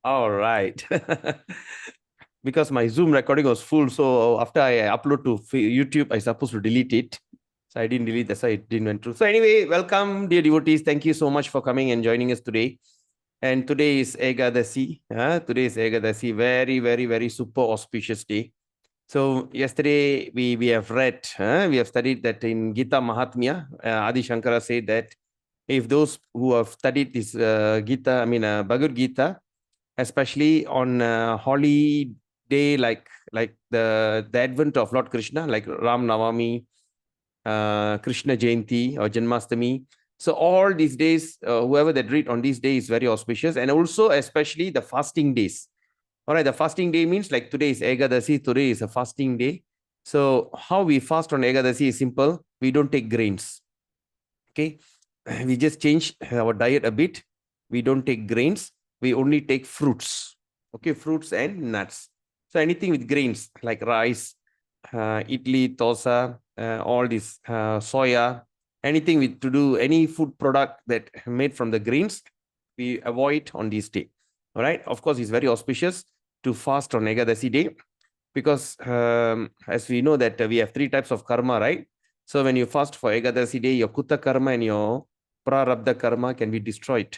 All right. Because my Zoom recording was full, so after I upload to YouTube, I supposed to delete it. So I didn't delete, that's why it didn't went through. So anyway, welcome, dear devotees. Thank you so much for coming and joining us today. And today is Egadasi. Today is Egadasi. Very, very, very super auspicious day. So yesterday we have read, we have studied that in Gita Mahatmya, Adi Shankara said that if those who have studied this Gita, Bhagavad Gita, especially on holy day like the advent of Lord Krishna, like Ram Navami, Krishna Jayanti or Janmastami. So all these days, whoever that read on these days is very auspicious, and also especially the fasting days. All right, the fasting day means like today is Egadasi, today is a fasting day. So how we fast on Egadasi is simple. We don't take grains. Okay, we just change our diet a bit. We don't take grains. We only take fruits. Okay, fruits and nuts. So anything with grains like rice, idli, dosa, all this soya, anything with to do any food product that made from the grains, we avoid on this day. All right. Of course, it's very auspicious to fast on Egadasi day because as we know that we have three types of karma, right? So when you fast for Egadasi day, your Kutta karma and your Prarabdha karma can be destroyed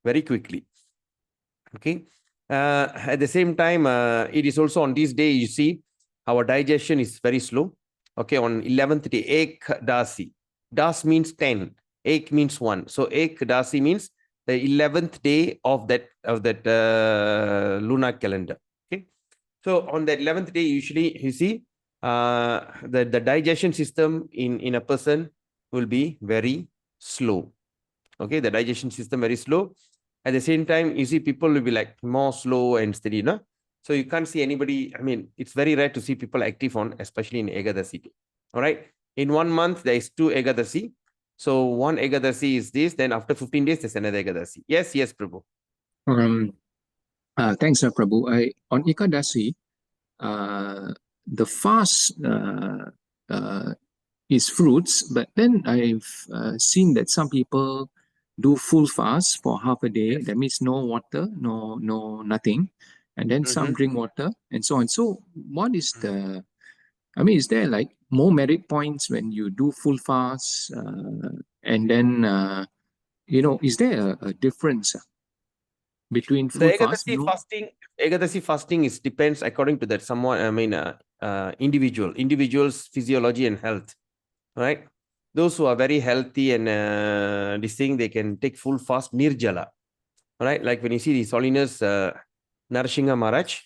very quickly. Okay. At the same time, it is also on this day, you see, our digestion is very slow. Okay, on 11th day, Ek Dasi. Das means 10. Ek means 1. So Ek Dasi means the 11th day of that lunar calendar. Okay. So on the 11th day, usually you see the digestion system in a person will be very slow. Okay, the digestion system very slow. At the same time, you see people will be like more slow and steady, no? So you can't see anybody. I mean, it's very rare to see people active on, especially in Egadasi. All right. In 1 month, there is 2 Egadasi. So one Egadasi is this. Then after 15 days, there's another Egadasi. Yes, Prabhu. Thanks, Prabhu. On Ekadasi, the fast is fruits, but then I've seen that some people do full fast for half a day. Yes. That means no water, no nothing, and then some drink water and so on. So, what is the? I mean, is there like more merit points when you do full fast, and then is there a difference between The full fast? Ekadasi fasting is depends according to that someone, individual's physiology and health, right? Those who are very healthy and this thing, they can take full fast nirjala, right? Like when you see these holiness Narasingha Maharaj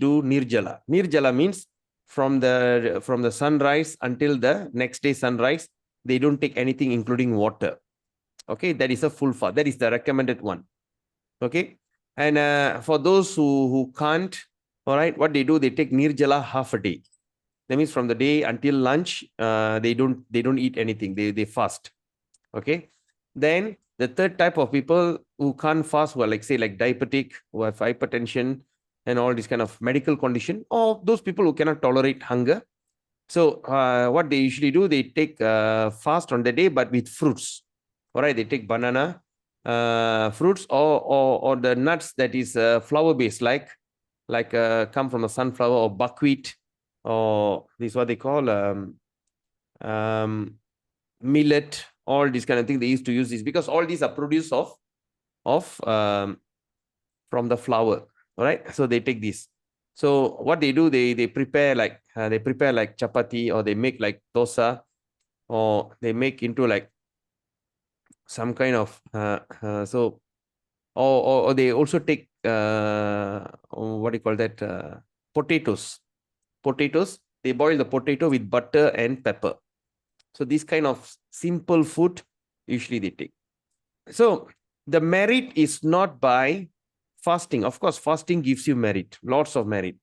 do nirjala. Nirjala means from the sunrise until the next day sunrise, they don't take anything including water. Okay, that is a full fast. That is the recommended one. Okay, and for those who can't, all right, what they do, they take nirjala half a day. That means from the day until lunch, they don't eat anything. They fast. Okay. Then the third type of people who can't fast, who are like diabetic, who have hypertension, and all this kind of medical condition, or those people who cannot tolerate hunger. So what they usually do, they take fast on the day, but with fruits. All right, they take banana, fruits, or the nuts that is flour based, like come from a sunflower or buckwheat, or this what they call millet. All these kind of things they used to use this because all these are produced of from the flour. All right, so they take this. So what they do, they prepare like chapati, or they make like dosa, or they make into like some kind of so or they also take what do you call that, potatoes. They boil the potato with butter and pepper. So this kind of simple food usually they take. So the merit is not by fasting. Of course, fasting gives you merit, lots of merit.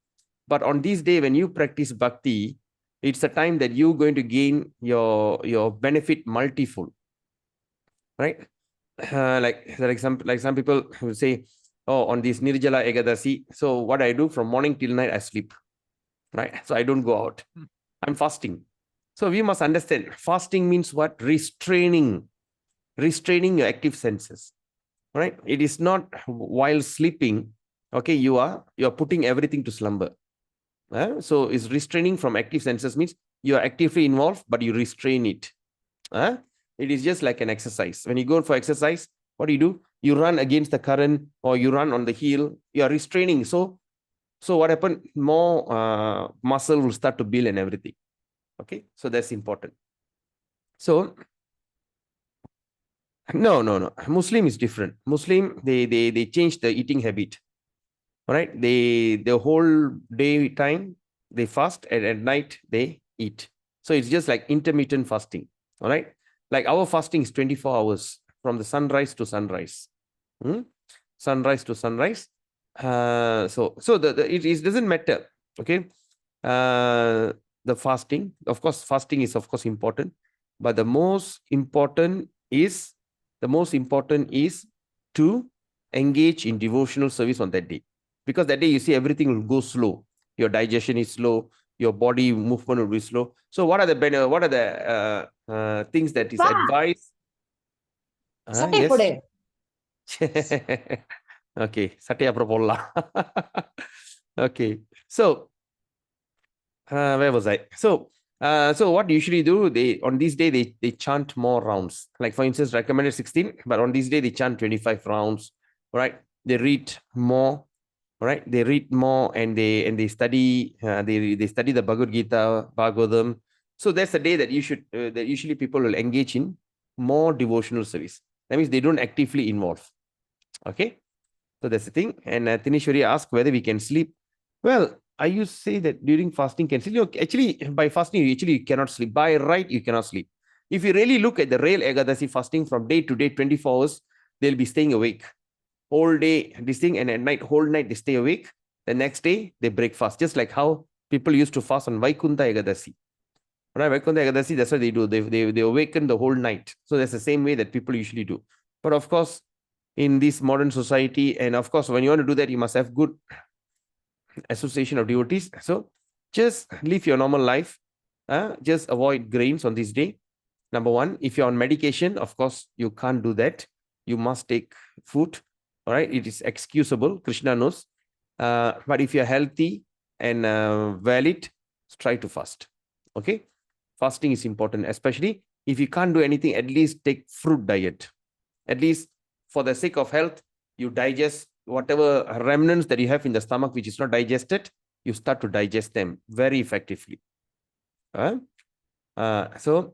But on this day, when you practice bhakti, it's a time that you're going to gain your benefit multifold. Right? Like some people will say, oh, on this Nirjala Ekadasi, so what I do from morning till night, I sleep. Right? So I don't go out. I'm fasting. So we must understand fasting means what? Restraining your active senses. right? It is not while sleeping. Okay, you are putting everything to slumber. So is restraining from active senses means you are actively involved, but you restrain it. It is just like an exercise. When you go for exercise, what do? You run against the current or you run on the heel. You are restraining. So what happened? More muscle will start to build and everything. Okay, so that's important. So no. Muslim is different. Muslim, they change the eating habit. All right, the whole day time they fast and at night they eat. So it's just like intermittent fasting. All right, like our fasting is 24 hours from the sunrise to sunrise. Sunrise to sunrise. So it doesn't matter. Okay, the fasting, of course, fasting is of course important, but the most important is to engage in devotional service on that day, because that day you see everything will go slow. Your digestion is slow, your body movement will be slow. So what are the things that is advised? Yes. Okay, சட்டை அப்புறம் போடலாம். Okay, so where was I? So what they usually do, they on this day they chant more rounds. Like for instance, recommended 16, but on this day they chant 25 rounds. Right? They read more. Right? They read more and they study. They study the Bhagavad Gita, Bhagavatam. So that's the day that that usually people will engage in more devotional service. That means they don't actively involve. Okay. So that's the thing. And Tinishwari asked whether we can sleep. Well, I used to say that during fasting can sleep. Actually, by fasting, you cannot sleep. By right, you cannot sleep. If you really look at the real Ekadasi fasting from day to day, 24 hours, they'll be staying awake. Whole day, this thing, and at night, whole night, they stay awake. The next day, they break fast. Just like how people used to fast on Vaikunta Ekadasi. Right? Vaikunta Ekadasi, that's what they do. They awaken the whole night. So that's the same way that people usually do. But of course, in this modern society, and of course, when you want to do that, you must have good association of devotees. So just live your normal life. Just avoid grains on this day. Number one, if you're on medication, of course, you can't do that. You must take food. All right, it is excusable. Krishna knows. But if you're healthy and valid, try to fast. Okay, fasting is important, especially if you can't do anything. At least take fruit diet. At least for the sake of health, you digest whatever remnants that you have in the stomach which is not digested. You start to digest them very effectively. So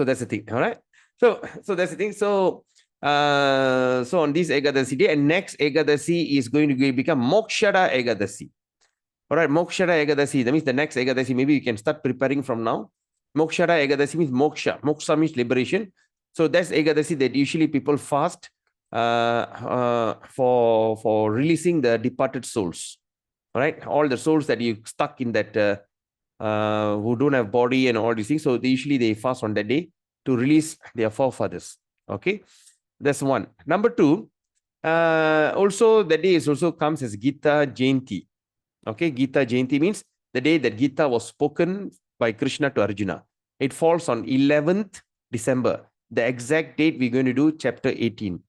that's the thing. All right. So that's the thing. So on this Ekadasi day, and next Ekadasi is going to become Mokshada Ekadasi. All right, Mokshada Ekadasi. That means the next Ekadasi. Maybe you can start preparing from now. Mokshada Ekadasi means moksha. Moksha means liberation. So that's Ekadasi that usually people fast for releasing the departed souls. All right, all the souls that you stuck in that who don't have body and all these things. So they fast on that day to release their forefathers. Okay, that's one. Number two, also that day is also comes as Gita Jayanti. Okay, Gita Jayanti means the day that Gita was spoken by Krishna to Arjuna. It falls on 11th December. The exact date we're going to do chapter 18.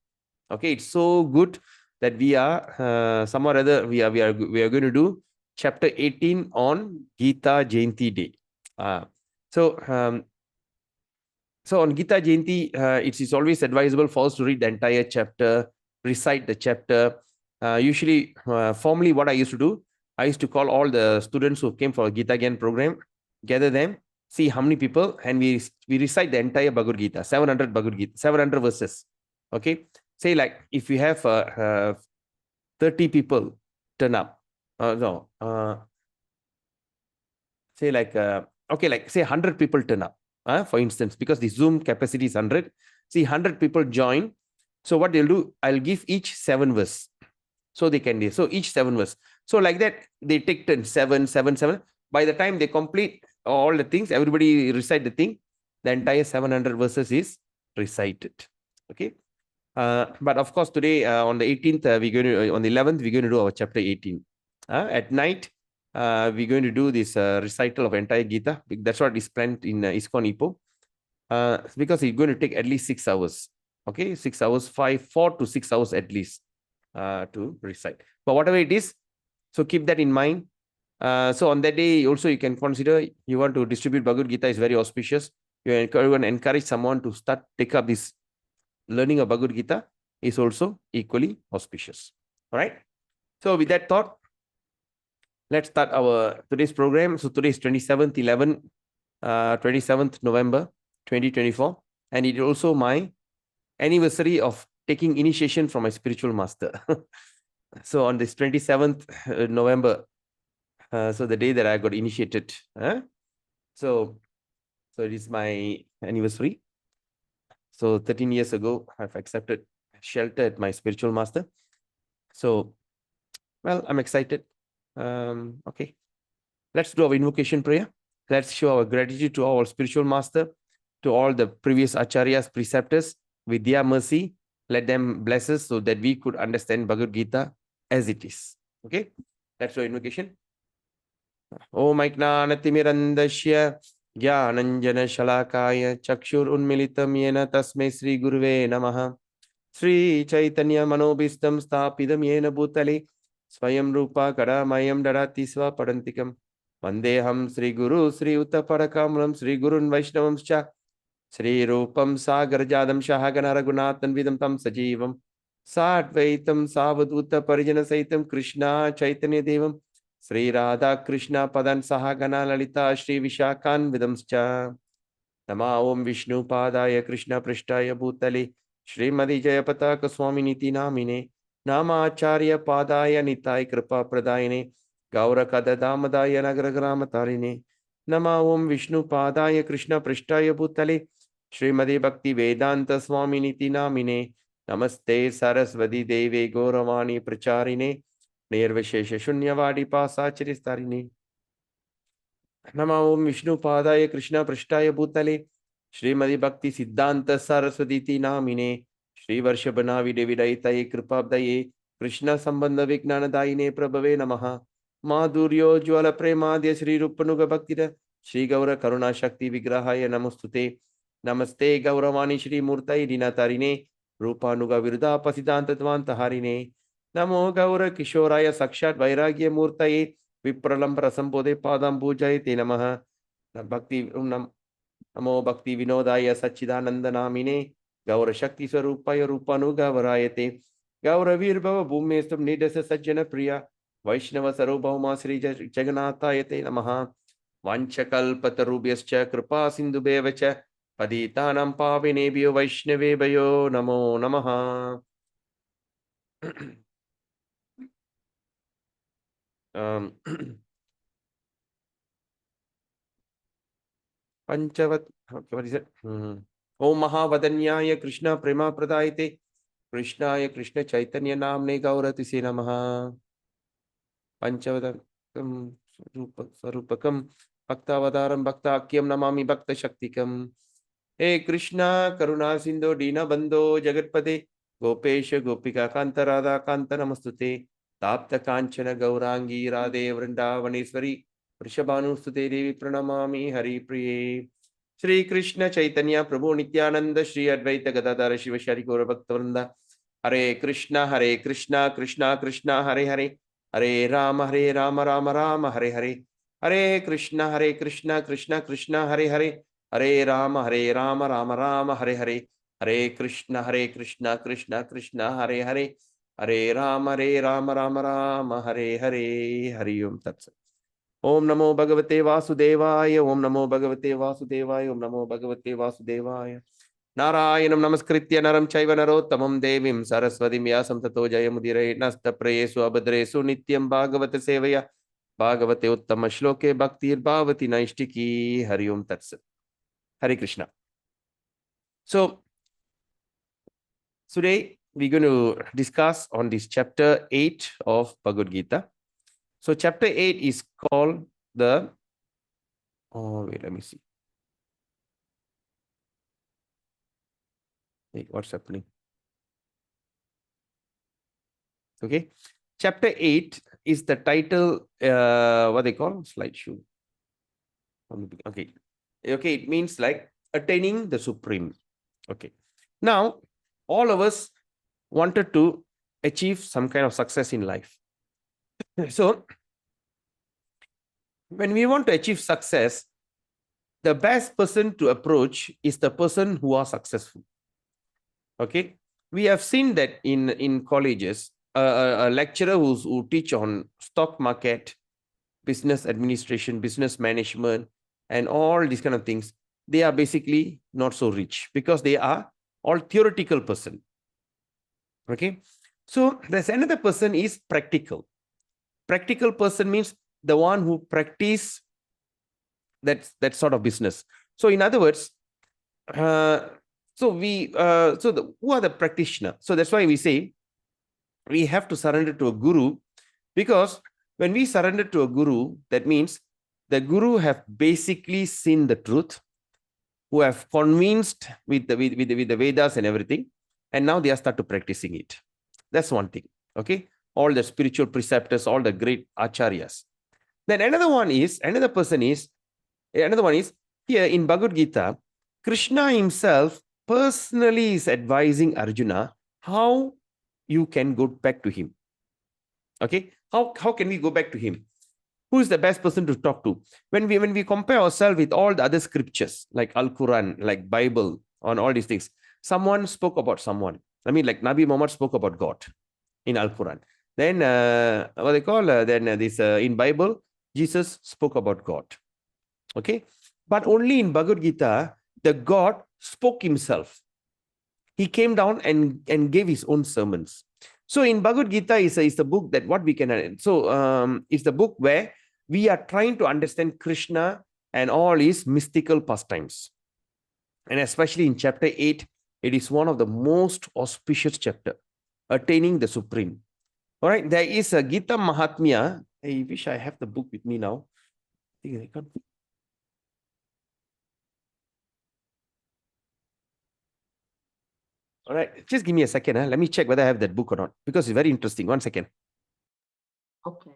Okay, it's so good that we are somewhere or other we are going to do chapter 18 on Gita Jayanti day. So on Gita Jayanti, it is always advisable for us to read the entire chapter, recite the chapter. Usually, formerly, what I used to do, I used to call all the students who came for a Gita Gyan program, gather them, see how many people, and we recite the entire Bhagavad Gita, 700 Bhagavad Gita, 700 verses. Okay, say like if we have 30 people turn up, say like okay, like say 100 people turn up, for instance, because the Zoom capacity is 100. See, 100 people join. So what they'll do, I'll give each 7 verse. So they can do. So each 7 verse. So like that, they take turn 7, 7, 7. By the time they complete all the things, everybody recite the thing. The entire 700 verses is recited. Okay. But of course, today on the 18th, we're going to on the 11th, we're going to do our chapter 18. At night, we're going to do this recital of entire Gita. That's what is planned in ISKCON Ipoh. Because it's going to take at least 6 hours. Okay, 6 hours, 4 to 6 hours at least to recite. But whatever it is, so keep that in mind. So on that day, also you can consider you want to distribute Bhagavad Gita is very auspicious. You encourage someone to start take up this learning of Bhagavad Gita is also equally auspicious. All right. So with that thought, let's start our today's program. So today is 27th November 2024, and it is also my anniversary of taking initiation from my spiritual master. So on this 27th November, so the day that I got initiated, so it is my anniversary. So 13 years ago, I've accepted shelter at my spiritual master. So, well, I'm excited. Okay, let's do our invocation prayer. Let's show our gratitude to our spiritual master, to all the previous acharyas, preceptors. With their mercy, let them bless us so that we could understand Bhagavad Gita as it is. Okay, that's our invocation. Om Aiknanatimirandasya Gyananjana Shalakaya Chakshur Unmilitam Yena Tasme Sri Guruve Namaha Sri Chaitanya Manobistam Stapidam Yena Bhutale Swayam Rupa Kadamayam Darati Sva Padantikam Vandeham Sri Guru Sri Uttaparakamulam Sri Gurun Vaishnavam Scha Sri Rupam Sagarjadam Shahagana Raghunathan Vidam Tam Sajivam Satvaitam Savaduta Parijana Saitam Krishna Chaitanya Devam Sri Radha Krishna Padan Sahagana Lalita Sri Vishakan Vidamscha Nama Om Vishnu Padaya Krishna Prishtaya Bhutale Srimadi Jayapataka Swaminiti Namine Nama Acharya Padaya Nitai Kripa Pradayane Gaura Kadadamadaya Nagragrama Tarine Nama Om Vishnu Padaya Krishna Prishtaya Bhutale Srimadi Bhakti Vedanta Swaminiti Namine Namaste Saraswati Deve Gauravani Pracharine Nirvishesha Shunyavadi Pasacharistarini Nama Om Vishnu Padaya Krishna Prishtaya Bhutale Srimadi Bhakti Siddhanta Saraswati Namine Shri Varshabhanavi Devi Daitaye Kripabdaye Krishna Sambandha Vijnanadayine Prabhave Namaha Madhuryo Jwala Premadya Shri Rupanuga Bhaktida Shri Gaura Karuna Shakti Vigrahaya Namostute Namaste Gauravani Shri Murtai Dinatarine Rupanuga Virda Pasidanta Dvantaharine Namo Gaura Kishoraya Sakshat Vairagya Murtaye Vipralambra Sambodhe Padam Bhujayate Namaha Bhakti Namo Bhakti Vinodaya Sachidananda Namine Gaura Shakti Swarupaya Rupanuga Varayate Gaura Virbhava Bhumestam Nidasa Sajjana Priya Vaishnava Sarubhauma Sri Jagannatayate Namaha Vanchakalpatarubhyascha Kripa Sindhubhevacha Paditanam Pavinebhyo Vaishnavebhayo Namo Namaha Panchavat, what is it? Om Mahavadanyaya Krishna Prema Pradayate Krishnaya Krishna Chaitanya Namne Gaurati Se Namaha Panchavadam Sarupakam Bhaktavadaram Bhaktakyam Namami Bhakta Shaktikam Hey Krishna Karuna Sindhu Dina Bandho Jagatpade Gopesha Gopika Kanta Radha Kanta Namastute Tapta Kanchana Gaurangi Radhe Vrindavaneshwari Vrishabhanustute Devi Pranamami Hari Priye Shri Krishna Chaitanya Prabhu Nityananda Shri Advaita Gadadhara Shiva Shari Gaura Bhaktavranda Hare Krishna Krishna Krishna Hare Hare Hare Rama Rama Rama Hare Hare Hare Krishna Krishna Krishna Hare Hare Hare Rama Rama Hare Hare Hare Krishna Krishna Krishna Hare Hare Hare Rama Rama Hare Hare Hari Om Tat Sat Om Namo Bhagavate Vasudevaya Om Namo Bhagavate Vasudevaya Om Namo Bhagavate Vasudevaya Narayanam Namaskritya Naram Chaiva Narottamam Devim Saraswatim Yasam Tato Jayamudire Nasta Prayesu Abhadresu Nityam Bhagavata Sevaya Bhagavate Uttama Shloke Bhaktir Bhavati Naishtiki Hari Om Tat Sat Hare Krishna. So today we're going to discuss on this chapter 8 of Bhagavad Gita. So chapter 8 is called the, let me see. Hey, what's happening? Okay. Chapter 8 is the title, what they call slideshow. Okay. Okay, it means like attaining the supreme. Okay. Now, all of us wanted to achieve some kind of success in life. So when we want to achieve success, the best person to approach is the person who are successful. Okay, we have seen that in colleges, a lecturer who teach on stock market, business administration, business management, and all these kind of things, they are basically not so rich because they are all theoretical person. Okay, so there's another person is practical. Practical person means the one who practice that sort of business. So in other words, who are the practitioner? So that's why we say we have to surrender to a guru, because when we surrender to a guru, that means the guru have basically seen the truth, who have convinced with the Vedas and everything, and now they are start to practicing it. That's one thing. Okay, all the spiritual preceptors, all the great acharyas. Then another one is here in Bhagavad Gita, Krishna himself personally is advising Arjuna how you can go back to him. Okay, how can we go back to him? Who is the best person to talk to? When we compare ourselves with all the other scriptures like Al-Quran, like Bible, on all these things, someone spoke about someone. I mean, like Nabi Muhammad spoke about God in Al-Quran. Then what they call in Bible, Jesus spoke about God. Okay, but only in Bhagavad Gita, the God spoke himself. He came down and gave his own sermons. So in Bhagavad Gita is the book that what we can, it's the book where we are trying to understand Krishna and all his mystical pastimes. And especially in chapter 8, it is one of the most auspicious chapter, attaining the supreme. All right, there is a Gita Mahatmya. I wish I have the book with me now. I think I can't. All right, just give me a second. Let me check whether I have that book or not, because it's very interesting. 1 second. Okay.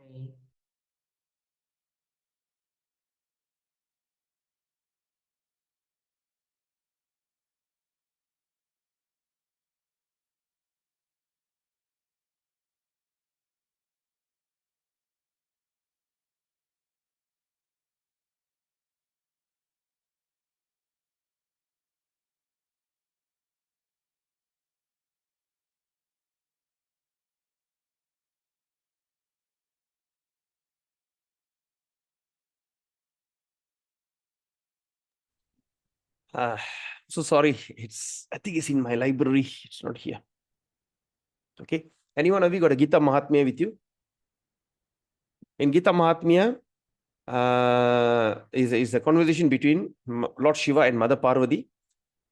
So sorry, I think it's in my library. It's not here. Okay. Anyone of you got a Gita Mahatmya with you? In Gita Mahatmya, is a conversation between Lord Shiva and Mother Parvati.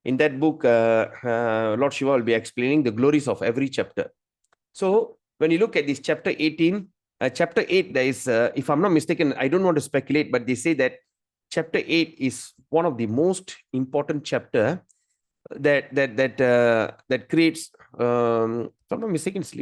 In that book, Lord Shiva will be explaining the glories of every chapter. So when you look at this chapter 18, chapter 8, there is, if I'm not mistaken, I don't want to speculate, but they say that chapter 8 is one of the most important chapter that creates, if I'm not mistaken, it's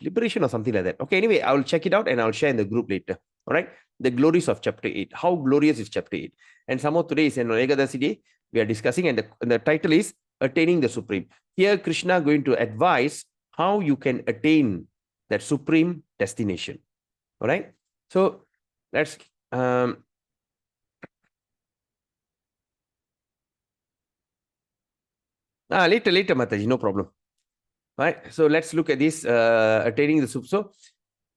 liberation or something like that. Okay, anyway, I will check it out and I'll share in the group later. All right, the glories of chapter 8. How glorious is chapter 8? And somehow today is an Ekadasi day. We are discussing, and the title is Attaining the Supreme. Here, Krishna going to advise how you can attain that supreme destination. All right, so let's later, Mataji, no problem. All right, so let's look at this attaining the supreme. So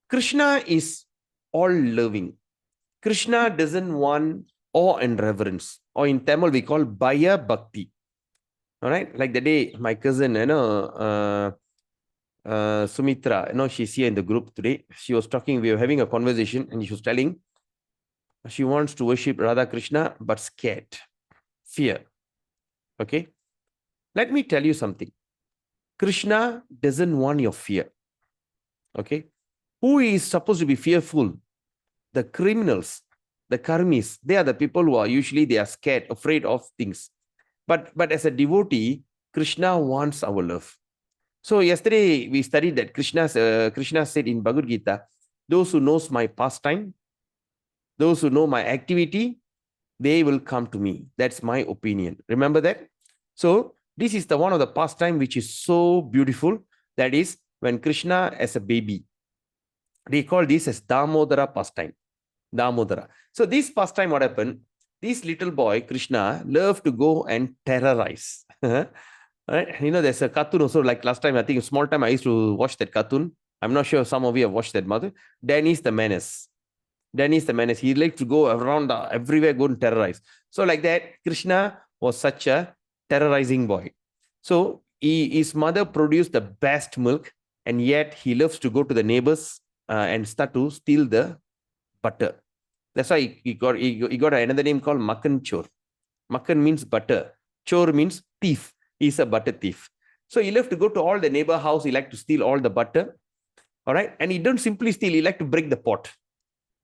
Krishna is all loving. Krishna doesn't want awe and reverence, or in Tamil we call Bhaya Bhakti. All right, like the day my cousin, Sumitra, she's here in the group today. She was talking, we were having a conversation, and she was telling she wants to worship Radha Krishna, but scared, fear. Okay, let me tell you something. Krishna doesn't want your fear. Okay, who is supposed to be fearful? The criminals, the karmis. They are the people who are usually they are scared, afraid of things. But as a devotee, Krishna wants our love. So yesterday we studied that Krishna said in Bhagavad Gita, those who knows my pastime, those who know my activity, they will come to me. That's my opinion. Remember that? So this is the one of the pastime which is so beautiful. That is when Krishna as a baby. They call this as Damodara pastime. Damodara. So this pastime, what happened? This little boy, Krishna, loved to go and terrorize. Right? You know, there's a cartoon also, like last time, I think small time I used to watch that cartoon. I'm not sure if some of you have watched that, mother. Dennis the Menace. Dennis the Menace. He liked to go around everywhere, go and terrorize. So like that, Krishna was such a terrorizing boy. So his mother produced the best milk, and yet he loves to go to the neighbors and start to steal the butter. That's why he got another name called Makkan Chor. Makkan means butter. Chor means thief. He's a butter thief. So he loved to go to all the neighbor house. He liked to steal all the butter. All right. And he don't simply steal. He liked to break the pot.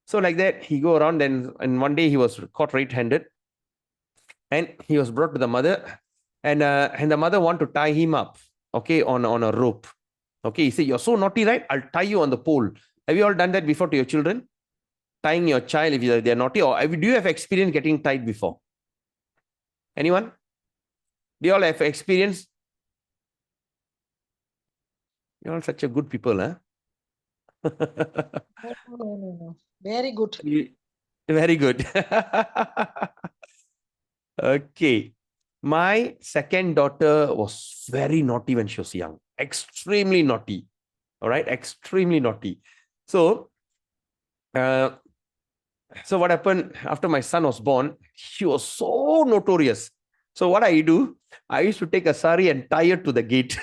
So like that, he go around and one day he was caught right-handed. And he was brought to the mother. And the mother want to tie him up, okay, on a rope. Okay, he said, you're so naughty, right? I'll tie you on the pole. Have you all done that before to your children? Tying your child if they're naughty? Or do you have experience getting tied before? Anyone? Do you all have experience? You're all such a good people, huh? No. Very good. Very good. Okay. My second daughter was very naughty when she was young. Extremely naughty. All right. Extremely naughty. So what happened after my son was born? She was so notorious. So what I do, I used to take a sari and tie it to the gate.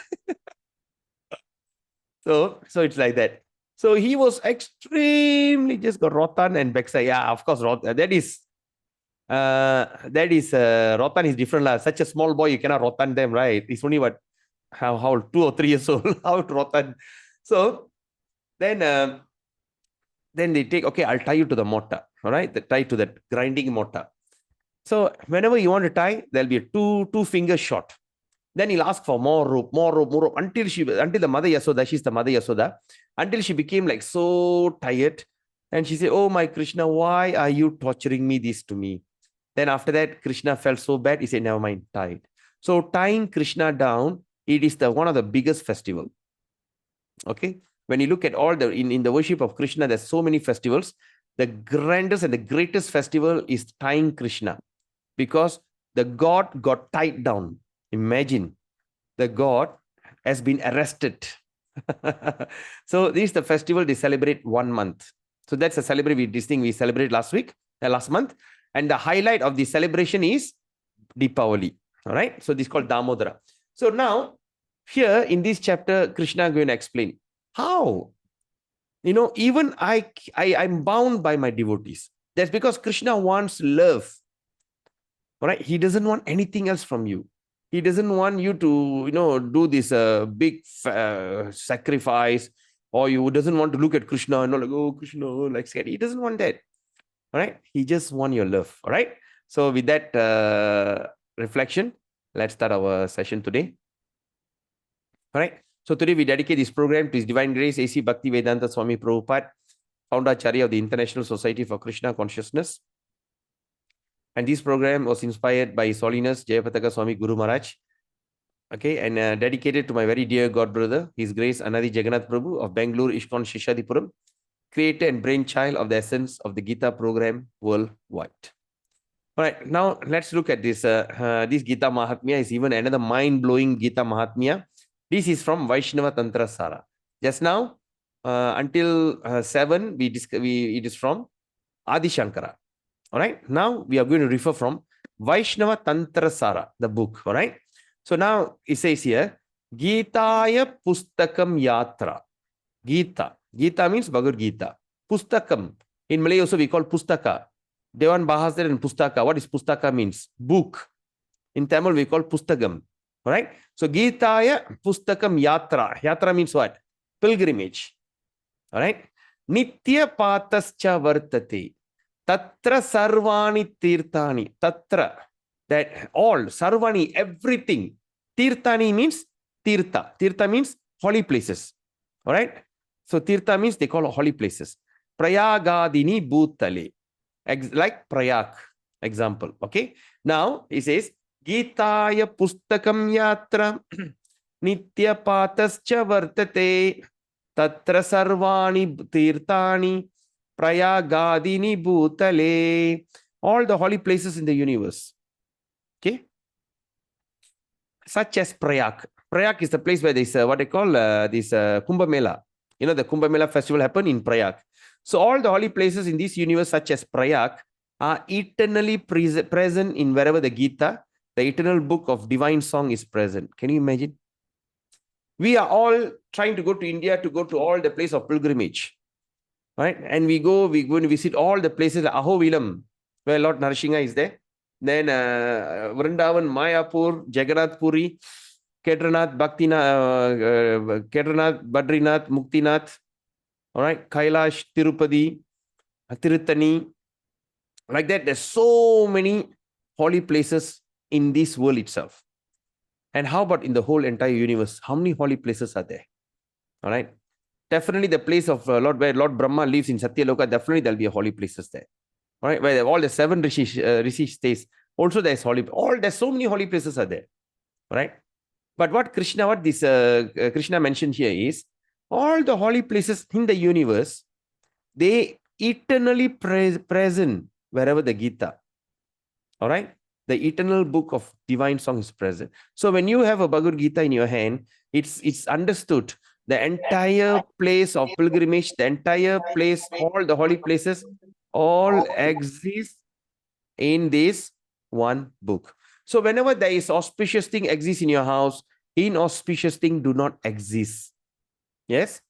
So it's like that. So he was extremely just got rotan and backside. Yeah, of course, rotan. That is rotan is different lah. Such a small boy, you cannot rotan them, right? It's only what how 2 or 3 years old. How to rotan? So then they take, okay, I'll tie you to the mortar. All right, the tie to that grinding mortar. So whenever you want to tie, there'll be a two finger shot. Then he'll ask for more rope until the mother Yasoda, she's the mother Yasoda, until she became like so tired. And she said, oh my Krishna, why are you torturing me this to me? Then after that, Krishna felt so bad. He said, never mind, tie it. So tying Krishna down, it is one of the biggest festival. Okay. When you look at all in the worship of Krishna, there's so many festivals. The grandest and the greatest festival is tying Krishna, because the God got tied down. Imagine, the God has been arrested. So this is the festival they celebrate 1 month. So that's a celebration. This thing we celebrate last month. And the highlight of the celebration is Deepavali. All right. So this is called Damodara. So now here in this chapter, Krishna is going to explain how, even I'm bound by my devotees. That's because Krishna wants love. All right. He doesn't want anything else from you. He doesn't want you to, do this big sacrifice, or you doesn't want to look at Krishna and like, oh, Krishna, like scared. He doesn't want that. All right. He just wants your love. All right. So with that reflection, let's start our session today. All right. So today we dedicate this program to His Divine Grace, A.C. Bhaktivedanta Swami Prabhupada, Founder Acharya of the International Society for Krishna Consciousness. And this program was inspired by His Holiness Jayapataka Swami Guru Maharaj. Okay, and dedicated to my very dear God brother, His Grace Anadi Jagannath Prabhu of Bangalore ISKCON Shishadipuram, creator and brainchild of the essence of the Gita program worldwide. All right, now let's look at this. This Gita Mahatmya is even another mind-blowing Gita Mahatmya. This is from Vaishnava Tantra Sara. Just now, until 7, it is from Adi Shankara. All right, now we are going to refer from Vaishnava Tantra Sara, the book. All right, so now it says here, Gitaya Pustakam Yatra. Gita means Bhagavad Gita. Pustakam, in Malay also we call Pustaka. Devan Bahasar and Pustaka. What is Pustaka means? Book. In Tamil we call Pustakam. All right, so Gitaya Pustakam Yatra. Yatra means what? Pilgrimage. All right, Nitya Patascha Vartate. Tatra Sarvani Tirthani. Tatra, that all, Sarvani, everything. Tirthani means Tirtha. Tirtha means holy places. All right. So Tirtha means they call holy places. Prayagadini Bhutale. Like Prayag, example. Okay. Now he says, Gitaya pustakam yatra nitya patascha vartate tatra sarvani tirtani prayagadini bhutale. All the holy places in the universe. Okay. Such as Prayag. Prayag is the place where there's what they call this Kumbh Mela. You know, the Kumbh Mela festival happened in Prayag. So all the holy places in this universe, such as Prayag, are eternally present in wherever the Gita, the eternal book of divine song, is present. Can you imagine? We are all trying to go to India to go to all the place of pilgrimage, right? And we go and visit all the places like Ahovilam, where Lord Narsinga is there. Then Vrindavan, Mayapur, Jagannath Puri, Kedarnath, Kedarnath, Badrinath, Muktinath, all right, Kailash, Tirupati, Tirutani. Like that, there's so many holy places in this world itself. And how about in the whole entire universe? How many holy places are there? All right. Definitely the place of where Lord Brahma lives in Satyaloka, definitely there'll be holy places there. All right, where all the 7 Rishi stays. Also, there's so many holy places are there. Right? But what Krishna mentioned here is all the holy places in the universe, they eternally present wherever the Gita. All right? The eternal book of divine song is present. So when you have a Bhagavad Gita in your hand, it's understood the entire place of pilgrimage, the entire place, all the holy places, all exist in this one book. So whenever there is auspicious thing exists in your house, inauspicious thing do not exist. Yes?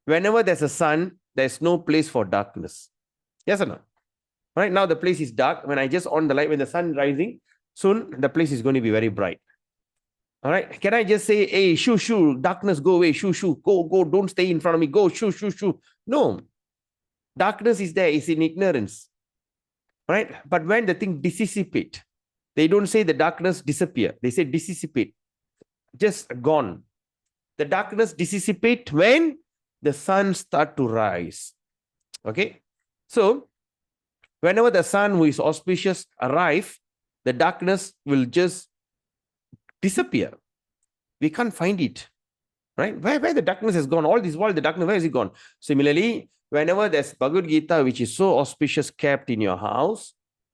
Whenever there's a sun, there's no place for darkness. Yes or no? Right now the place is dark. When I just on the light, when the sun is rising, soon the place is going to be very bright. All right. Can I just say, hey, shoo, darkness, go away, shoo, go, don't stay in front of me, go, shoo. No. Darkness is there, it's in ignorance. Right? But when the thing dissipate, they don't say the darkness disappear. They say dissipate. Just gone. The darkness dissipate when the sun start to rise. Okay. So whenever the sun who is auspicious arrive, the darkness will just disappear. We can't find it. Right? Where the darkness has gone? All this while the darkness, where is it gone? Similarly, whenever there's Bhagavad Gita, which is so auspicious, kept in your house,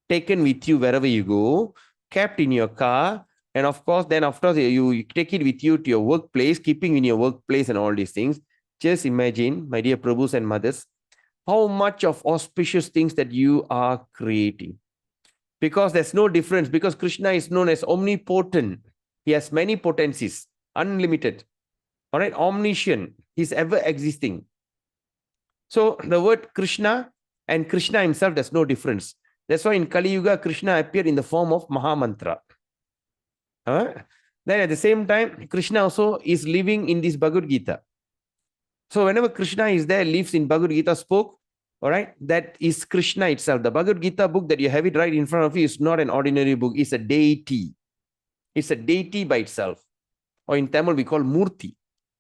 taken with you wherever you go, kept in your car, and of course, then after you take it with you to your workplace, keeping in your workplace and all these things. Just imagine, my dear Prabhus and mothers, how much of auspicious things that you are creating. Because there's no difference, because Krishna is known as omnipotent. He has many potencies, unlimited. All right, omniscient. He's ever existing. So the word Krishna and Krishna himself, there's no difference. That's why in Kali Yuga, Krishna appeared in the form of Mahamantra. Then at the same time, Krishna also is living in this Bhagavad Gita. So whenever Krishna is there, lives in Bhagavad Gita spoke, all right, that is Krishna itself. The Bhagavad Gita book that you have it right in front of you is not an ordinary book. It's a deity. It's a deity by itself. Or in Tamil, we call Murti.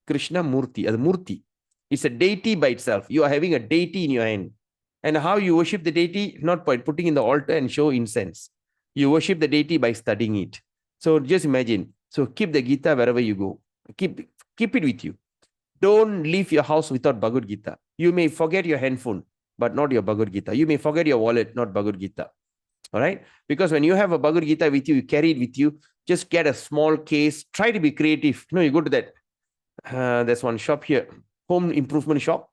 Krishna Murti, as Murti. It's a deity by itself. You are having a deity in your hand. And how you worship the deity? Not by putting in the altar and show incense. You worship the deity by studying it. So just imagine. So keep the Gita wherever you go. Keep it with you. Don't leave your house without Bhagavad Gita. You may forget your handphone, but not your Bhagavad Gita. You may forget your wallet, not Bhagavad Gita. All right? Because when you have a Bhagavad Gita with you, you carry it with you. Just get a small case. Try to be creative. You go to that. There's one shop here, home improvement shop.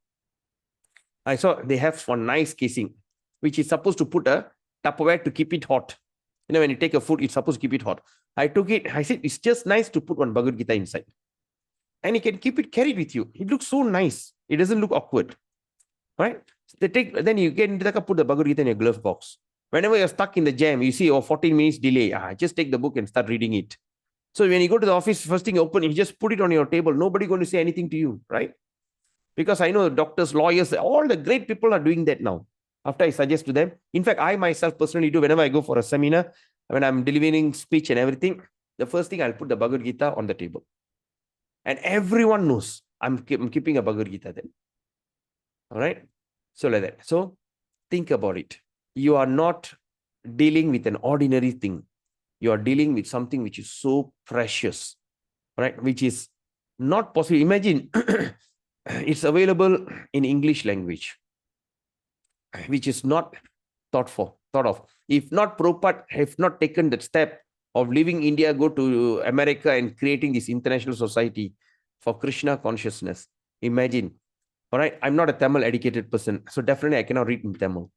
I saw they have one nice casing, which is supposed to put a Tupperware to keep it hot. When you take a food, it's supposed to keep it hot. I took it. I said, it's just nice to put one Bhagavad Gita inside. And you can keep it carried with you. It looks so nice. It doesn't look awkward. Right? Then you get into the, put the Bhagavad Gita in your glove box. Whenever you're stuck in the jam, you see, 14 minutes delay. Just take the book and start reading it. So when you go to the office, first thing you open, you just put it on your table. Nobody going to say anything to you, right? Because I know doctors, lawyers, all the great people are doing that now. After I suggest to them. In fact, I myself personally do whenever I go for a seminar, when I'm delivering speech and everything, the first thing I'll put the Bhagavad Gita on the table. And everyone knows I'm keeping a Bhagavad Gita then. All right? So like that. So think about it. You are not dealing with an ordinary thing. you are dealing with something which is so precious, right? Which is not possible. Imagine it's available in English language, which is not thought of. If not Prabhupada have not taken that step of leaving India, go to America and creating this international society for Krishna consciousness. Imagine. All right. I'm not a Tamil educated person, so definitely I cannot read in Tamil.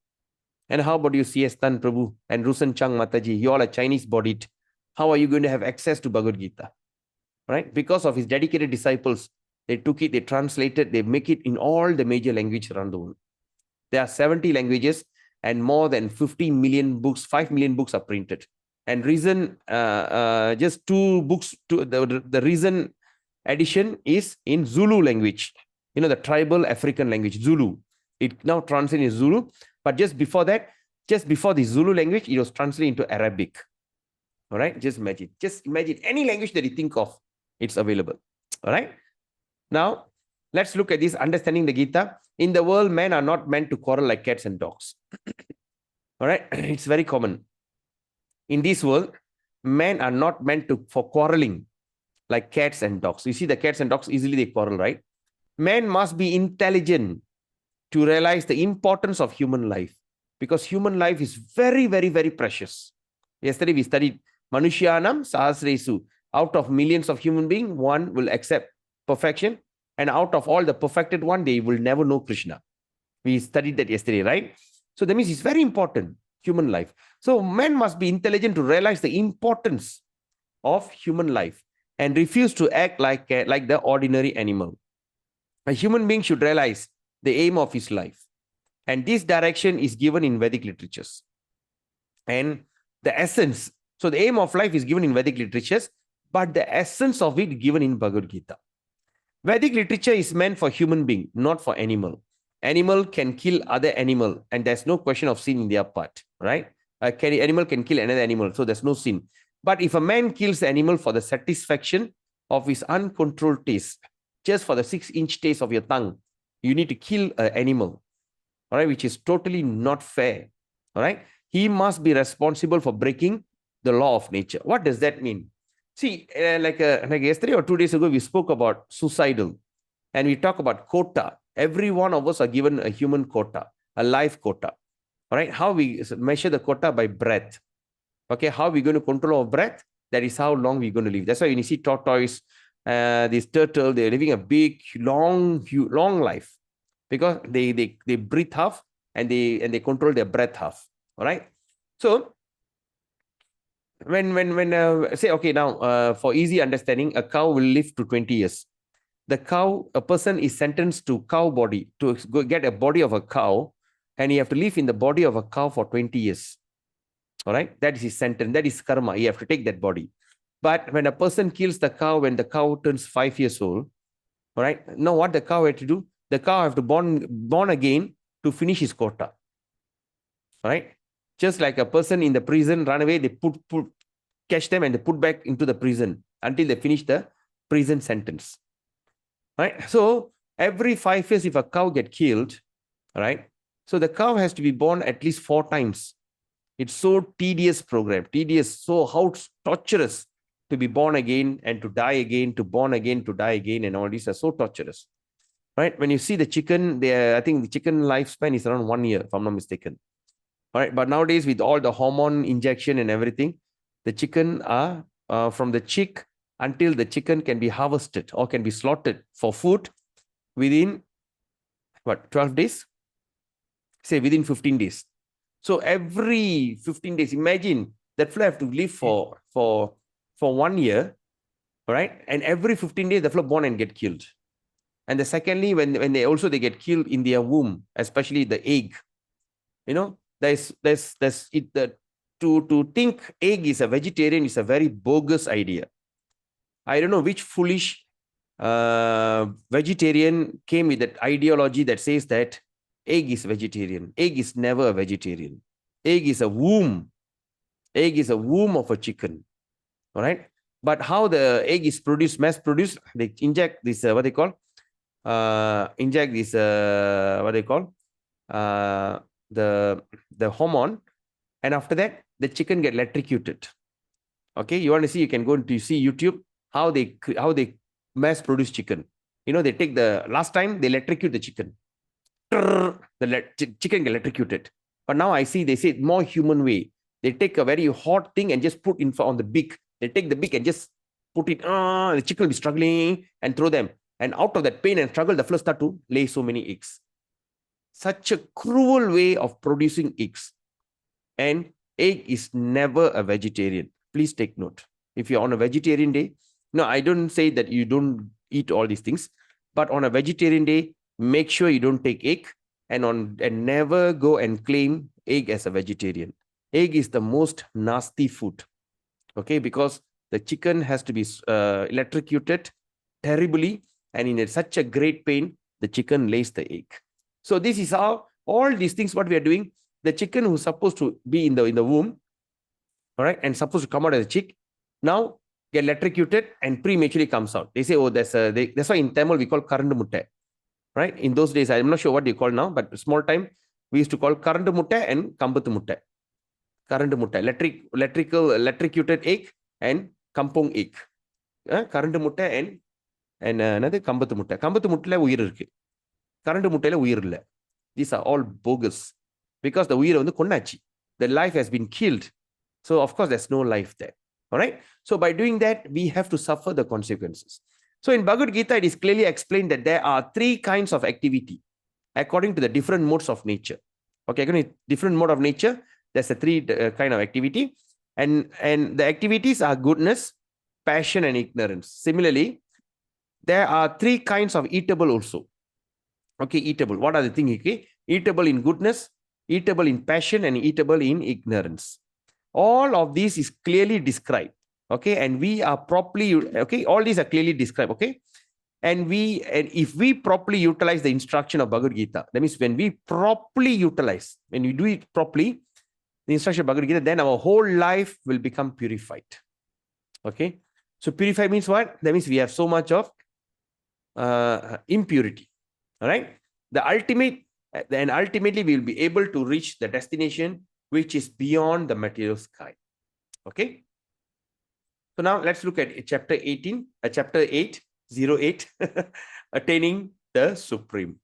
And how about you, C.S. Tan Prabhu and Rusan Chang Mataji? You all are Chinese bodied. How are you going to have access to Bhagavad Gita? Right? Because of his dedicated disciples, they took it, they translated, they make it in all the major languages around the world. There are 70 languages and more than 50 million books, 5 million books are printed. And reason, just 2 books, the reason edition is in Zulu language. You know, the tribal African language, Zulu. It now translates in Zulu. But just before that, just before the Zulu language, it was translated into Arabic. All right, just imagine any language that you think of, it's available. All right. Now, let's look at this, understanding the Gita. In the world, men are not meant to quarrel like cats and dogs. All right, it's very common. In this world, men are not meant for quarreling like cats and dogs. You see, the cats and dogs, easily they quarrel, right? Men must be intelligent to realize the importance of human life, because human life is very, very, very precious. Yesterday, we studied Manushyanam Sahasresu. Out of millions of human beings, one will accept perfection. And out of all the perfected one, they will never know Krishna. We studied that yesterday, right? So that means it's very important, human life. So men must be intelligent to realize the importance of human life and refuse to act like the ordinary animal. A human being should realize the aim of his life. And this direction is given in Vedic literatures. And the essence, so the aim of life is given in Vedic literatures, but the essence of it given in Bhagavad Gita. Vedic literature is meant for human being, not for animal. Animal can kill other animal, and there's no question of sin in their part, right? Animal can kill another animal, so there's no sin. But if a man kills animal for the satisfaction of his uncontrolled taste, just for the 6-inch taste of your tongue, you need to kill an animal, all right, which is totally not fair, all right? He must be responsible for breaking the law of nature. What does that mean? See, like yesterday or 2 days ago, we spoke about suicidal, and we talk about quota. Every one of us are given a human quota, a life quota. All right, how we measure the quota? By breath. Okay, how are we going to control our breath? That is how long we're going to live. That's why when you see tortoise, this turtle, they're living a big, long life, because they breathe half and they control their breath half. All right. So when say, okay, now for easy understanding, a cow will live to 20 years. A person is sentenced to cow body, to go get a body of a cow, and you have to live in the body of a cow for 20 years. All right, that is his sentence. That is karma. You have to take that body. But when a person kills the cow, when the cow turns 5 years old, all right, now what the cow had to do? The cow have to born again to finish his quota. All right, just like a person in the prison run away, they catch them and they put back into the prison until they finish the prison sentence. Right? So every 5 years, if a cow get killed, right? So the cow has to be born at least 4 times. It's so tedious program, so how torturous to be born again and to die again, to born again, to die again, and all these are so torturous. Right? When you see the chicken, I think the chicken lifespan is around 1 year, if I'm not mistaken. All right, but nowadays with all the hormone injection and everything, the chicken are from the chick until the chicken can be harvested or can be slaughtered for food within 12 days? Say within 15 days. So every 15 days, imagine that fellow have to live for 1 year, right? And every 15 days, the fellow born and get killed. And the secondly, when they get killed in their womb, especially the egg, you know, to think egg is a vegetarian is a very bogus idea. I don't know which foolish vegetarian came with that ideology that says that egg is vegetarian. Egg is never a vegetarian. Egg is a womb. Egg is a womb of a chicken. All right. But how the egg is produced, mass produced, they inject this, what they call, the hormone. And after that, the chicken get electrocuted. Okay, you want to see, you can go to see YouTube how they mass produce chicken. You know, they take last time they electrocute the chicken. Chicken get electrocuted. But now I see they say more human way. They take a very hot thing and just put on the beak. They take the beak and just put it, the chicken will be struggling and throw them. And out of that pain and struggle, the flesh start to lay so many eggs. Such a cruel way of producing eggs. And egg is never a vegetarian. Please take note. If you're on a vegetarian day, no, I don't say that you don't eat all these things, but on a vegetarian day, make sure you don't take egg and never go and claim egg as a vegetarian. Egg is the most nasty food. Okay, because the chicken has to be electrocuted terribly, and in such a great pain, the chicken lays the egg. So this is how all these things what we are doing. The chicken who's supposed to be in the womb, all right, and supposed to come out as a chick, now get electrocuted and prematurely comes out. They say, oh, that's why in Tamil we call karandu mutte, right? In those days, I'm not sure what they call now, but small time we used to call karandu mutte and kambathu mutte. Karandu mutte, electrocuted egg and kampung egg. Karandu mutte and another kambathu mutte. Kambathu muttela உயிர் இருக்கு. Karandu muttela உயிர் இல்ல. These are all bogus because the உயிரை வந்து கொன்னாச்சு. The life has been killed. So of course there's no life there. All right. So by doing that, we have to suffer the consequences. So in Bhagavad Gita, it is clearly explained that there are 3 kinds of activity according to the different modes of nature. Okay, according to different mode of nature, there's a 3 kind of activity, and the activities are goodness, passion, and ignorance. Similarly, there are 3 kinds of eatable also. Okay, eatable. What are the things? Okay, eatable in goodness, eatable in passion, and eatable in ignorance. All of these is clearly described. Okay, and we are properly, okay, all these are clearly described. Okay, and if we properly utilize the instruction of Bhagavad Gita, that means when we properly utilize, when we do it properly, the instruction of Bhagavad Gita, then our whole life will become purified. Okay, so purify means what? That means we have so much of impurity. All right, ultimately we will be able to reach the destination which is beyond the material sky. Okay, so now let's look at chapter 18, chapter 808, attaining the supreme.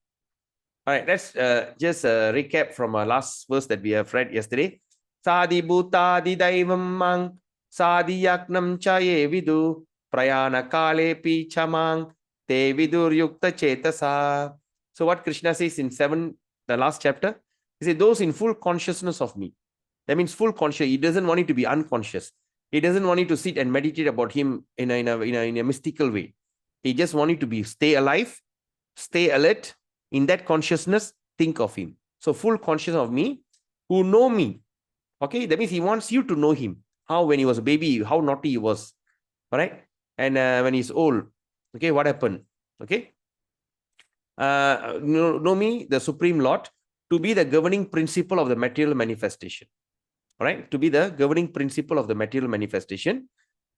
All right, let's just recap from our last verse that we have read yesterday. Sadi bhutadi daivam mang sadi yaknam chaye vidu prayana kale pi chamang te vidur yukta chetasa. So what Krishna says in 7, the last chapter, he says those in full consciousness of me. That means full conscious. He doesn't want you to be unconscious. He doesn't want you to sit and meditate about him in a mystical way. He just wants you to stay alive, stay alert. In that consciousness, think of him. So full consciousness of me, who know me. Okay, that means he wants you to know him. How when he was a baby, how naughty he was. All right, and when he's old, okay, what happened? Okay, know me, the Supreme Lord, to be the governing principle of the material manifestation. All right, to be the governing principle of the material manifestation,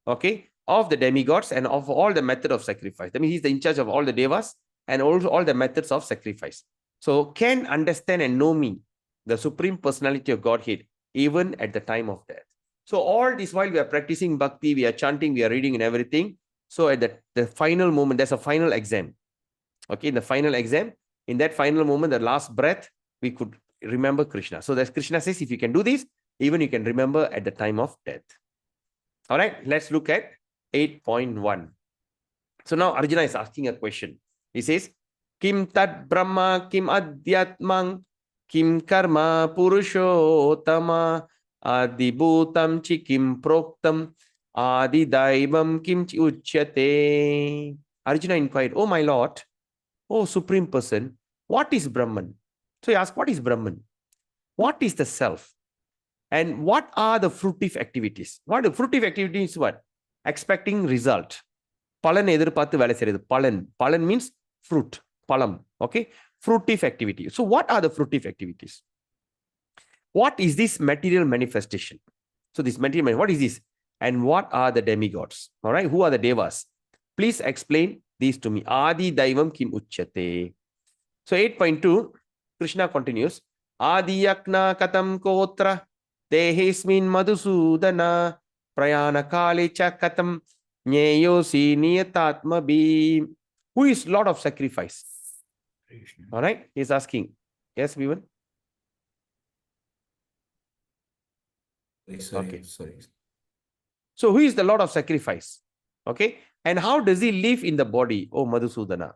okay, of the demigods and of all the method of sacrifice. That means he's in charge of all the devas and also all the methods of sacrifice. So can understand and know me, the Supreme Personality of Godhead, even at the time of death. So all this while we are practicing bhakti, we are chanting, we are reading and everything. So at the final moment, there's a final exam. Okay, in the final exam, in that final moment, the last breath, we could remember Krishna. So that Krishna says, if you can do this, even you can remember at the time of death. All right, let's look at 8.1. So now Arjuna is asking a question. He says, Kim tat brahma, kim adhyatmang, kim karma purushottama, adibhutam chi kim proktam, adi daivam kim chi uchyate. Arjuna inquired, oh my Lord, oh Supreme Person, what is Brahman? So he asked, what is Brahman? What is the self? And what are the fruitive activities? What the fruitive activities? What? Expecting result. Palan எதிர்பார்த்து வேலை செய்யறது. Palan means fruit. Palam. Okay. Fruitive activity. So what are the fruitive activities? What is this material manifestation? So this material, what is this? And what are the demigods? All right. Who are the devas? Please explain these to me. Adi daivam kim uchyate. So 8.2, Krishna continues. Adi yakna katam kotra. Dehismin madhusudana Prayana Kale Chakatam Nyeyosi Niyatatma Bhi. Who is Lord of Sacrifice? All right, he's asking. Yes, Vivan? Sorry. So, who is the Lord of Sacrifice? Okay, and how does he live in the body? Oh, Madhusudana.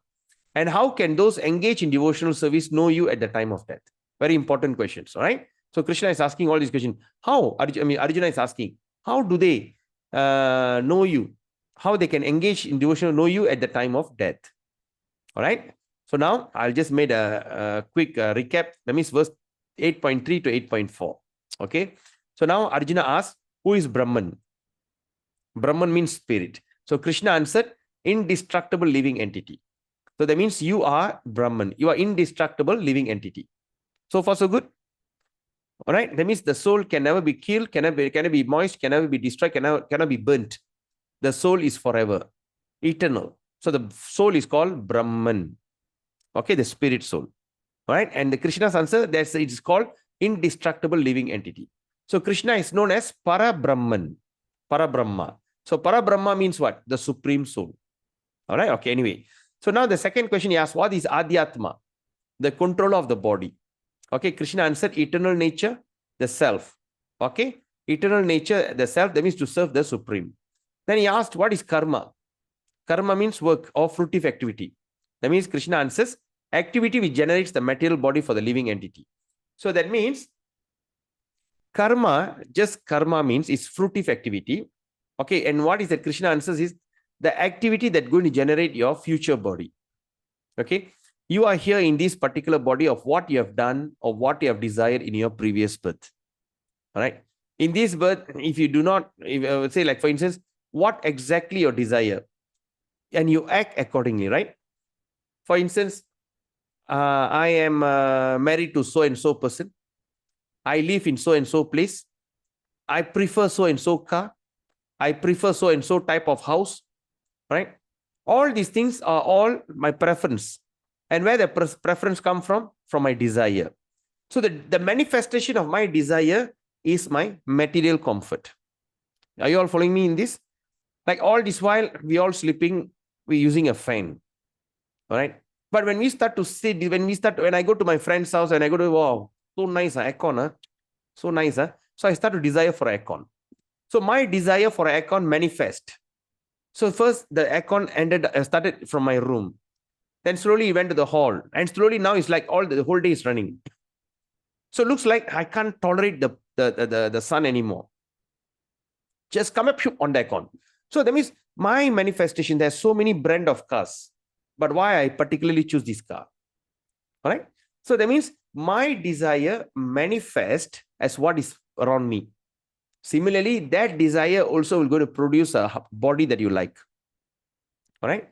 And how can those engaged in devotional service know you at the time of death? Very important questions. All right. So Krishna is asking all these questions. How? Arjuna is asking, how do they know you? How they can engage in devotional know you at the time of death? All right. So now I'll just make a quick recap. That means verse 8.3 to 8.4. Okay. So now Arjuna asks, who is Brahman? Brahman means spirit. So Krishna answered, indestructible living entity. So that means you are Brahman. You are indestructible living entity. So far, so good. All right. That means the soul can never be killed, cannot be moist, can never be destroyed, cannot be burnt. The soul is forever, eternal. So the soul is called Brahman. Okay, the spirit soul. All right. And the Krishna's answer, it is called indestructible living entity. So Krishna is known as Para-Brahman. Para-Brahma. So Para-Brahma means what? The supreme soul. All right. Okay. Anyway. So now the second question he asked, what is Adhyatma? The control of the body. Okay, Krishna answered, eternal nature, the self. Okay, eternal nature, the self, that means to serve the supreme. Then he asked, what is karma? Karma means work or fruitive activity. That means Krishna answers, activity which generates the material body for the living entity. So that means karma, just karma means it's fruitive activity. Okay, and what is that? Krishna answers is the activity that's going to generate your future body. Okay, you are here in this particular body of what you have done or what you have desired in your previous birth. All right. In this birth, if you do not, if I would say, like for instance, what exactly your desire, and you act accordingly, right? For instance, I am married to so and so person. I live in so and so place. I prefer so and so car. I prefer so and so type of house, right? All these things are all my preference. And where the preference come from? From my desire. So the manifestation of my desire is my material comfort. Are you all following me in this? Like all this while, we all sleeping, we're using a fan. All right. But when we start to sit, when I go to my friend's house and I go to, wow, so nice, aircon, so nice. So I start to desire for aircon. So my desire for aircon manifest. So first the aircon started from my room. Then slowly he went to the hall. And slowly now it's like the whole day is running. So it looks like I can't tolerate the sun anymore. Just come up on the aircon. So that means my manifestation, there's so many brand of cars. But why I particularly choose this car? All right. So that means my desire manifest as what is around me. Similarly, that desire also will go to produce a body that you like. All right.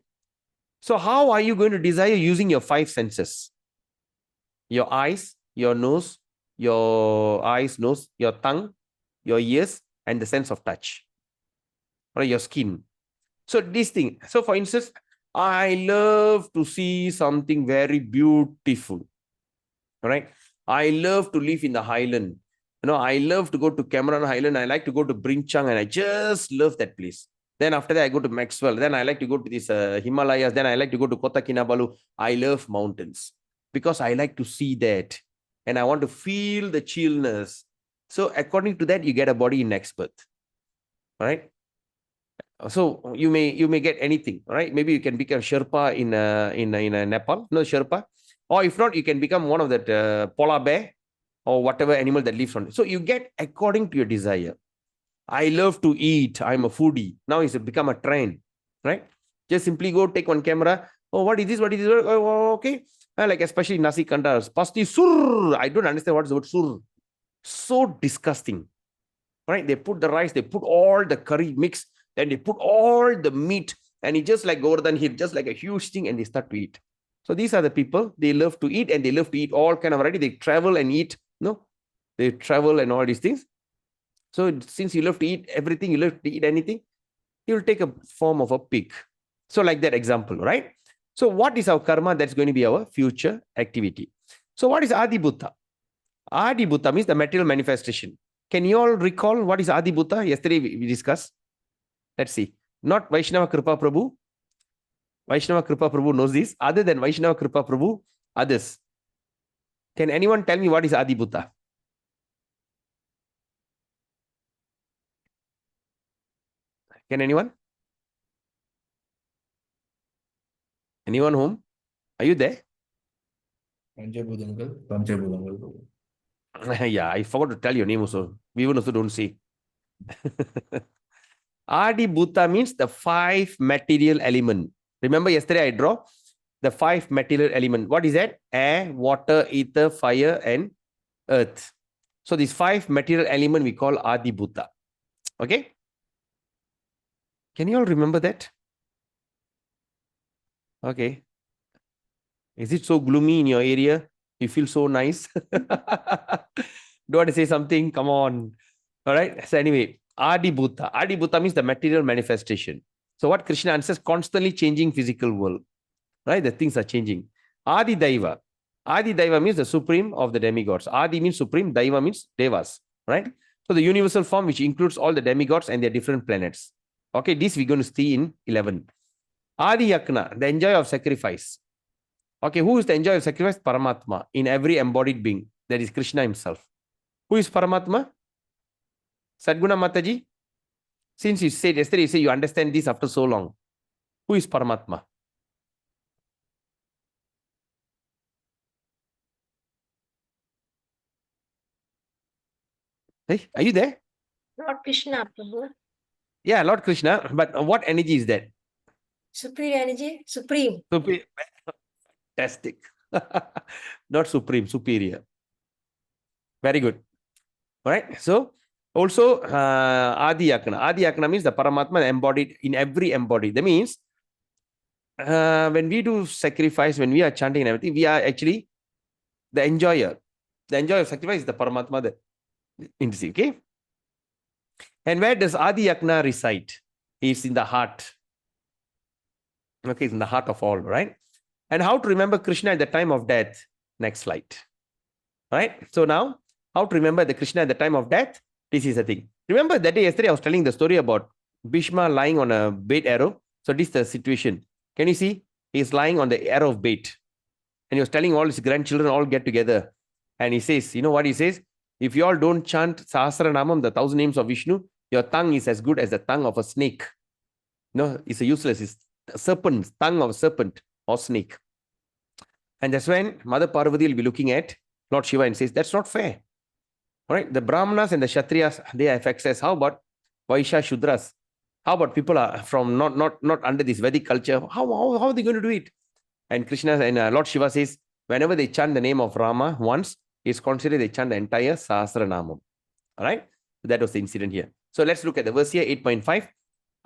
So how are you going to desire using your five senses? Your eyes, your nose, your tongue, your ears, and the sense of touch. Or your skin. So this thing. So for instance, I love to see something very beautiful. All right. I love to live in the highland. I love to go to Cameron Highland. I like to go to Brinchang, and I just love that place. Then after that, I go to Maxwell. Then I like to go to this Himalayas. Then I like to go to Kota Kinabalu. I love mountains because I like to see that. And I want to feel the chillness. So according to that, you get a body in next birth. All right. So you may get anything. All right. Maybe you can become Sherpa in Nepal. No, Sherpa. Or if not, you can become one of that polar bear or whatever animal that lives on it. So you get according to your desire. I love to eat. I'm a foodie. Now it's become a trend, right? Just simply go take one camera. Oh, what is this? What is this? Oh, okay. Like especially nasi kandas. Pasti sur. I don't understand what is the word sur. So disgusting, right? They put the rice, they put all the curry mix, then they put all the meat, and it just like Gordon here, just like a huge thing, and they start to eat. So these are the people, they love to eat, and they love to eat all kind of variety. They travel and eat, they travel and all these things. So since you love to eat everything, you love to eat anything, you will take a form of a pig. So like that example, right? So what is our karma? That's going to be our future activity. So what is Adi Bhuta? Adi Bhuta means the material manifestation. Can you all recall what is Adi Bhuta? Yesterday we discussed. Let's see. Not Vaishnava Kripa Prabhu. Vaishnava Kripa Prabhu knows this. Other than Vaishnava Kripa Prabhu, others. Can anyone tell me what is Adi Bhuta? Can anyone? Anyone home? Are you there? Panchabhudangal. Yeah, I forgot to tell your name also. We even also don't see. Adi Bhuta means the 5 material element. Remember yesterday I draw the 5 material element. What is that? Air, water, ether, fire, and earth. So these 5 material element we call Adi Bhuta. Okay? Can you all remember that? Okay. Is it so gloomy in your area? You feel so nice? Do you want to say something? Come on. All right. So anyway, Adi Bhuta. Adi Bhuta means the material manifestation. So what Krishna answers, constantly changing physical world. Right? The things are changing. Adi Daiva. Adi Daiva means the supreme of the demigods. Adi means supreme. Daiva means devas. Right? So the universal form which includes all the demigods and their different planets. Okay, this we're going to see in 11. Adi Yakna, the enjoyer of sacrifice. Okay, who is the enjoyer of sacrifice? Paramatma, in every embodied being. That is Krishna himself. Who is Paramatma? Sadguna Mataji? Since you said yesterday, you say you understand this after so long. Who is Paramatma? Hey, are you there? Lord Krishna, Prabhu. Yeah, Lord Krishna. But what energy is that? Supreme energy, supreme. Supreme. Fantastic. Not supreme, superior. Very good. All right. So also Adi Yakna. Adi Yakna means the Paramatma embodied in every embodied. That means when we do sacrifice, when we are chanting and everything, we are actually the enjoyer. The enjoyer of sacrifice is the Paramatma, the entity. Okay. And where does Adi Yakna reside? It's in the heart. Okay, it's in the heart of all, right? And how to remember Krishna at the time of death? Next slide. Right? So now, how to remember the Krishna at the time of death? This is the thing. Remember that day yesterday I was telling the story about Bhishma lying on a bait arrow. So this is the situation. Can you see? He's lying on the arrow of bait. And he was telling all his grandchildren all get together. And he says, you know what he says? If you all don't chant Sahasranamam, the 1,000 names of Vishnu, your tongue is as good as the tongue of a snake. No, it's a useless. It's a serpent, tongue of a serpent or snake. And that's when Mother Parvati will be looking at Lord Shiva and says, that's not fair. All right, the Brahmanas and the Kshatriyas, they have access. How about Vaishya Shudras? How about people are from not under this Vedic culture? How are they going to do it? And Krishna and Lord Shiva says, whenever they chant the name of Rama once, it's considered they chant the entire Sahasranamam. All right, so that was the incident here. So let's look at the verse here, 8.5.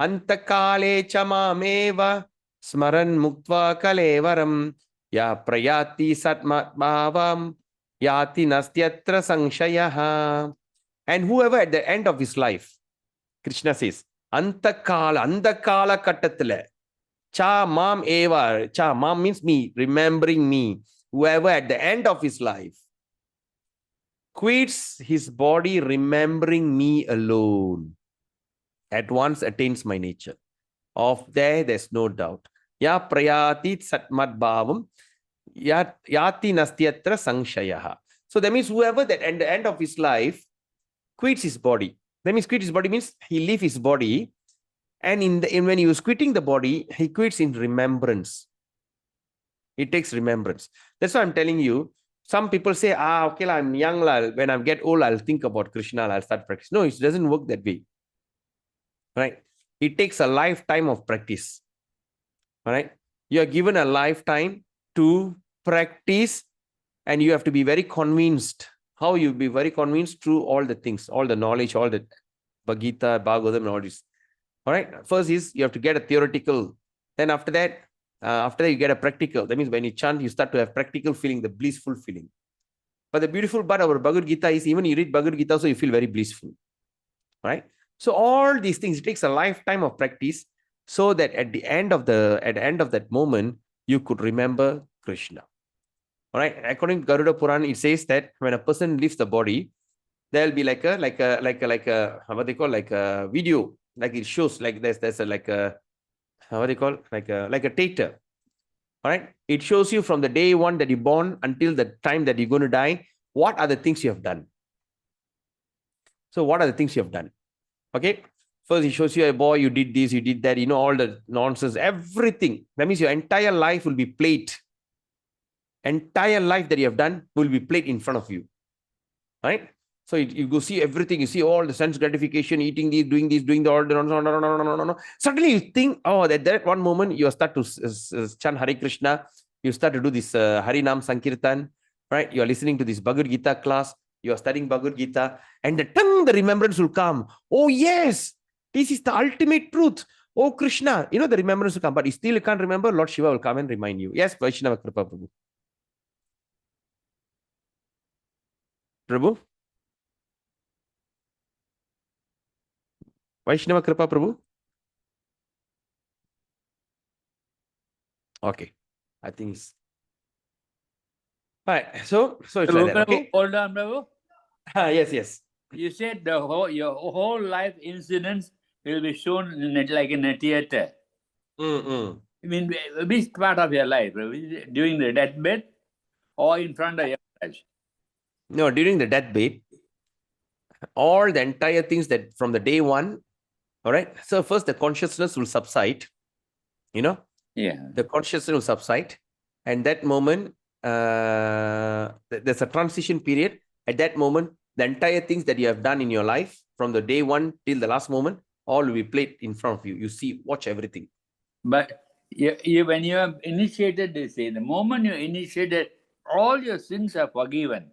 Antakale chamameva smaran muktva kalevaram ya prayati satmat bhavam yati nastyatra sangshayaha. And whoever at the end of his life, Krishna says, andakala kattathila cha mam eva. Cha mam means me, remembering me. Whoever at the end of his life quits his body remembering me alone, at once attains my nature. Of there's no doubt. Ya prayati satmat bhavam yati nastyatra sangshayaha. So that means whoever that at the end of his life quits his body. That means quit his body means he leaves his body, and when he was quitting the body, he quits in remembrance. It takes remembrance. That's why I'm telling you. Some people say, okay, I'm young. When I get old, I'll think about Krishna. I'll start practice. No, it doesn't work that way. Right? It takes a lifetime of practice. All right? You are given a lifetime to practice, and you have to be very convinced. How you be very convinced through all the things, all the knowledge, all the Gita, Bhagavatam, and all this. All right? First is you have to get a theoretical. Then after that, you get a practical. That means when you chant, you start to have practical feeling, the blissful feeling. But the beautiful part of our Bhagavad Gita is even you read Bhagavad Gita, so you feel very blissful. Right? So all these things, it takes a lifetime of practice so that at the end of that moment, you could remember Krishna. All right. According to Garuda Puran, it says that when a person leaves the body, there'll be like a what they call, like a video, like it shows, like there's a like a what they call, like a theater. All right. It shows you from the day one that you're born until the time that you're going to die, what are the things you have done. So what are the things you have done? Okay. First, he shows you a boy, you did this, you did that, all the nonsense, everything. That means your entire life will be played. Entire life that you have done will be played in front of you. Right? So you go see everything, you see all the sense gratification, eating this, doing the order. No. Suddenly you think, oh, that one moment you start to chant Hare Krishna, you start to do this Hari Nam Sankirtan, right? You are listening to this Bhagavad Gita class, you are studying Bhagavad Gita, and the remembrance will come. Oh, yes, this is the ultimate truth. Oh, Krishna, the remembrance will come, but you still can't remember. Lord Shiva will come and remind you. Yes, Vaishnava Kripa Prabhu. Prabhu? Vaishnava Kripa Prabhu? Okay. I think it's... All right. So it's like that, okay? Hold on, Prabhu. Yes. You said your whole life incidents will be shown like in a theater. Mm-mm. I mean, which part of your life? Prabhu? During the deathbed or in front of your eyes? No, during the deathbed, all the entire things that from the day one, all right? So first the consciousness will subside, Yeah. the consciousness will subside. And that moment, there's a transition period. At that moment, the entire things that you have done in your life, from the day one till the last moment, all will be played in front of you. You see, watch everything. But when you have initiated this, the moment you initiated, all your sins are forgiven.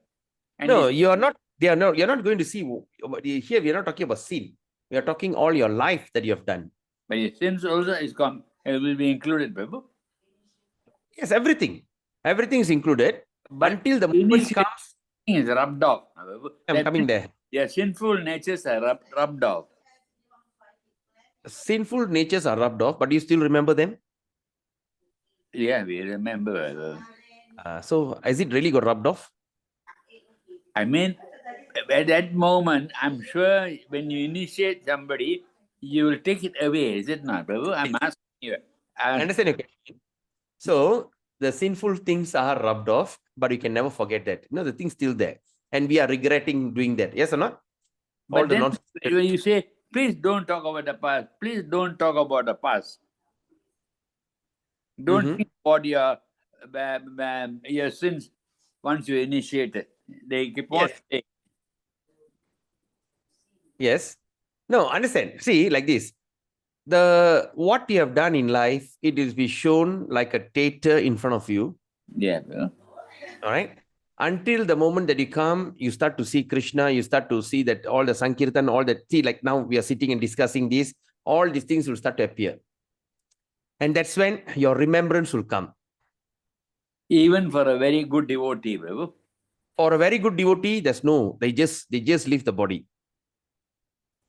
And No, you're not. You're not going to see. Here, we are not talking about sin. We are talking all your life that you have done. But your sins also will be included, Prabhu. Yes, everything. Everything is included. But Until the moment comes, is rubbed off. Prabhu. I'm coming there. Your sinful natures are rubbed off. Sinful natures are rubbed off, but you still remember them. Yeah, we remember. So, is it really got rubbed off? I mean, at that moment, I'm sure when you initiate somebody, you will take it away, is it not, Prabhu? I'm asking you. I understand your question. So, the sinful things are rubbed off, but you can never forget that. The thing's still there. And we are regretting doing that. Yes or not? But then when you say, please don't talk about the past, please don't talk about the past. Don't think about your sins once you initiate it. They keep on saying. Yes. No, understand. See, like this. What you have done in life, it is be shown like a theater in front of you. Yeah. All right. Until the moment that you come, you start to see Krishna, you start to see that all the Sankirtan, all that. See, like now we are sitting and discussing this, all these things will start to appear. And that's when your remembrance will come. Even for a very good devotee, Prabhu. For a very good devotee, there's no, they just leave the body.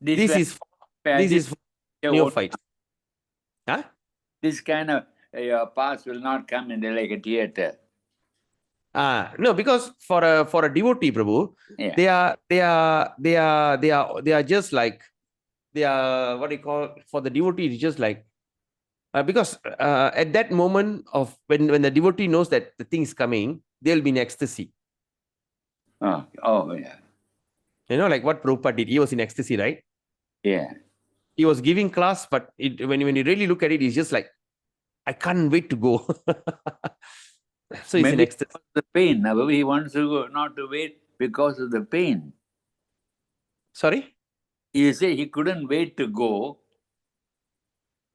This is neophyte. Huh? This kind of your past will not come in like a theater. No, because for a devotee, Prabhu, they are just like, they are, what do you call, for the devotee, it's just like, because at that moment of when the devotee knows that the thing is coming, they'll be in ecstasy. Oh yeah. Like what Prabhupada did. He was in ecstasy, right? Yeah. He was giving class, but when you really look at it, he's just like, I can't wait to go. So he's in ecstasy. The pain. He wants to go, not to wait because of the pain. Sorry? You say he couldn't wait to go.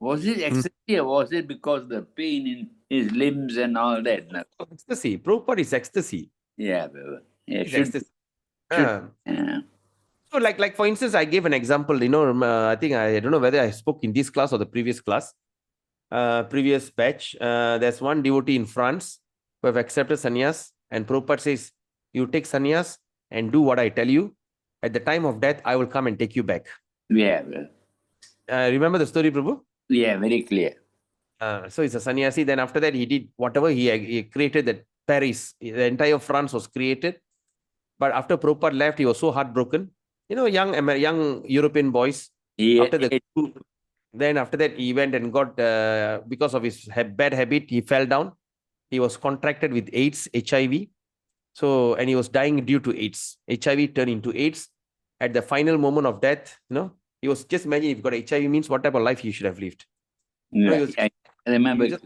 Was it ecstasy or was it because of the pain in his limbs and all that? No. Ecstasy. Prabhupada is ecstasy. Yeah, It's ecstasy. So like for instance, I gave an example, I think I don't know whether I spoke in this class or the previous class, previous batch. There's one devotee in France who have accepted sannyas, and Prabhupada says, you take sannyas and do what I tell you. At the time of death, I will come and take you back. Yeah. Remember the story, Prabhu? Yeah, very clear. So it's a sannyasi. Then after that, he did whatever he created, that Paris, the entire France was created. But after Prabhupada left, he was so heartbroken. You know, young European boys. He After the ate coup, then after that, he went and got, because of his bad habit, he fell down. He was contracted with AIDS, HIV. So, and he was dying due to AIDS. HIV turned into AIDS. At the final moment of death, you know, he was just imagine if you got HIV means what type of life he should have lived. No, he was, I remember he was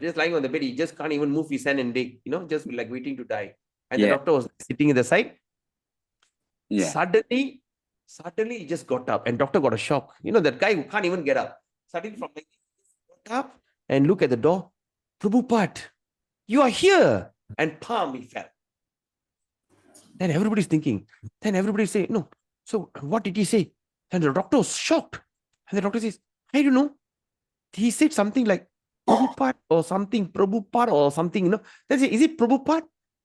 just lying on the bed. He just can't even move his hand and dig, you know, just like waiting to die. And the Yeah. doctor was sitting at the side. Yeah. Suddenly he just got up, and doctor got a shock. You know, that guy who can't even get up. Suddenly from like got up and look at the door. Prabhupada, you are here. And palm, he fell. Then everybody's thinking. Then everybody say, no. So what did he say? And the doctor was shocked. And the doctor says, I don't know. He said something like Prabhupada or something, Prabhupada or something, you know. Then say, is it Prabhupada?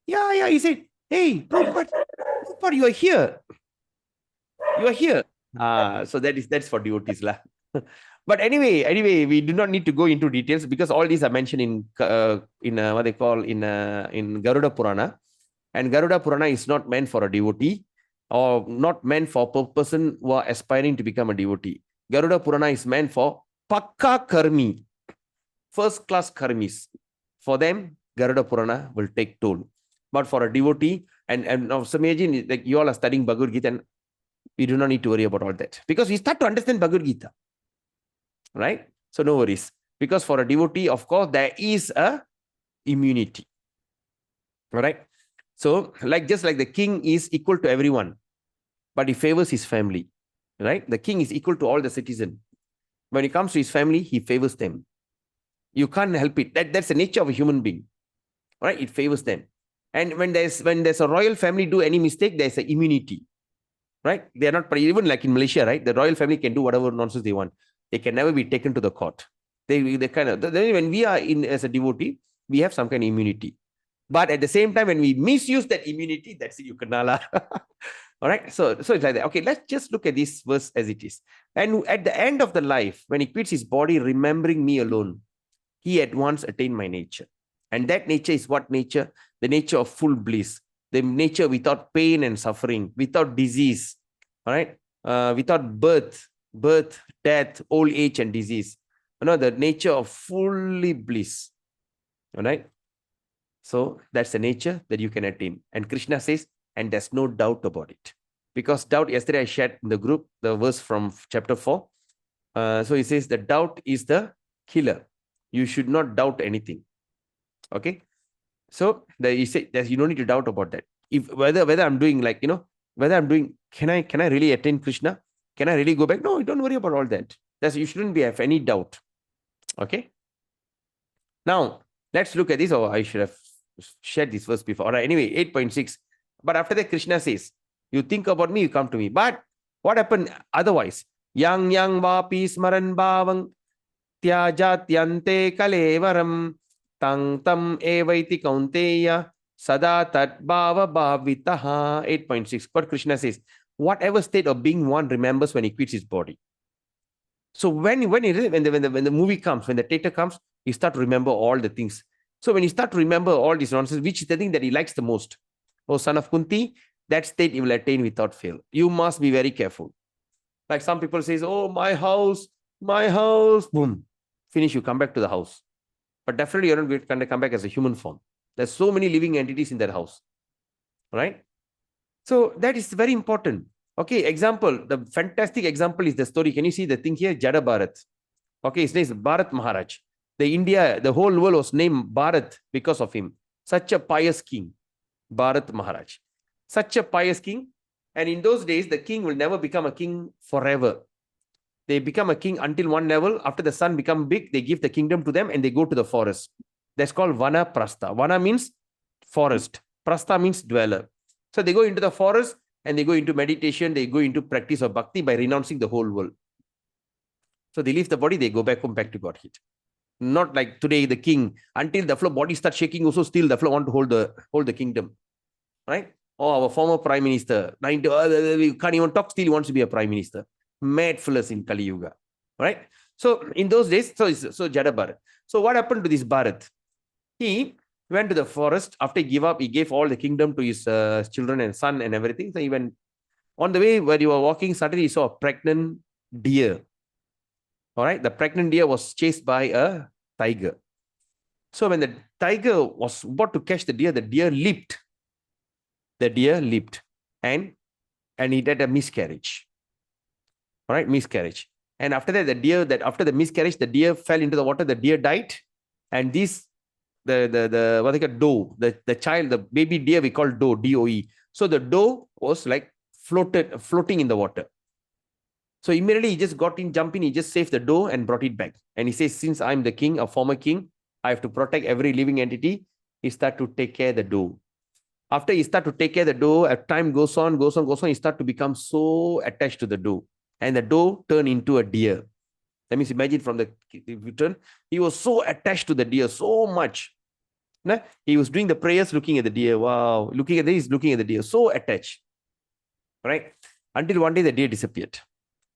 Yeah. He said, hey, Prabhupada, you are here. You are here. So that's for devotees. But anyway, we do not need to go into details because all these are mentioned in what they call in Garuda Purana. And Garuda Purana is not meant for a devotee or not meant for a person who are aspiring to become a devotee. Garuda Purana is meant for Pakka Karmi, first class Karmis. For them, Garuda Purana will take toll. But for a devotee, and now so imagine like you all are studying Bhagavad Gita, and we do not need to worry about all that because we start to understand Bhagavad Gita. Right? So no worries. Because for a devotee, of course, there is a immunity. All right? So, just like the king is equal to everyone, but he favors his family, right? The king is equal to all the citizens. When it comes to his family, he favors them. You can't help it. That's the nature of a human being, right? It favors them. And when there's a royal family do any mistake, there's an immunity, right? They are not, even like in Malaysia, right? The royal family can do whatever nonsense they want. They can never be taken to the court. They kind of, when we are in as a devotee, we have some kind of immunity. But at the same time, when we misuse that immunity, that's it, you kanala. All right. So it's like that. Okay, let's just look at this verse as it is. And at the end of the life, when he quits his body, remembering me alone, he at once attained my nature. And that nature is what nature? The nature of full bliss. The nature without pain and suffering, without disease. All right. Without birth, death, old age, and disease. You know, the nature of fully bliss. All right. So that's the nature that you can attain. And Krishna says, and there's no doubt about it. Because doubt, yesterday I shared in the group, the verse from chapter 4. So he says, the doubt is the killer. You should not doubt anything. Okay. So he said that you don't need to doubt about that. If whether I'm doing can I really attain Krishna? Can I really go back? No, don't worry about all that. You shouldn't have any doubt. Okay. Now, let's look at this. Oh, I should have shared this verse before. All right, anyway, 8.6. But after that, Krishna says, you think about me, you come to me. But what happened otherwise? Yang vapi smaran bhavang tyajatyante kalevaram tang tam evaiti kaunteya sada tat bhava bhavitaha. 8.6. But Krishna says, whatever state of being one remembers when he quits his body. So when the movie comes, when the theater comes, you start to remember all the things. So when you start to remember all these nonsense, which is the thing that he likes the most? Oh, son of Kunti, that state you will attain without fail. You must be very careful. Like some people say, oh, my house, boom. Finish, you come back to the house. But definitely you're not going to come back as a human form. There's so many living entities in that house. Right? So that is very important. Okay, example, the fantastic example is the story. Can you see the thing here? Jada Bharat. Okay, his name is Bharat Maharaj. The whole world was named Bharat because of him. Such a pious king, Bharat Maharaj. Such a pious king. And in those days, the king will never become a king forever. They become a king until one level. After the son become big, they give the kingdom to them and they go to the forest. That's called Vana Prastha. Vana means forest. Prastha means dweller. So they go into the forest and they go into meditation. They go into practice of bhakti by renouncing the whole world. So they leave the body, they go back home, back to Godhead. Not like today, the king, until the body starts shaking, also still the want to hold the kingdom. Right? Oh, our former prime minister, we can't even talk, still he wants to be a prime minister. Mad fellas in Kali Yuga. Right? So in those days, so Jada Bharat. So what happened to this Bharat? He went to the forest. After he gave up, he gave all the kingdom to his children and son and everything. So he went on the way where he was walking. Suddenly he saw a pregnant deer. All right. The pregnant deer was chased by a tiger. So when the tiger was about to catch the deer leaped. The deer leaped and he had a miscarriage. All right, miscarriage. And after that, after the miscarriage, the deer fell into the water, the deer died. And this, the what they call doe, the child, the baby deer we call doe, D-O-E. So the doe was like floating in the water. So immediately he just got in, jumped in, he just saved the doe and brought it back. And he says, since I'm the king, a former king, I have to protect every living entity. He started to take care of the doe. After he started to take care of the doe, as time goes on, he started to become so attached to the doe. And the doe turned into a deer. That means imagine from the turn, he was so attached to the deer, so much. He was doing the prayers, looking at the deer. Wow. Looking at this, looking at the deer, so attached. Right? Until one day the deer disappeared.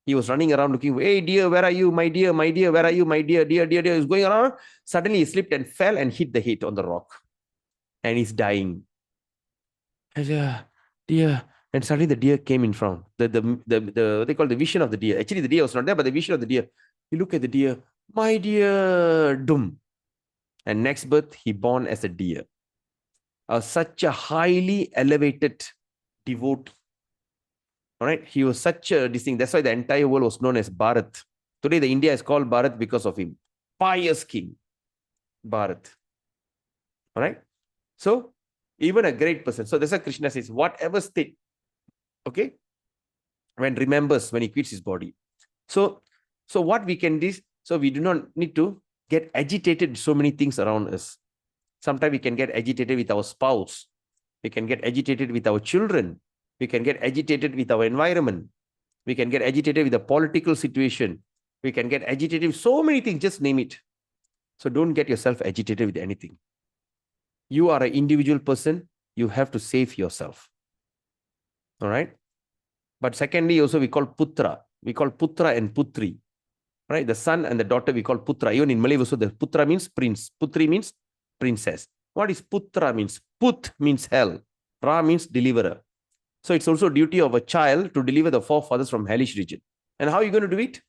He was running around looking, hey deer, where are you? My deer, where are you? My deer, deer. He was going around. Suddenly he slipped and fell and hit the head on the rock. And he's dying. Deer. And suddenly the deer came in front. They call the vision of the deer. Actually, the deer was not there, but the vision of the deer. You look at the deer, my deer, doom. And next birth, he born as a deer. Such a highly elevated devotee. All right, he was such a this thing. That's why the entire world was known as Bharat. Today, the India is called Bharat because of him. Pious king, Bharat. All right. So, even a great person. So, that's why Krishna says, whatever state, okay, when he quits his body. So what we can do, so we do not need to get agitated with so many things around us. Sometimes we can get agitated with our spouse. We can get agitated with our children. We can get agitated with our environment. We can get agitated with the political situation. We can get agitated with so many things, just name it. So don't get yourself agitated with anything. You are an individual person. You have to save yourself. All right. But secondly, also we call putra. We call putra and putri. Right? The son and the daughter we call putra. Even in Malay also, the putra means prince. Putri means princess. What is putra means? Put means hell. Ra means deliverer. So it's also duty of a child to deliver the forefathers from hellish region. And how are you going to do it?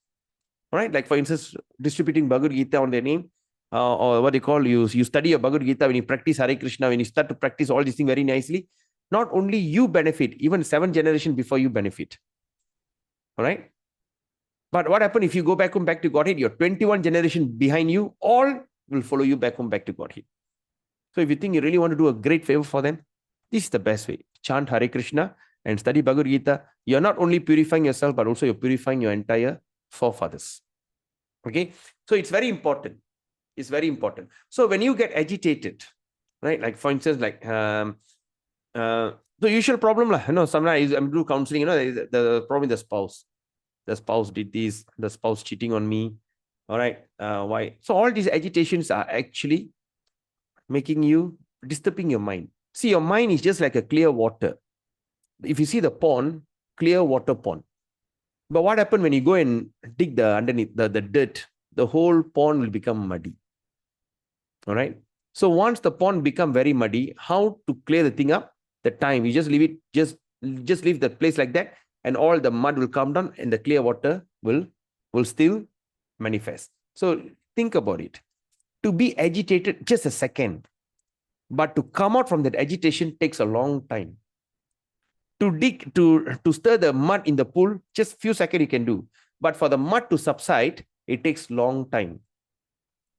All right? Like for instance, distributing Bhagavad Gita on their name. Or what they call, you study your Bhagavad Gita, when you practice Hare Krishna, when you start to practice all these things very nicely, not only you benefit, even 7 generations before you benefit. All right? But what happened if you go back home, back to Godhead? Your 21 generation behind you, all will follow you back home, back to Godhead. So if you think you really want to do a great favor for them, this is the best way. Chant Hare Krishna and study Bhagavad Gita. You're not only purifying yourself, but also you're purifying your entire forefathers. Okay? So it's very important. It's very important. So when you get agitated, right? Like for instance, like the usual problem, sometimes I'm doing counseling, the problem with the spouse. The spouse did this, the spouse cheating on me. All right. Why? So all these agitations are actually making you, disturbing your mind. See, your mind is just like a clear water. If you see the pond, clear water pond. But what happens when you go and dig the underneath, the dirt, the whole pond will become muddy. All right. So once the pond become very muddy, how to clear the thing up? The time, you just leave it, just leave the place like that, and all the mud will come down and the clear water will still manifest. So think about it. To be agitated, just a second. But to come out from that agitation takes a long time. To dig, to stir the mud in the pool, just few seconds you can do. But for the mud to subside, it takes long time.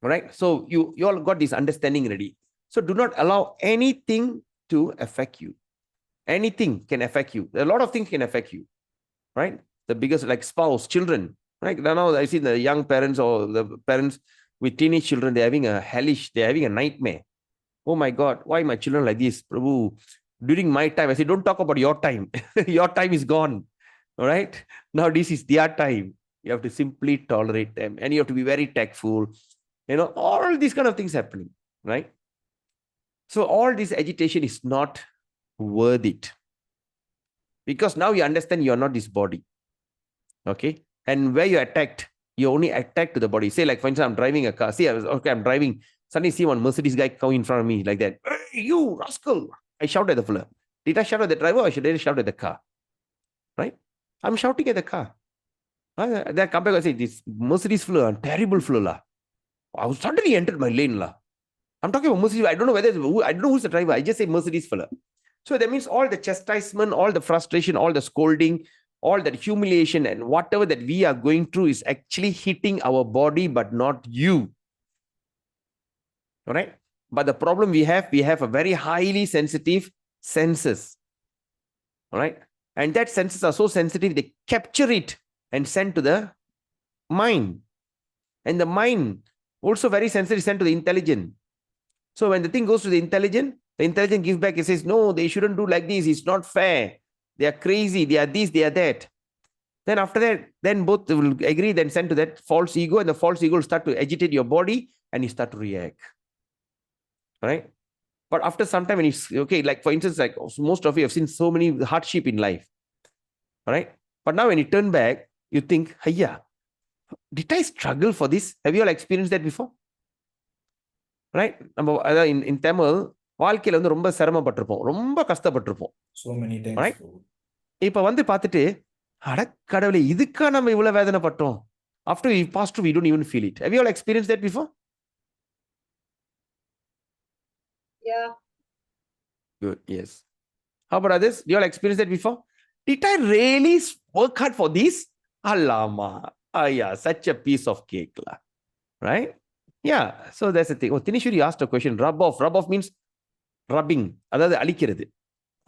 All right. So you all got this understanding ready. So do not allow anything to affect you. Anything can affect you. A lot of things can affect you. Right? The biggest, like spouse, children. Right? Now I see the young parents or the parents with teenage children, they're having a nightmare. Oh my God, why my children like this? Prabhu, during my time, I say, don't talk about your time. Your time is gone. All right. Now this is their time. You have to simply tolerate them and you have to be very tactful. All these kind of things happening. Right? So all this agitation is not worth it. Because now you understand you're not this body. Okay. And where you're attacked, you only attack to the body. Say, like, for instance, I'm driving a car. See, I'm driving. Suddenly see one Mercedes guy come in front of me like that. Hey, you rascal. I shout at the fella. Did I shout at the driver or should I shout at the car? Right? I'm shouting at the car. Then I come back and say, this Mercedes fella, terrible fella. I was suddenly entered my lane. I'm talking about Mercedes. I don't know I don't know who's the driver. I just say Mercedes fella. So that means all the chastisement, all the frustration, all the scolding, all that humiliation and whatever that we are going through is actually hitting our body, but not you. All right. But the problem we have a very highly sensitive senses. All right. And that senses are so sensitive, they capture it and send to the mind. And the mind also very sensitive, sent to the intelligent. So when the thing goes to the intelligent gives back, it says, no, they shouldn't do like this. It's not fair. They are crazy. They are this, they are that. Then after that, then both will agree, then send to that false ego, and the false ego will start to agitate your body and you start to react. Right? But after some time, when it's okay, like for instance, like most of you have seen so many hardship in life. All right. But now when you turn back, you think, hey, did I struggle for this? Have you all experienced that before? Right? In Tamil, வாழ்க்கையில வந்து ரொம்ப சிரமப்பட்டிருப்போம், ரொம்ப கஷ்டப்பட்டிருப்போம். So many times. Right? இப்ப வந்து பார்த்துட்டு, அட கடவுளே, இதுக்கா நம்ம இவ்வளவு வேதனைப்பட்டோம். After we pass through, we don't even feel it. Have you all experienced that before? Yeah. Good. Yes. How about others? Do you all experience that before? Did I really work hard for this? Allama. Yeah, such a piece of cake. Right? Yeah. So that's the thing. Oh, Tinishuri asked a question. Rub off. Rub off means rubbing. Adhaadu alikkirathu.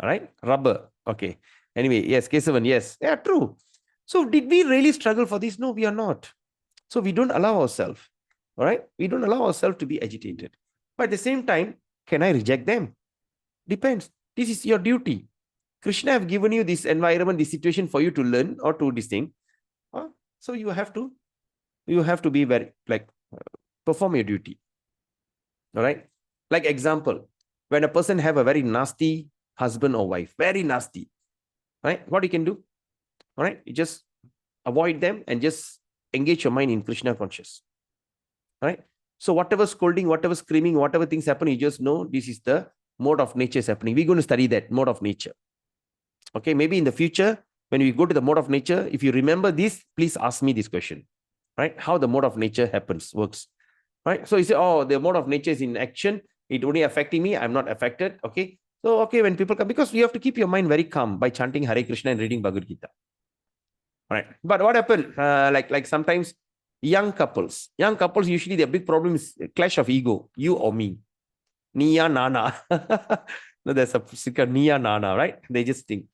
All right? Rubber. Okay. Anyway, yes, Kesavan, yes. Yeah, true. So did we really struggle for this? No, we are not. So we don't allow ourselves. All right? We don't allow ourselves to be agitated. But at the same time, can I reject them? Depends. This is your duty. Krishna have given you this environment, this situation for you to learn or to this thing. So you have to be very, like, perform your duty. All right? Like example, when a person have a very nasty husband or wife, very nasty, right? What you can do? All right? You just avoid them and just engage your mind in Krishna conscious. All right? So whatever scolding, whatever screaming, whatever things happen, you just know this is the mode of nature is happening. We're going to study that mode of nature. Okay, maybe in the future, when we go to the mode of nature, if you remember this, please ask me this question, right? How the mode of nature works, right? So you say, oh, the mode of nature is in action. It only affecting me. I'm not affected. Okay. So, okay, when people come, because you have to keep your mind very calm by chanting Hare Krishna and reading Bhagavad Gita. All right. But what happened? Like sometimes young couples usually their big problem is a clash of ego, you or me. Niya Nana. No, there's a sticker, Niya Nana, right? They just think.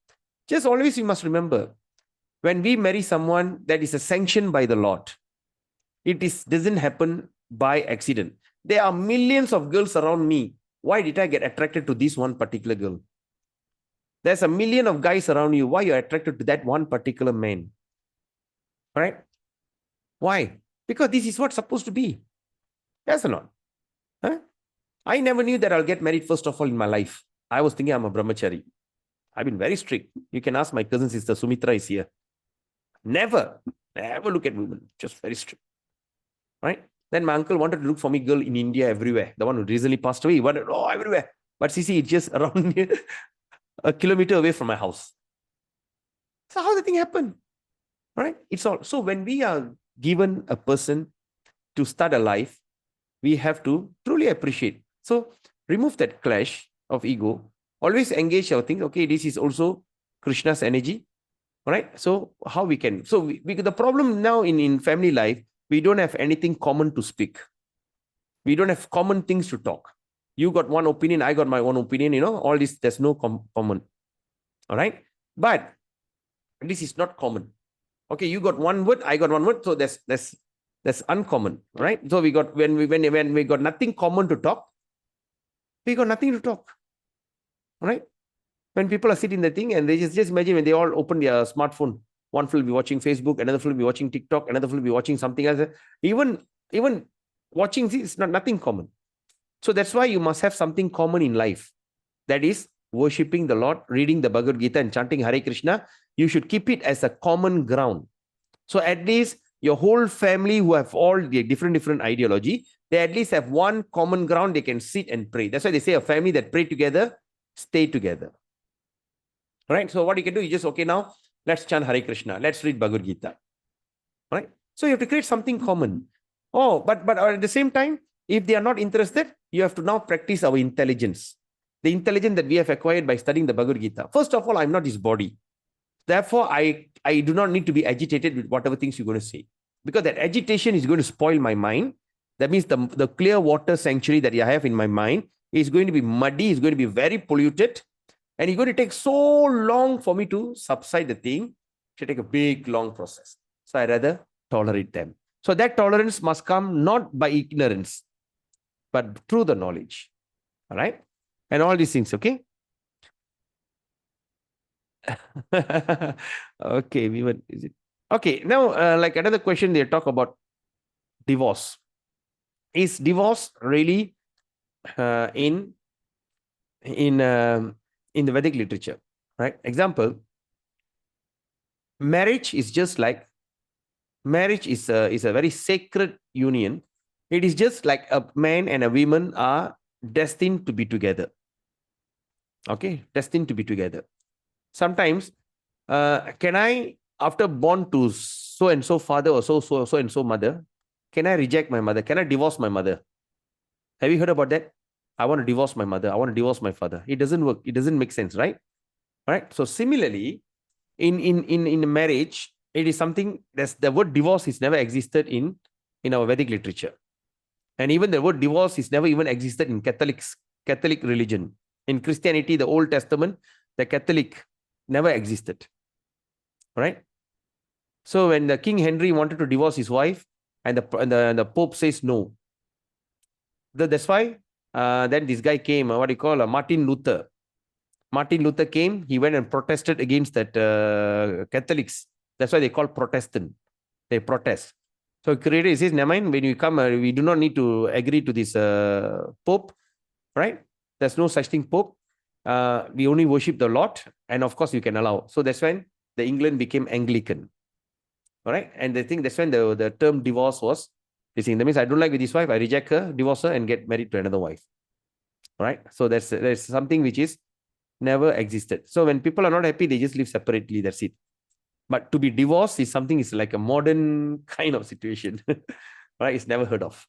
Just always you must remember, when we marry someone that is a sanction by the Lord, it doesn't happen by accident. There are millions of girls around me. Why did I get attracted to this one particular girl? There's a million of guys around you. Why you're attracted to that one particular man? Right? Why? Because this is what's supposed to be. Yes or not? Huh? I never knew that I'll get married first of all in my life. I was thinking I'm a brahmachari. I've been very strict. You can ask my cousin sister Sumitra is here. Never look at women. Just very strict. Right? Then my uncle wanted to look for me girl in India everywhere. The one who recently passed away, he wanted, everywhere. But see, it's just around here, a kilometer away from my house. So how the thing happen? Right? It's all. So when we are given a person to start a life, we have to truly appreciate. So remove that clash of ego. Always engage our thing. Okay, this is also Krishna's energy. All right. So how we can? So the problem now in family life, we don't have anything common to speak. We don't have common things to talk. You got one opinion, I got my own opinion. All this, there's no common. All right. But this is not common. Okay, you got one word, I got one word. So that's uncommon, right? So we got when we got nothing common to talk, we got nothing to talk. All right. When people are sitting in the thing and they just imagine when they all open their smartphone, one will be watching Facebook, another will be watching TikTok, another will be watching something else. Even watching this is nothing common. So that's why you must have something common in life. That is worshipping the Lord, reading the Bhagavad Gita and chanting Hare Krishna. You should keep it as a common ground. So at least your whole family who have all the different ideology, they at least have one common ground they can sit and pray. That's why they say a family that pray together, stay together. Right? So what you can do is just, okay, now let's chant Hare Krishna. Let's read Bhagavad Gita. Right? So you have to create something common. Oh, but at the same time, if they are not interested, you have to now practice our intelligence. The intelligence that we have acquired by studying the Bhagavad Gita. First of all, I'm not his body. Therefore, I do not need to be agitated with whatever things you're going to say. Because that agitation is going to spoil my mind. That means the clear water sanctuary that I have in my mind is going to be muddy, is going to be very polluted. And it's going to take so long for me to subside the thing. It should take a big, long process. So I rather tolerate them. So that tolerance must come not by ignorance, but through the knowledge. All right? And all these things, okay? Okay, is it? Okay, now, like another question, they talk about divorce. Is divorce really in the Vedic literature? Right? Example, marriage is just like, marriage is a very sacred union. It is just like a man and a woman are destined to be together. Okay, destined to be together. Sometimes, can I, after born to so and so father or so and so mother, can I reject my mother? Can I divorce my mother? Have you heard about that? I want to divorce my mother. I want to divorce my father. It doesn't work. It doesn't make sense, right? Right. So similarly, in marriage, it is something that's, the word divorce is never existed in our Vedic literature. And even the word divorce is never even existed in Catholic religion. In Christianity, the Old Testament, the Catholic never existed. Right? So when the King Henry wanted to divorce his wife, and the Pope says no. That's why then this guy came, what do you call, Martin Luther. Martin Luther came, he went and protested against that Catholics. That's why they call Protestant. They protest. So creator says, never mind, when you come, we do not need to agree to this Pope, right? There's no such thing, Pope. We only worship the Lord, and of course you can allow. So that's when the England became Anglican. All right, and I think that's when the term divorce was. That means I don't like with this wife, I reject her, divorce her, and get married to another wife. All right, so there's something which is never existed. So when people are not happy, they just live separately. That's it. But to be divorced is something, is like a modern kind of situation. Right? It's never heard of.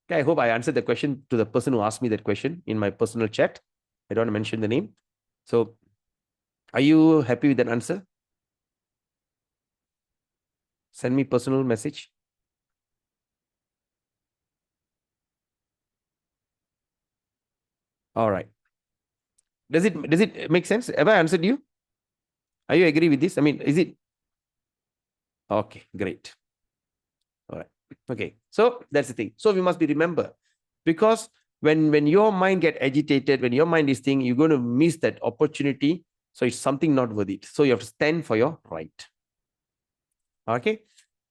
Okay, I hope I answered the question to the person who asked me that question in my personal chat. I don't want to mention the name. So are you happy with that answer? Send me personal message. All right. Does it make sense? Have I answered you? Are you agree with this? I mean, is it? Okay, great. All right. Okay. So that's the thing. So we must be remember, because when your mind get agitated, when your mind is thinking, you're going to miss that opportunity. So it's something not worth it. So you have to stand for your right. Okay.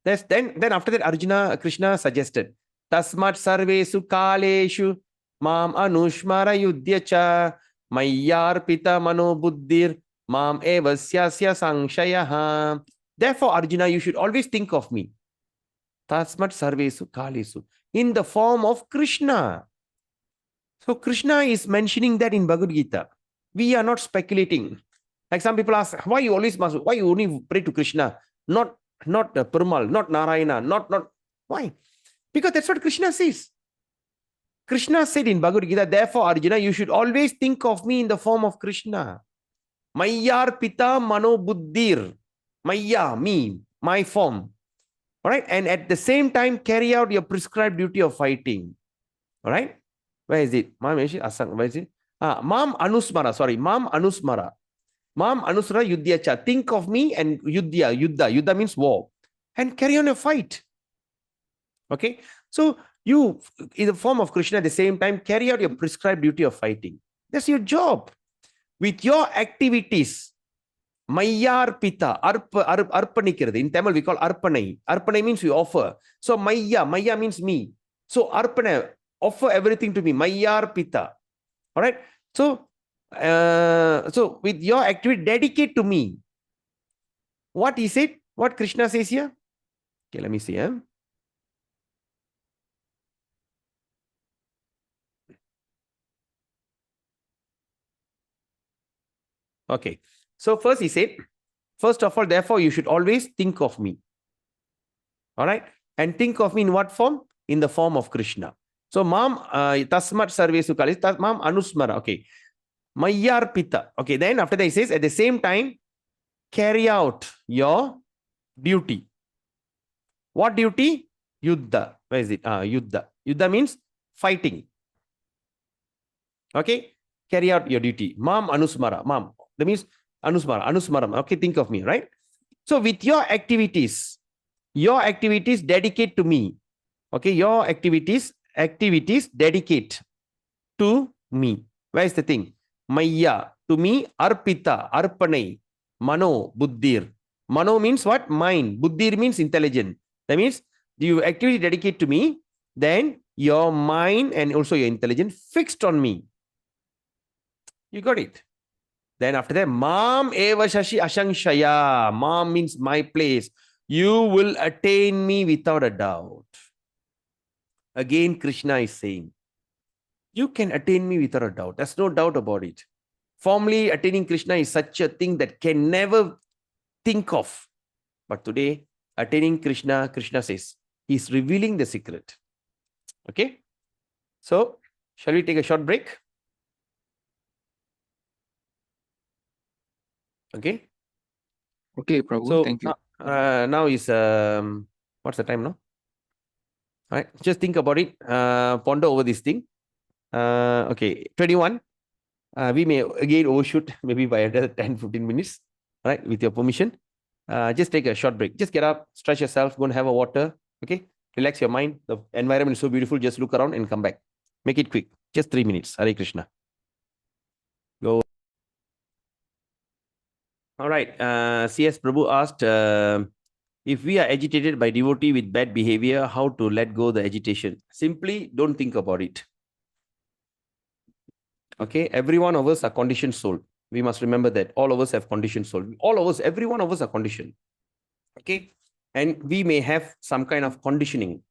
Then after that, Krishna suggested, Tasmat sarvesu kaleshu mam anushmara yudhyacha mayyarpita mano buddhir mam evasyasya sangshayaha. Therefore, Arjuna, you should always think of me. Tasmat sarvesu kalesu. In the form of Krishna. So Krishna is mentioning that in Bhagavad Gita. We are not speculating. Like some people ask, why you only pray to Krishna? Not Perumal, not Narayana, not why? Because that's what Krishna says. Krishna said in Bhagavad Gita, therefore, Arjuna, you should always think of me in the form of Krishna. Mayyar pita mano buddhir. Maya, me, my form. All right. And at the same time, carry out your prescribed duty of fighting. All right. Where is it? Where is it? Mam Anusmara. Sorry. Mam Anusmara. Mam Anusmara Yudhyacha. Think of me and Yudhya. Yuddha means war. And carry on a fight. Okay. So you, in the form of Krishna, at the same time, carry out your prescribed duty of fighting. That's your job. With your activities, Mayyar Pita, Arpanikiradi. In Tamil, we call Arpanai. Arpanai means we offer. So Maya means me. So Arpana, offer everything to me. Mayyar Pita. All right. So, so with your activity, dedicate to me. What is it? What Krishna says here? Okay, let me see. Okay. So first he said, first of all, therefore, you should always think of me. All right. And think of me in what form? In the form of Krishna. So, Mam Tasmat Sarvesu Kalis, Mam Anusmara. Okay. Mayyar Pita. Okay. Then after that, he says, at the same time, carry out your duty. What duty? Yuddha. Where is it? Yuddha. Yuddha means fighting. Okay. Carry out your duty. Mam Anusmara. Mam. That means Anusmara. Anusmaram. Okay. Think of me, right? So, with your activities dedicate to me. Okay, your activities dedicate to me. Where is the thing? Maya, to me, arpita, arpanai, mano, buddhir. Mano means what? Mind. Buddhir means intelligent. That means you activity dedicate to me, then your mind and also your intelligence fixed on me. You got it. Then after that, Mam eva shashi ashangshaya. Mam means my place. You will attain me without a doubt. Again, Krishna is saying, you can attain me without a doubt. There's no doubt about it. Formerly, attaining Krishna is such a thing that can never think of. But today, attaining Krishna, Krishna says, he's revealing the secret. Okay? So, shall we take a short break? Okay? Okay, Prabhu, So, thank you. now is, what's the time now? All right, just think about it. Ponder over this thing. Okay, 21. We may again overshoot maybe by another 10-15 minutes, right? With your permission. Just take a short break. Just get up, stretch yourself, go and have a water. Okay, relax your mind. The environment is so beautiful. Just look around and come back. Make it quick. Just 3 minutes. Hare Krishna. Go. All right. CS Prabhu asked, if we are agitated by devotee with bad behavior, how to let go the agitation? Simply don't think about it. Okay, every one of us are conditioned soul. We must remember that all of us have conditioned soul. All of us, every one of us are conditioned. Okay, and we may have some kind of conditioning.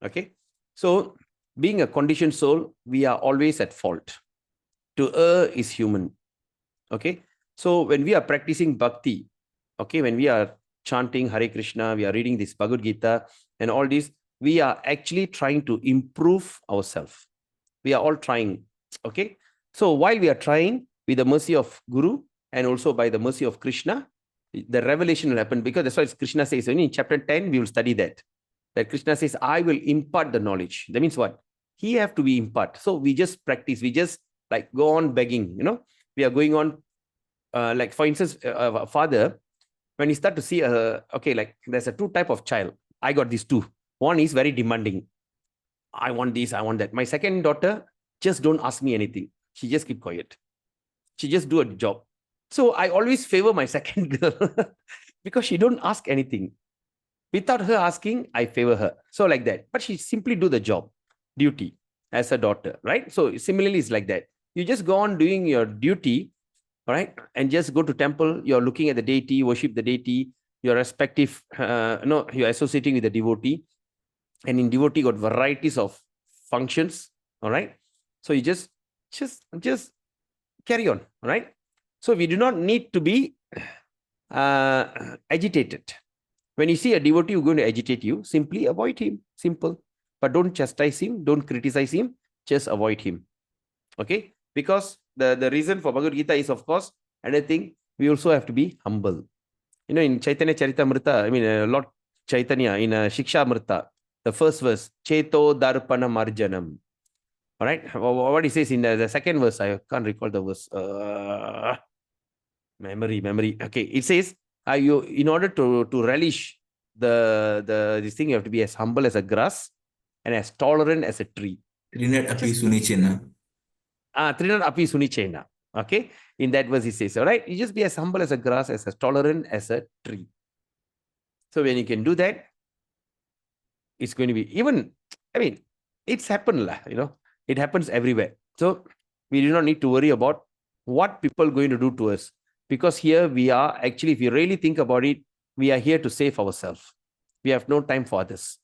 Okay, so being a conditioned soul, we are always at fault. To err is human. Okay, so when we are practicing bhakti, okay, when we are chanting Hare Krishna, we are reading this Bhagavad Gita and all this, we are actually trying to improve ourselves. We are all trying. Okay, so while we are trying, with the mercy of Guru and also by the mercy of Krishna, the revelation will happen, because that's why Krishna says, in chapter 10, we will study that Krishna says, I will impart the knowledge. That means what? He have to be impart. So we just practice. We just like go on begging, we are going on, like for instance, a father, when he start to see, okay, like there's a two type of child. I got these two. One is very demanding. I want this, I want that. My second daughter, just don't ask me anything. She just keep quiet. She just do a job. So I always favor my second girl because she don't ask anything. Without her asking, I favor her. So like that. But she simply do the job, duty as a daughter, right? So similarly, it's like that. You just go on doing your duty, right? And just go to temple. You're looking at the deity, worship the deity. Your respective, you're associating with the devotee. And in devotee, got varieties of functions, all right? So you just carry on, right? So we do not need to be agitated. When you see a devotee who's going to agitate you, simply avoid him. Simple. But don't chastise him, don't criticize him, just avoid him. Okay? Because the reason for Bhagavad Gita is, of course, another thing, we also have to be humble. In Chaitanya Charitamrita, Lord Chaitanya, in Shiksha Amrita, the first verse, Cheto Darpana Marjanam. All right? What he says in the second verse, I can't recall the verse. Memory. Okay, it says, you, in order to relish this thing, you have to be as humble as a grass and as tolerant as a tree. Trinat api sunichena. Trinat api sunichena. Okay, in that verse it says, all right, you just be as humble as a grass, as tolerant as a tree. So when you can do that, it's going to be even, it's happened, it happens everywhere. So we do not need to worry about what people are going to do to us. Because here we are, actually, if you really think about it, we are here to save ourselves. We have no time for others.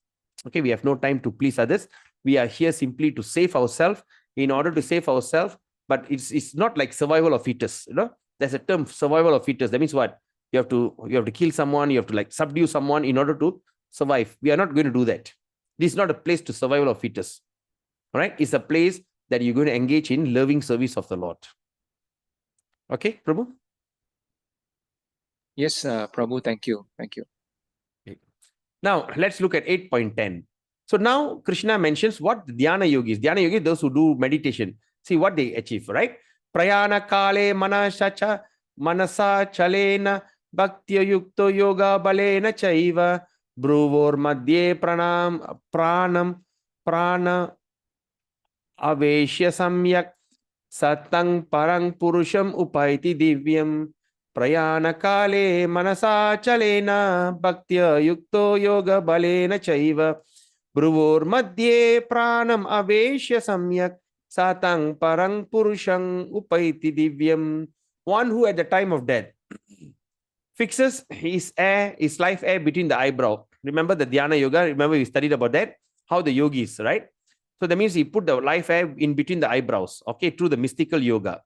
Okay, we have no time to please others. We are here simply to save ourselves. In order to save ourselves, but it's not like survival of fittest. There's a term, survival of fittest. That means what? You have to kill someone, you have to like subdue someone in order to survive. We are not going to do that. This is not a place to survival of fittest. All right? It's a place that you're going to engage in loving service of the Lord. Okay, Prabhu? Yes, Prabhu, thank you. Thank you. Now, let's look at 8.10. So now Krishna mentions what the Dhyana yogis, those who do meditation, see what they achieve, right? Prayana kale manasa chalena bhaktya yukto yoga balena chaiva bruvor madhye prana aveshya samyak satang parang purusham upaiti divyam prayana kale manasa chalena bhaktya yukto yoga balena chaiva bruvor madhye pranam aveshya samyak satang parang purusham upaiti divyam. One who at the time of death fixes his life air between the eyebrow. Remember the Dhyana yoga? Remember we studied about that? How the yogis, right? So that means he put the life air in between the eyebrows, okay, through the mystical yoga,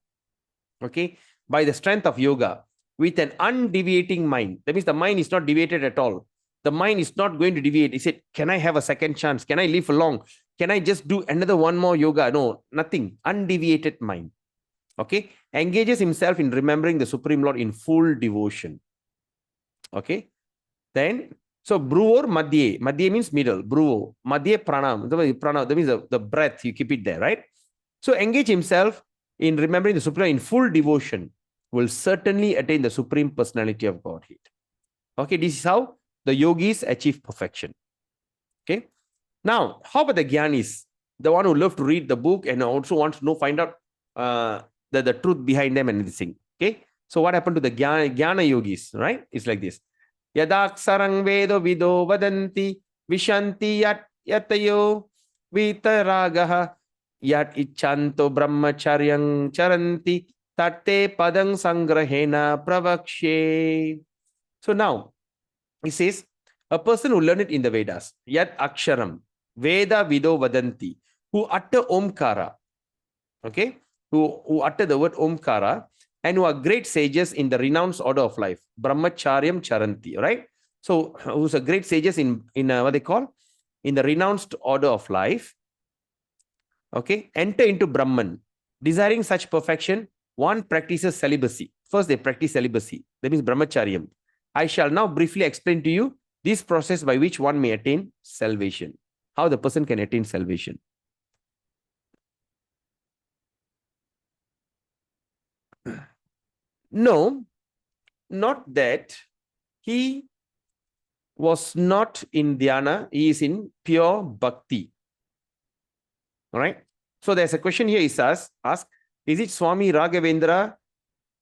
okay, by the strength of yoga, with an undeviating mind. That means the mind is not deviated at all. The mind is not going to deviate. He said, can I have a second chance? Can I live long? Can I just do another one more yoga? No, nothing. Undeviated mind, okay, engages himself in remembering the Supreme Lord in full devotion, okay. Then, so bruvor madhye. Madhye means middle. Bruvo. Madhye pranam. That means the breath. You keep it there, right? So engage himself in remembering the Supreme in full devotion will certainly attain the Supreme Personality of Godhead. Okay, this is how the yogis achieve perfection. Okay. Now, how about the Gyanis? The one who love to read the book and also wants to find out the truth behind them and everything. Okay. So what happened to the Gyana yogis, right? It's like this. Yadaksarang vedo vido vadanti vishanti yatayo vitaragaha yat ichanto brahmacharyang charanti tatte padang sangrahena pravakshe. So now, he says, a person who learned it in the Vedas, yat aksharam, veda vido vadanti, who utter omkara, okay, who utter the word omkara, and who are great sages in the renounced order of life, brahmacharyam charanti, right? So, who's a great sages in what they call? In the renounced order of life, okay, enter into Brahman. Desiring such perfection, one practices celibacy. First, they practice celibacy. That means brahmacharyam. I shall now briefly explain to you this process by which one may attain salvation. How the person can attain salvation. No, not that. He was not in dhyana. He is in pure bhakti. All right. So there's a question here. Is asked, is it Swami Raghavendra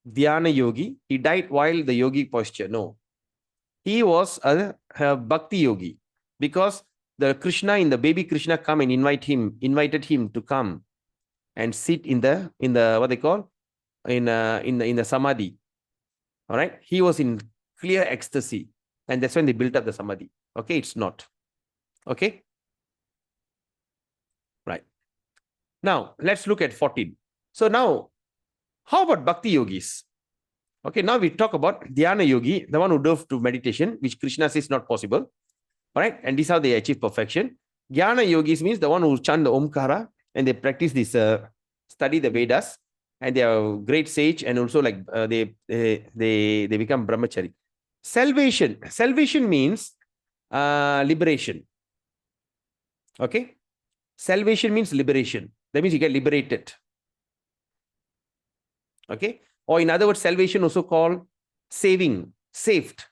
dhyana yogi? He died while the yogi posture. No. He was a bhakti yogi, because the Krishna in the baby Krishna come and invited him to come and sit in the what they call in the samadhi. All right. He was in clear ecstasy, and that's when they built up the samadhi. Okay, it's not. Okay. Right. Now let's look at 14. So now, how about bhakti yogis? Okay, now we talk about dhyana yogi, the one who dove to meditation, which Krishna says not possible. All right, and this is how they achieve perfection. Jnana yogis means the one who chant the Omkara and they practice this, study the Vedas, and they are great sage, and also like they become brahmachari. Salvation means liberation. Okay, salvation means liberation. That means you get liberated. Okay, or in other words, salvation also called saving, saved.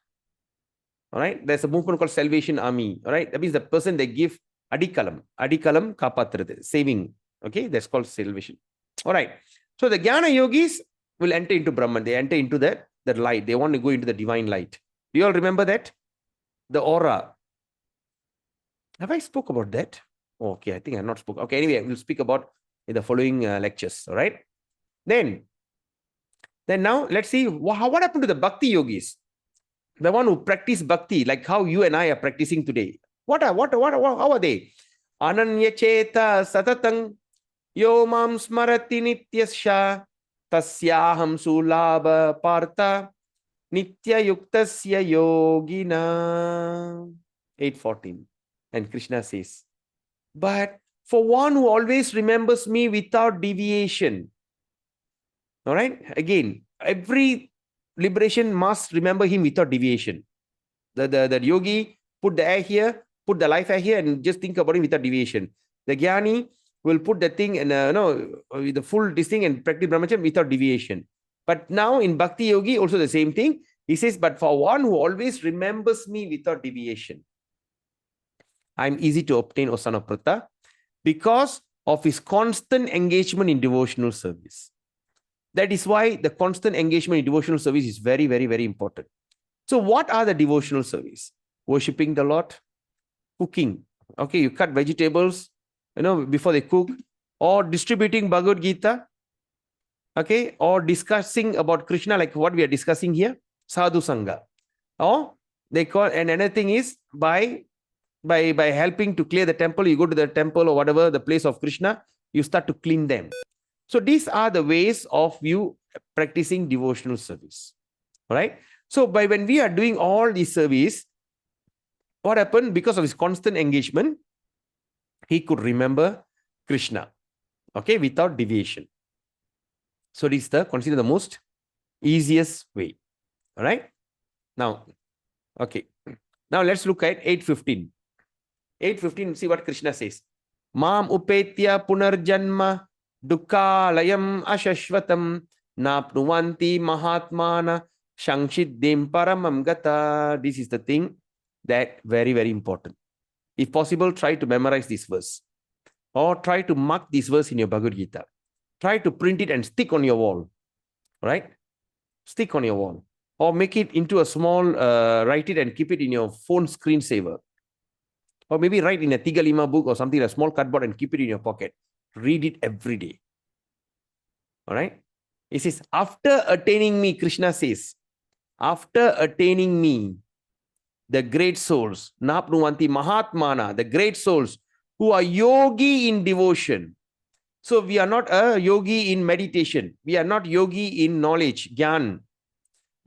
All right, there's a movement called Salvation Army. All right, that means the person they give adikalam kapatrathu, saving. Okay, that's called salvation. All right, so the Jnana yogis will enter into Brahman. They enter into that light. They want to go into the divine light. Do you all remember that? The aura. Have I spoke about that? Oh, okay, I think I have not spoken. Okay, anyway, we'll speak about in the following lectures. All right. Then now let's see what happened to the Bhakti yogis. The one who practice bhakti, like how you and I are practicing today. How are they? Ananya cheta satatang yo mam smarati nityasya tasyaham sulabha partha nitya yuktasya yogina. 8:14. And Krishna says, but for one who always remembers me without deviation. All right. Again, every liberation must remember him without deviation. The yogi put the air here, put the life air here, and just think about it without deviation. The Gyani will put the thing and with the full this thing and practice brahmacharya without deviation. But now in Bhakti Yogi, also the same thing. He says, but for one who always remembers me without deviation, I'm easy to obtain, O son of Pratha, because of his constant engagement in devotional service. That is why the constant engagement in devotional service is very, very, very important. So what are the devotional service? Worshipping the Lord, cooking. Okay, you cut vegetables, before they cook, or distributing Bhagavad Gita, okay, or discussing about Krishna, like what we are discussing here, sadhu sangha. Or they call, and another thing is by helping to clear the temple, you go to the temple or whatever, the place of Krishna, you start to clean them. So these are the ways of you practicing devotional service. All right. So when we are doing all these service, what happened? Because of his constant engagement, he could remember Krishna, okay, without deviation. So this is consider the most easiest way. All right. Now, okay. Now let's look at 8:15. 8:15, see what Krishna says. Mam upetya punarjanma dukkhalayam ashashvatam napnuvanti mahatmana shangshiddhim paramam gata. This is the thing that very, very important. If possible, try to memorize this verse. Or try to mark this verse in your Bhagavad Gita. Try to print it and stick on your wall. Right? Stick on your wall. Or make it into a small, write it and keep it in your phone screensaver. Or maybe write in a Tigalima book or something, a small cardboard, and keep it in your pocket. Read it every day. All right? It says, after attaining me, Krishna says, after attaining me, the great souls, Napnuvanti Mahatmana, the great souls who are yogi in devotion. So we are not a yogi in meditation. We are not yogi in knowledge, Gyan.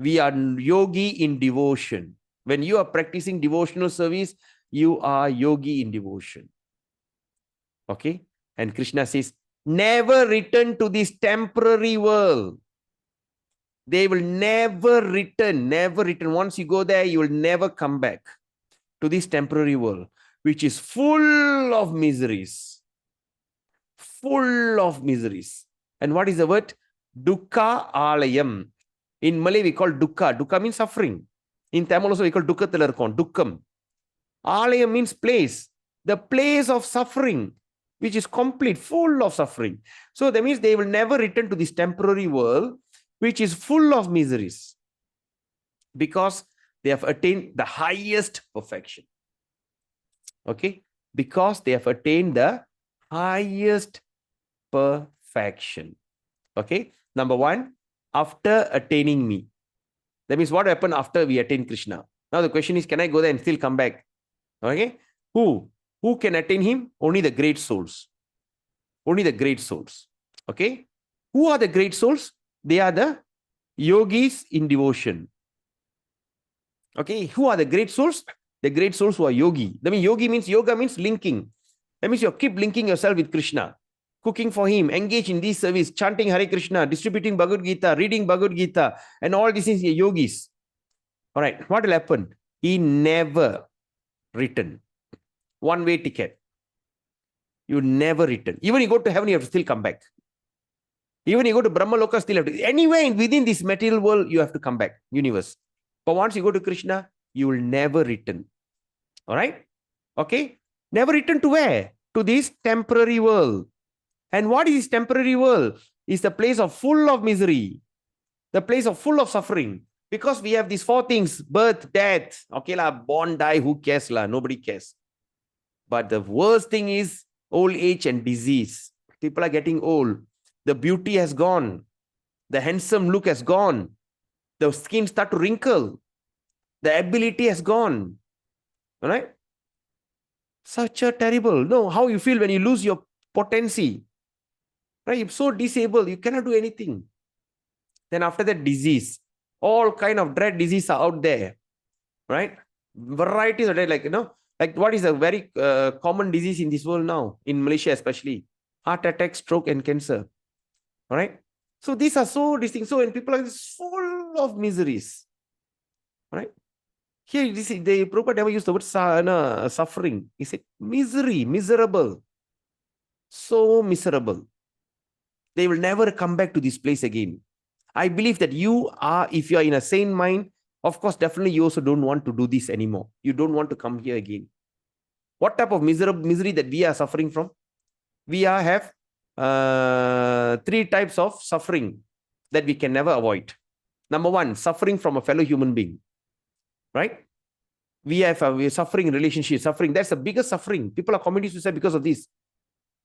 We are yogi in devotion. When you are practicing devotional service, you are yogi in devotion. Okay? And Krishna says, never return to this temporary world. They will never return, never return. Once you go there, you will never come back to this temporary world, which is full of miseries. Full of miseries. And what is the word? Dukkha alayam. In Malay, we call dukkha. Dukkha means suffering. In Tamil also, we call dukkha tilarkon, dukkam. Alayam means place. The place of suffering, which is complete, full of suffering. So that means they will never return to this temporary world, which is full of miseries, because they have attained the highest perfection. Okay? Because they have attained the highest perfection. Okay? Number one, after attaining me. That means what happened after we attain Krishna? Now the question is, can I go there and still come back? Okay? Who can attain him? Only the great souls. Only the great souls. Okay? Who are the great souls? They are the yogis in devotion. Okay? Who are the great souls? The great souls who are yogi. That means yoga means linking. That means you keep linking yourself with Krishna. Cooking for him, engage in this service, chanting Hare Krishna, distributing Bhagavad Gita, reading Bhagavad Gita, and all these things are yogis. All right, what will happen? He never returned. One-way ticket. You never return. Even you go to heaven, you have to still come back. Even you go to Brahma Loka, still have to. Anywhere within this material world, you have to come back, universe. But once you go to Krishna, you will never return. All right? Okay? Never return to where? To this temporary world. And what is this temporary world? It's the place of full of misery. The place of full of suffering. Because we have these four things: birth, death. Okay, la, born, die, who cares? La? Nobody cares. But the worst thing is old age and disease. People are getting old. The beauty has gone. The handsome look has gone. The skin start to wrinkle. The ability has gone. All right? Such a terrible. No, how you feel when you lose your potency. Right? You're so disabled, you cannot do anything. Then after that, disease. All kind of dread disease are out there, right? Varieties of dread, like, like what is a very common disease in this world now, in Malaysia especially? Heart attack, stroke, and cancer. All right. So these are so distinct. So when people are full of miseries, right? Here, the Prabhupada never used the word suffering. He said misery, miserable. So miserable. They will never come back to this place again. I believe that you are, if you are in a sane mind, of course, definitely you also don't want to do this anymore. You don't want to come here again. What type of misery that we are suffering from? We have 3 types of suffering that we can never avoid. Number 1, suffering from a fellow human being, right? We're suffering in relationships, suffering. That's the biggest suffering. People are committing suicide because of this.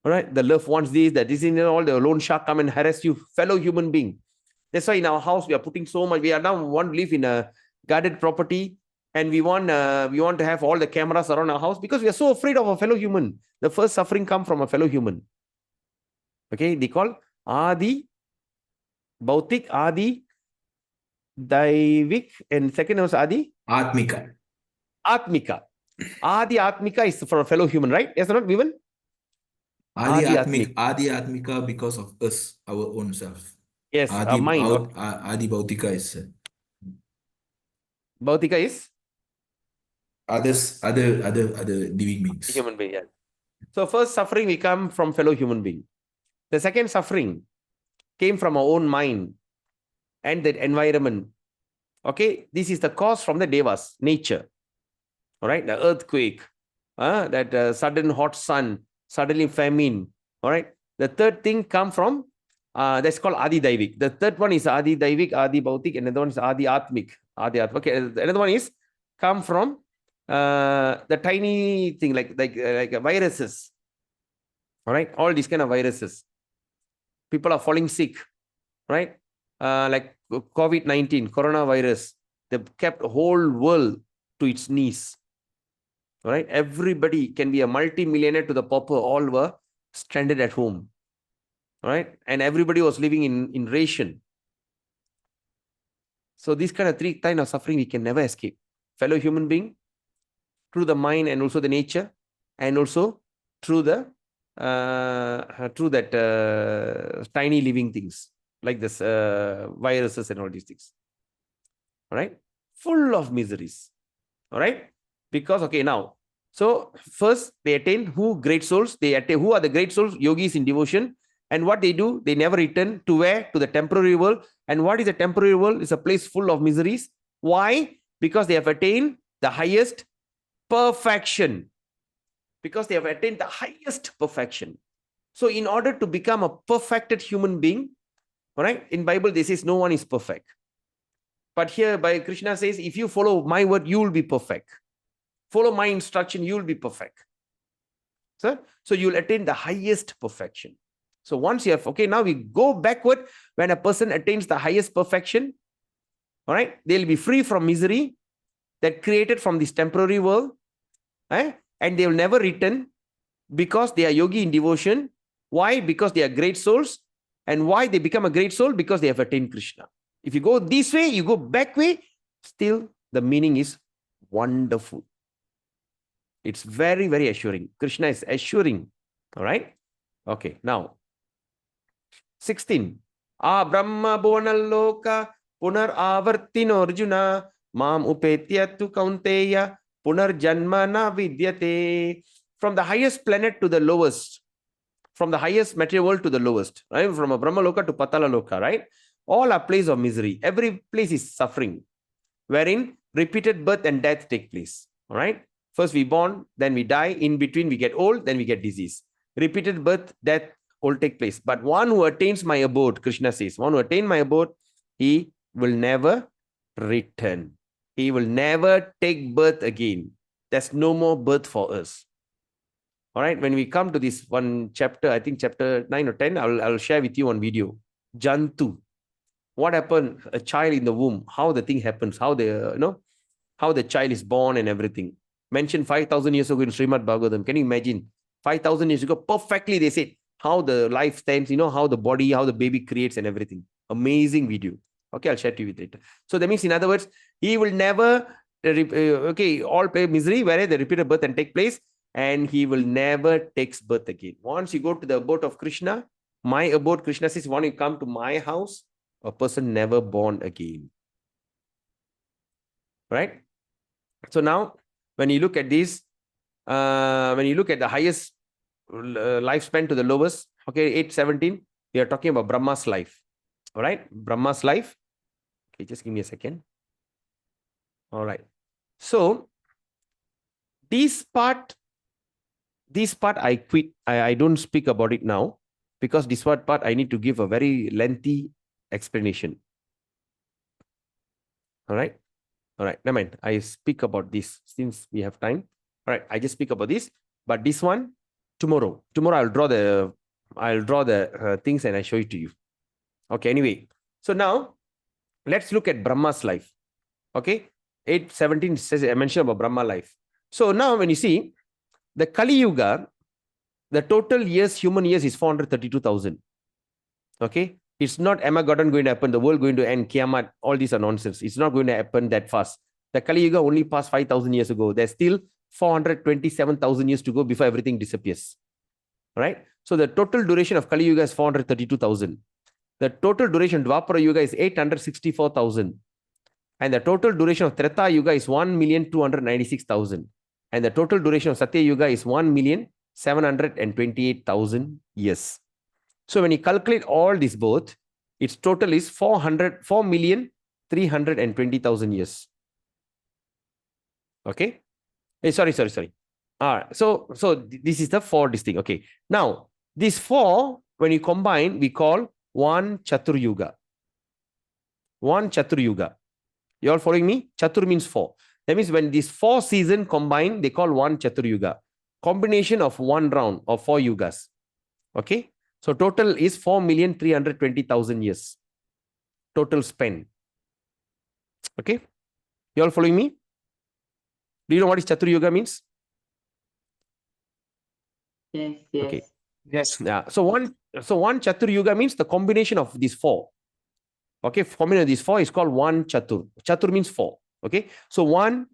All right, the love wants this, that this, all the loan shark come and harass you, fellow human being. That's why in our house we are putting so much. We are now want to live in a guarded property, and we want to have all the cameras around our house because we are so afraid of a fellow human. The first suffering comes from a fellow human. Okay, they call Adi Bautik, Adi Daivik, and second was Adi Atmika. Atmika. Adi Atmika is for a fellow human, right? Yes or not, Vivan? Adi Adi Atmika because of us, our own self. Yes, mind. Adi Bautika is Bautika is other living beings. human being. Yeah. So first suffering we come from fellow human being. The second suffering came from our own mind and the environment. Okay, this is the cause from the devas, nature. All right, the earthquake, that sudden hot sun, suddenly famine. All right, the third thing come from that's called Adi Daivik. The third one is Adi Daivik, Adi Bautik, and another one is Adi Atmik. Okay, another one is come from the tiny thing like viruses. All right, all these kind of viruses. People are falling sick, right? Like COVID-19, coronavirus. They've kept the whole world to its knees. All right, everybody can be a multi-millionaire to the pauper. All were stranded at home. All right, and everybody was living in ration. So these kind of 3 kinds of suffering we can never escape. Fellow human being, through the mind and also the nature, and also through the tiny living things like this viruses and all these things. All right, full of miseries. All right, because okay, now, so first they attain great souls. They attain who are the great souls? Yogis in devotion. And what they do, they never return to where? To the temporary world. And what is a temporary world? It's a place full of miseries. Why? Because they have attained the highest perfection. Because they have attained the highest perfection. So in order to become a perfected human being, all right, in Bible they says no one is perfect. But here by Krishna says, if you follow my word, you will be perfect. Follow my instruction, you will be perfect. So you will attain the highest perfection. So once you have, okay, now we go backward. When a person attains the highest perfection, all right, they'll be free from misery that created from this temporary world, and they will never return because they are yogi in devotion. Why? Because they are great souls. And why they become a great soul? Because they have attained Krishna. If you go this way, you go back way, still the meaning is wonderful. It's very, very assuring. Krishna is assuring. All right. Okay. Now, 16. Brahma Bhuvanaloka Punar Avartino Arjuna Mam Upetyatu Kaunteya Punar Janmana Vidyate. From the highest planet to the lowest, from the highest material world to the lowest, right? From a Brahma Loka to Patala Loka, right? All are places of misery. Every place is suffering, wherein repeated birth and death take place. All right. First we born, then we die. In between we get old, then we get disease. Repeated birth, death all take place. But one who attains my abode, Krishna says, one who attains my abode, he will never return. He will never take birth again. There's no more birth for us. All right. When we come to this one chapter, I think chapter 9 or 10, I'll share with you on video. Jantu. What happened? A child in the womb. How the thing happens. How how the child is born and everything. Mentioned 5,000 years ago in Srimad Bhagavatam. Can you imagine? 5,000 years ago, perfectly they said how the life stands, how the body, how the baby creates and everything. Amazing video. Okay, I'll share to you later. So that means, in other words, he will never, all pay misery, whereas the repeated birth and take place, and he will never takes birth again. Once you go to the abode of Krishna, my abode, Krishna says, when you come to my house, a person never born again. Right? So now, when you look at this, when you look at the highest lifespan to the lowest, okay, 817, we are talking about Brahma's life. All right, Brahma's life. Okay, just give me a second. All right. So this part I quit. I don't speak about it now because this part I need to give a very lengthy explanation. All right. All right. Never mind. I speak about this since we have time. All right. I just speak about this, but this one tomorrow. Tomorrow I'll draw the things and I show it to you. Okay. Anyway, so now let's look at Brahma's life. Okay. 817 says I mentioned about Brahma life. So now when you see the Kali Yuga, the total years, human years is 432,000. Okay. It's not Armageddon going to happen, the world going to end, Kiamat, all these are nonsense. It's not going to happen that fast. The Kali Yuga only passed 5,000 years ago. There's still 427,000 years to go before everything disappears. Right? So the total duration of Kali Yuga is 432,000. The total duration of Dwapara Yuga is 864,000. And the total duration of Treta Yuga is 1,296,000. And the total duration of Satya Yuga is 1,728,000 years. So when you calculate all this both, its total is 4,320,000 years. Okay. Hey, sorry. All right. So this is the four distinct. Okay. Now, these four, when you combine, we call one Chatur Yuga. One Chatur Yuga. You all following me? Chatur means four. That means when these four seasons combine, they call one Chatur Yuga. Combination of one round of four yugas. Okay. So total is 4,320,000 years. Total span. Okay. You all following me? Do you know what is Chatur Yuga means? Yes. Okay. Yes. Yeah. So one Chatur Yuga means the combination of these four. Okay. Combination of these four is called one Chatur. Chatur means four. Okay. So one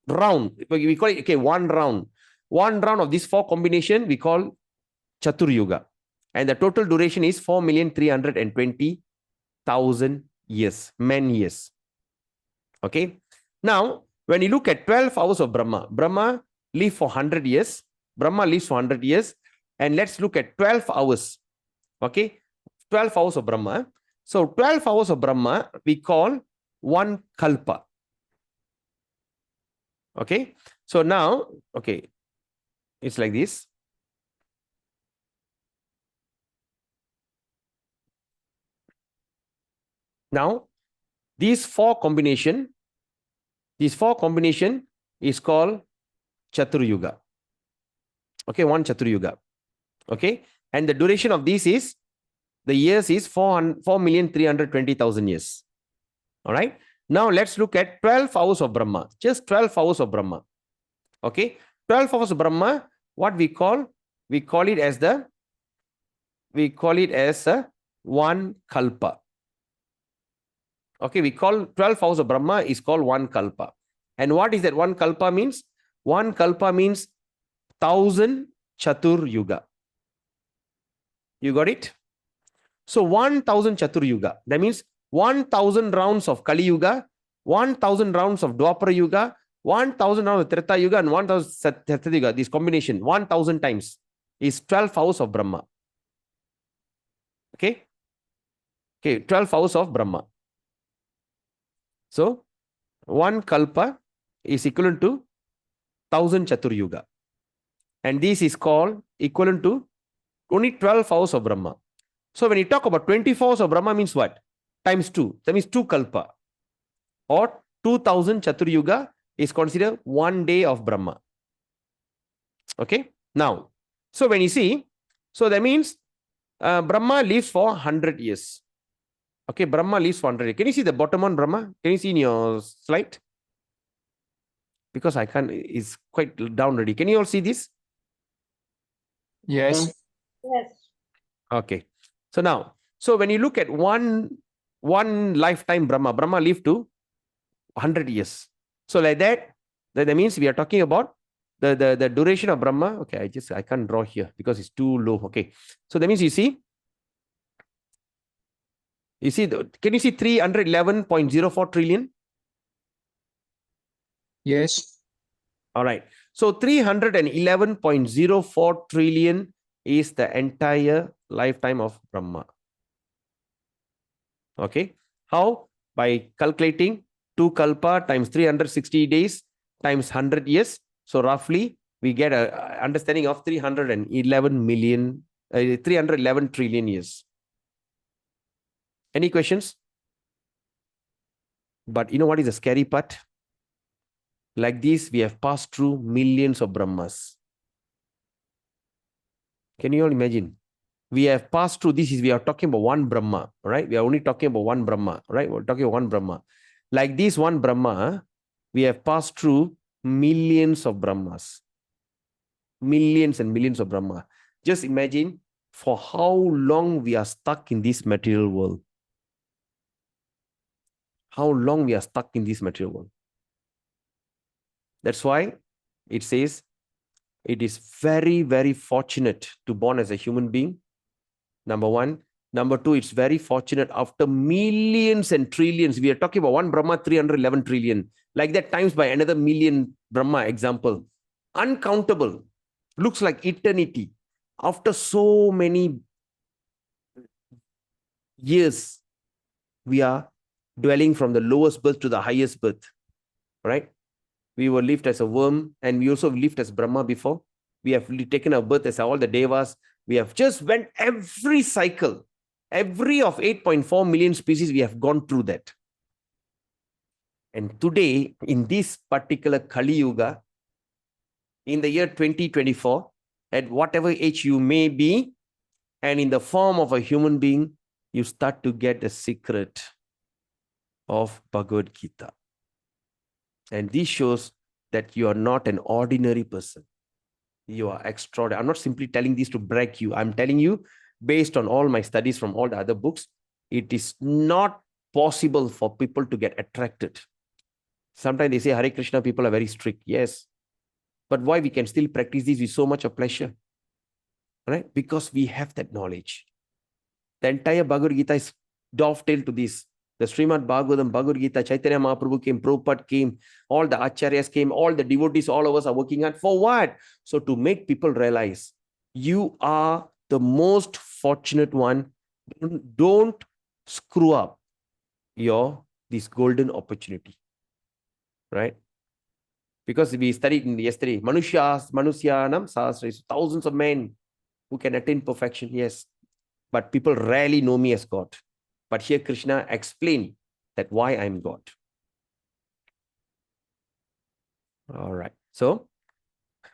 round, we call it, okay, one round. One round of these four combination we call Chatur Yuga. And the total duration is 4,320,000 years, man years. Okay. Now, when you look at 12 hours of Brahma, Brahma lives for 100 years. Brahma lives for 100 years. And let's look at 12 hours. Okay. 12 hours of Brahma. So 12 hours of Brahma, we call one Kalpa. Okay. So now, okay, it's like this. Now, these four combination is called Chatur Yuga. Okay, one Chatur Yuga. Okay, and the duration of this is, the years is 4,320,000 years. All right. Now let's look at 12 hours of Brahma. Just 12 hours of Brahma. Okay, 12 hours of Brahma. What we call it as a one Kalpa. Okay, we call 12 hours of Brahma is called one Kalpa. And what is that one Kalpa means? One Kalpa means 1,000 Chatur Yuga. You got it? So 1,000 Chatur Yuga. That means 1,000 rounds of Kali Yuga, 1,000 rounds of Dwapara Yuga, 1,000 rounds of Treta Yuga, and 1,000 Satya Yuga. This combination, 1,000 times, is 12 hours of Brahma. Okay? Okay, 12 hours of Brahma. So, one Kalpa is equivalent to 1,000 Chatur Yuga. And this is called equivalent to only 12 hours of Brahma. So, when you talk about 24 hours of Brahma means what? Times 2. That means 2 Kalpa. Or 2,000 Chatur Yuga is considered 1 day of Brahma. Okay? Now, so when you see, so that means Brahma lives for 100 years. Okay, Brahma lives for 100 years. Can you see the bottom one, Brahma? Can you see in your slide? Because I can't, it's quite down already. Can you all see this? Yes. Yes. Okay. So now, so when you look at one one lifetime Brahma. Brahma lived to 100 years. So like that means we are talking about the duration of Brahma. Okay, I can't draw here because it's too low. Okay. So that means you see, can you see 311.04 trillion? Yes. All right. So 311.04 trillion is the entire lifetime of Brahma. Okay. How? By calculating 2 kalpa times 360 days times 100 years. So roughly we get a understanding of 311 trillion years. Any questions? But you know what is the scary part? Like this, we have passed through millions of Brahmas. Can you all imagine? We have passed through we are talking about one Brahma, right? We are only talking about one Brahma, right? We're talking about one Brahma. Like this one Brahma, we have passed through millions of Brahmas. Millions and millions of Brahma. Just imagine for how long we are stuck in this material world. How long we are stuck in this material world. That's why it says it is very, very fortunate to born as a human being. Number one. Number two, it's very fortunate after millions and trillions. We are talking about one Brahma, 311 trillion. Like that times by another million Brahma example. Uncountable. Looks like eternity. After so many years, we are dwelling from the lowest birth to the highest birth. Right? We were lived as a worm, and we also lived as Brahma before. We have taken our birth as all the Devas. We have just went every cycle. Every of 8.4 million species, we have gone through that. And today, in this particular Kali Yuga, in the year 2024, at whatever age you may be, and in the form of a human being, you start to get the secret of Bhagavad Gita. And this shows that you are not an ordinary person. You are extraordinary. I'm not simply telling this to brag you. I'm telling you, based on all my studies from all the other books, it is not possible for people to get attracted. Sometimes they say, Hare Krishna, people are very strict. Yes. But why we can still practice this with so much of pleasure? Right? Because we have that knowledge. The entire Bhagavad Gita is dovetailed to this. The Srimad Bhagavatam, Bhagavad Gita, Chaitanya Mahaprabhu came, Prabhupada came, all the acharyas came, all the devotees, all of us are working on. For what? So to make people realize you are the most fortunate one. Don't screw up this golden opportunity. Right? Because we studied yesterday, Manusyanam Sahasra, thousands of men who can attain perfection. Yes. But people rarely know me as God. But here Krishna explained that why I'm God. All right. So,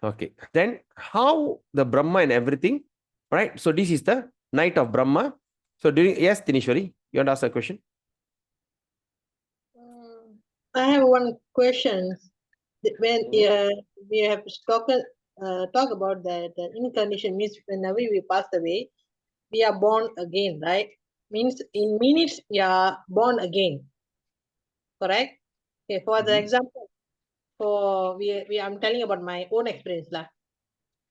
okay. Then how the Brahma and everything, right? So this is the night of Brahma. So yes, Tinishwari, you want to ask a question? I have one question. When we have talk about that incarnation means whenever we pass away, we are born again, right? Means in minutes we are born again. Correct? Okay, for the example, I'm telling about my own experience lah.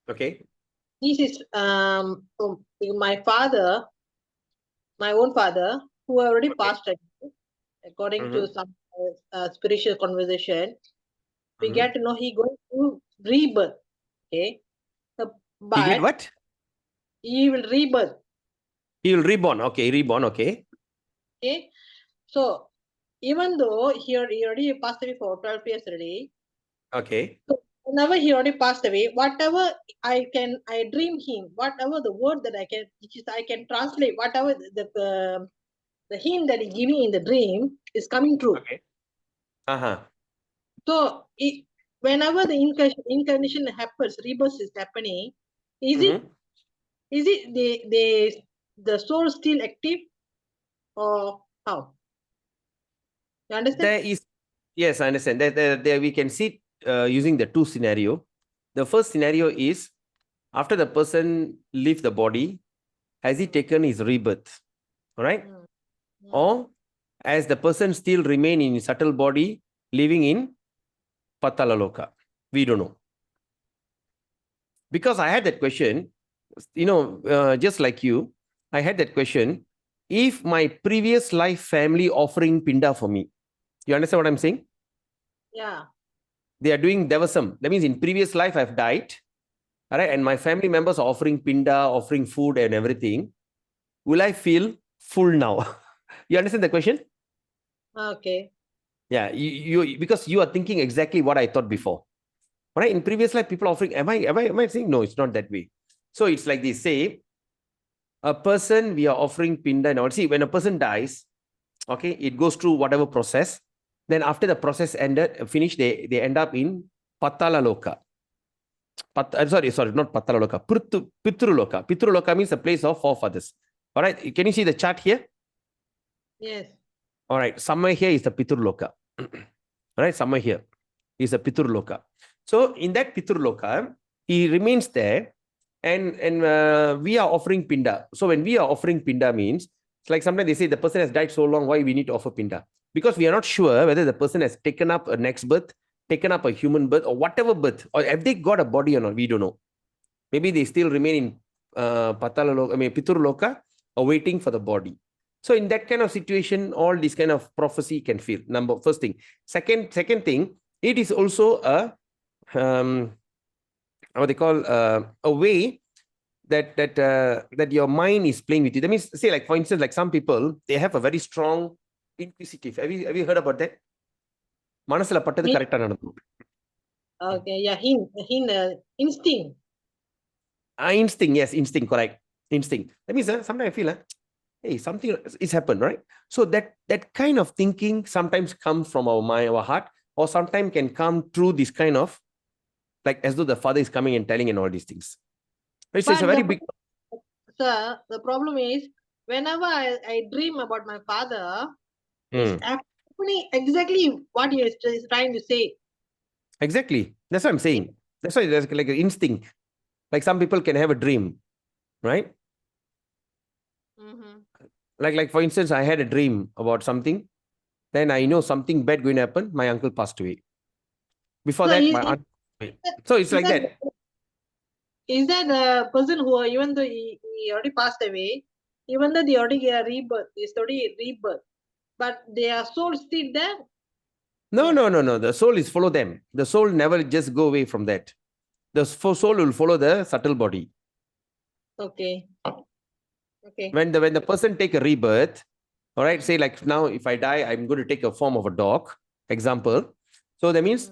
Okay. This is my father, my own father, who already passed away, according to some spiritual conversation. We get to know he going to rebirth. Okay. But He get what? he will rebirth. He will reborn. Okay, reborn. Okay. Okay. So even though he already passed away for 12 years already. Okay. So whenever he already passed away, whatever I dream him, whatever the word that I can translate, whatever the hint that he giving in the dream is coming true. Okay. So whenever the incarnation happens, rebirth is happening, is it the soul still active or how? You understand? There is, yes, I understand. There we can see using the two scenario. The first scenario is after the person leaves the body, has he taken his rebirth? All right? Or as the person still remain in subtle body, living in Patalaloka? We don't know. Because I had that question, just like you, I had that question. If my previous life family offering pinda for me, you understand what I'm saying? Yeah. They are doing devasam. That means in previous life I've died, all right, and my family members are offering pinda, offering food and everything. Will I feel full now? You understand the question? Okay. Yeah, you because you are thinking exactly what I thought before. Right? In previous life, people offering, am I saying no, it's not that way. So it's like this. Say a person, we are offering pinda and all. See, when a person dies, okay, it goes through whatever process. Then after the process finished, they end up in Patala Loka. Sorry, not Patala Loka. Pitru Loka. Pitru Loka means the place of forefathers. All right. Can you see the chart here? Yes. All right. Somewhere here is the Pitru Loka. All right. Somewhere here is a Pitru Loka. So in that Pitru Loka, he remains there, and we are offering pinda. So when we are offering pinda means, it's like sometimes they say the person has died so long, why we need to offer pinda? Because we are not sure whether the person has taken up a next birth, taken up a human birth, or whatever birth, or have they got a body or not, we don't know. Maybe they still remain in Pitru Loka, awaiting for the body. So in that kind of situation, all this kind of prophecy can feel. First thing. Second thing, it is also what they call a way that your mind is playing with you. That means, say, like for instance, like some people, they have a very strong inquisitive. Have you heard about that? Manasala pattadu Me- correct நடக்கும். Okay. Yeah. Instinct. Instinct, yes, instinct, correct. Instinct. That means sometimes I feel hey, something is happened, right? So that kind of thinking sometimes comes from our mind, our heart, or sometimes can come through this kind of, like as though the father is coming and telling and all these things. It's a very big. Sir, the problem is whenever I dream about my father, it's happening exactly what he is trying to say. Exactly. That's what I'm saying. That's why there's like an instinct. Like some people can have a dream, right? Mm-hmm. Like for instance, I had a dream about something. Then I know something bad going to happen. My uncle passed away. Before So that, is, my aunt. So it's like that. Is that the person who, even though he already passed away, even though they already get a rebirth, it's already rebirth, but their soul still there? No, Yeah. no. The soul is follow them. The soul never just go away from that. The soul will follow the subtle body. Okay. Okay. When the person take a rebirth, all right, say like now if I die, I'm going to take a form of a dog, example. So that means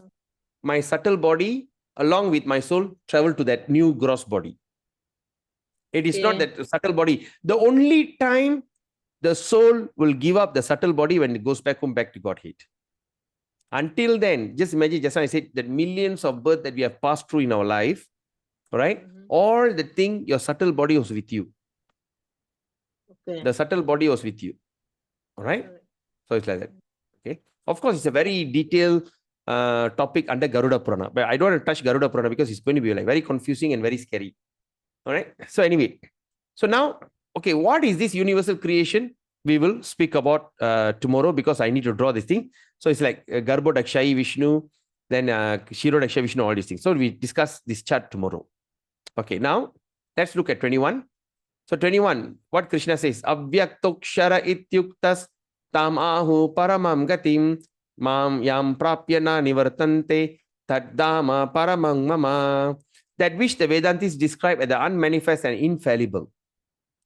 my subtle body along with my soul travel to that new gross body. It is not that subtle body. The only time the soul will give up the subtle body when it goes back home, back to Godhead. Until then, just imagine, just as I said, that millions of births that we have passed through in our life, all right? All the thing, your subtle body was with you. Okay. The subtle body was with you. All right? So it's like that. Okay. Of course, it's a very detailed topic under Garuda Purana. But I don't want to touch Garuda Purana because it's going to be like very confusing and very scary. All right. So anyway, so now, okay, what is this universal creation? We will speak about tomorrow because I need to draw this thing. So it's like Garbo Dakshayi Vishnu, then Shiro Dakshayi Vishnu, all these things. So we discuss this chart tomorrow. Okay, now let's look at 21. So 21, what Krishna says, Avyaktokshara ityuktas tam ahu paramam gatim mam yam prapyana nivartante taddama paramam mama. That which the Vedantis describe as the unmanifest and infallible.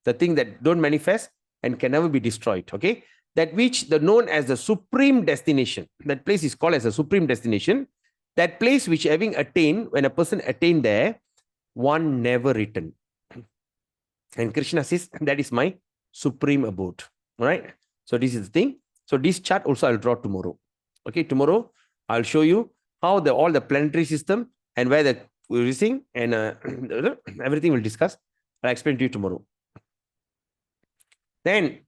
The thing that don't manifest and can never be destroyed. Okay. That which the known as the supreme destination. That place is called as a supreme destination. That place which having attained, when a person attained there, one never return. And Krishna says, that is my supreme abode. All right. So this is the thing. So this chart also I'll draw tomorrow. Okay. Tomorrow I'll show you how all the planetary system and where the rising and everything we'll discuss. I'll explain to you tomorrow. Then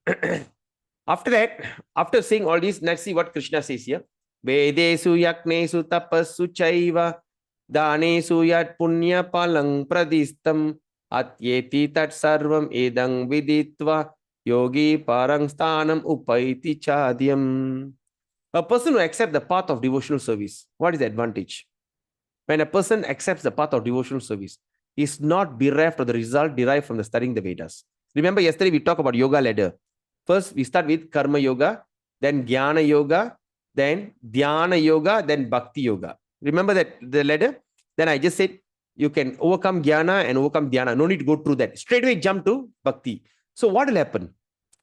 after that, after saying all this, let's see what Krishna says here. Vedesu yaknesu tapassu chaiva danesu yat punya palang pradistam atyeti tat sarvam edang viditva Yogi parang sthanam upaiti chadyam. A person who accepts the path of devotional service, what is the advantage? When a person accepts the path of devotional service, he is not bereft of the result derived from the studying the Vedas. Remember, yesterday we talked about yoga ladder. First, we start with karma yoga, then jnana yoga, then dhyana yoga, then bhakti yoga. Remember that the ladder? Then I just said you can overcome jnana and overcome dhyana. No need to go through that. Straight away jump to bhakti. So what will happen?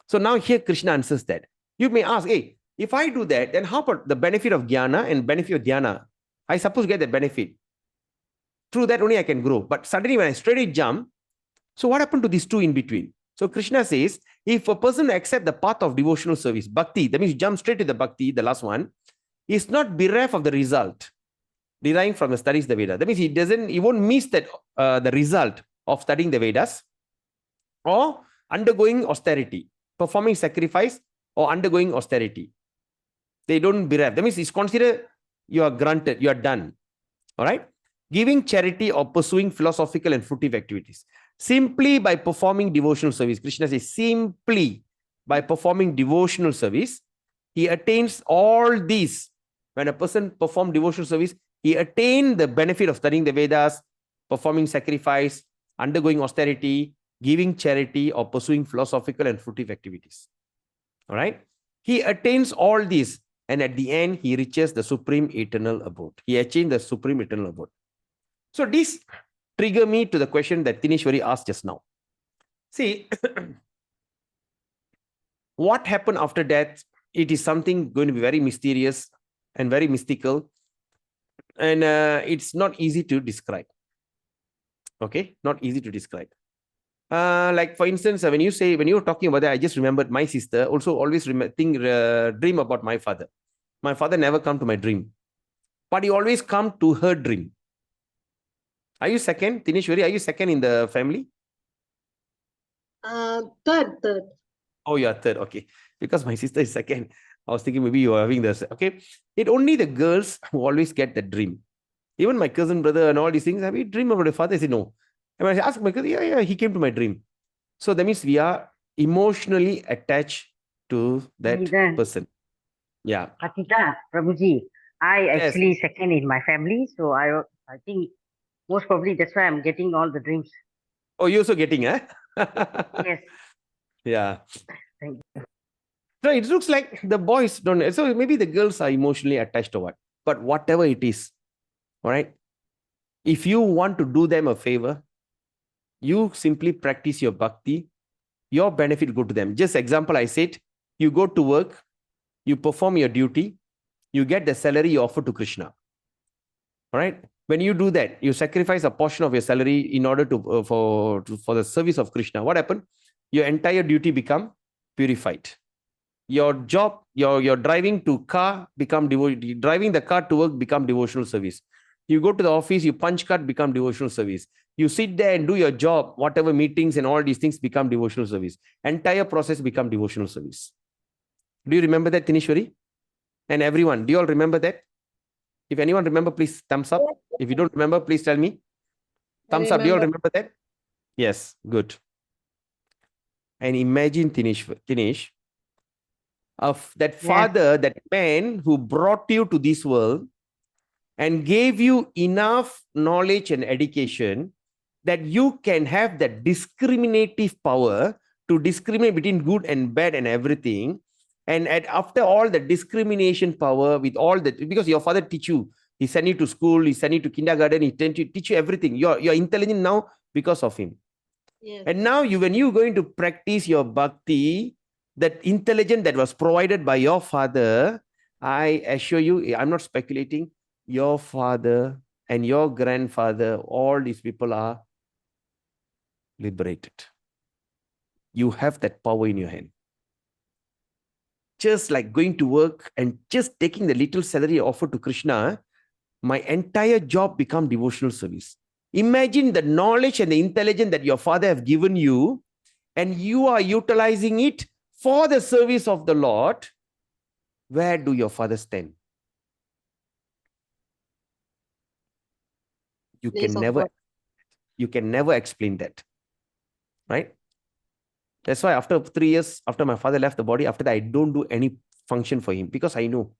So now here Krishna answers that. You may ask, hey, if I do that, then how about the benefit of jnana and benefit of dhyana? I suppose get the benefit. Through that only I can grow. But suddenly when I straight away jump, so what happened to these two in between? So Krishna says, if a person accept the path of devotional service, bhakti, that means jump straight to the bhakti, the last one, is not bereft of the result deriving from the studies of the Vedas. That means he won't miss that the result of studying the Vedas or undergoing austerity, performing sacrifice or undergoing austerity. They don't bereft. That means it's considered you are granted, you are done. All right. Giving charity or pursuing philosophical and fruitive activities. Simply by performing devotional service, Krishna says, simply by performing devotional service, he attains all these. When a person performs devotional service, he attains the benefit of studying the Vedas, performing sacrifice, undergoing austerity, giving charity, or pursuing philosophical and fruitive activities. All right? He attains all these, and at the end, he reaches the supreme eternal abode. He achieved the supreme eternal abode. So this trigger me to the question that Tineshwari asked just now. See, what happened after death? It is something going to be very mysterious and very mystical. And it's not easy to describe. Okay, not easy to describe. Like for instance, when you were talking about that, I just remembered my sister also always dream about my father. My father never come to my dream, but he always come to her dream. Are you second, Tineshwari? Are you second in the family? Third. Oh, you're third. Okay. Because my sister is second. I was thinking maybe you are having this. Okay. It only the girls who always get the dream. Even my cousin, brother, and all these things, have you dream about your father? I said, no. And when I asked my cousin, yeah, he came to my dream. So that means we are emotionally attached to that Then, person. Yeah. Atita, Prabhuji, I Yes. actually second in my family, so I think most probably that's why I'm getting all the dreams. Oh, you're also getting, eh? Yes. Yeah. Thank you. So it looks like the boys don't. So maybe the girls are emotionally attached to what. But whatever it is, all right. If you want to do them a favor, you simply practice your bhakti. Your benefit go to them. Just example, I said, you go to work, you perform your duty, you get the salary you offer to Krishna. All right. When you do that, you sacrifice a portion of your salary in order to for the service of Krishna. What happened? Your entire duty become purified. Your job, your driving to car become driving the car to work become devotional service. You go to the office, you punch card become devotional service. You sit there and do your job, whatever meetings and all these things become devotional service. Entire process become devotional service. Do you remember that, Tineshwari? And everyone, do you all remember that? If anyone remember, please thumbs up. If you don't remember, please tell me. Thumbs up. Do you all remember that? Yes, good. And imagine, Tinesh, of that father, that man who brought you to this world and gave you enough knowledge and education that you can have that discriminative power to discriminate between good and bad and everything. And after all the discrimination power with all that, because your father teach you, he sent you to school, he sent you to kindergarten, he teach you everything. You're intelligent now because of him. Yes. And now when you're going to practice your bhakti, that intelligence that was provided by your father, I assure you, I'm not speculating, your father and your grandfather, all these people are liberated. You have that power in your hand. Just like going to work and just taking the little salary offered to Krishna, my entire job become devotional service. Imagine the knowledge and the intelligence that your father have given you, and you are utilizing it for the service of the Lord. Where do your father stand? You can never explain that, right? That's why after 3 years, after my father left the body, after that, I don't do any function for him because I know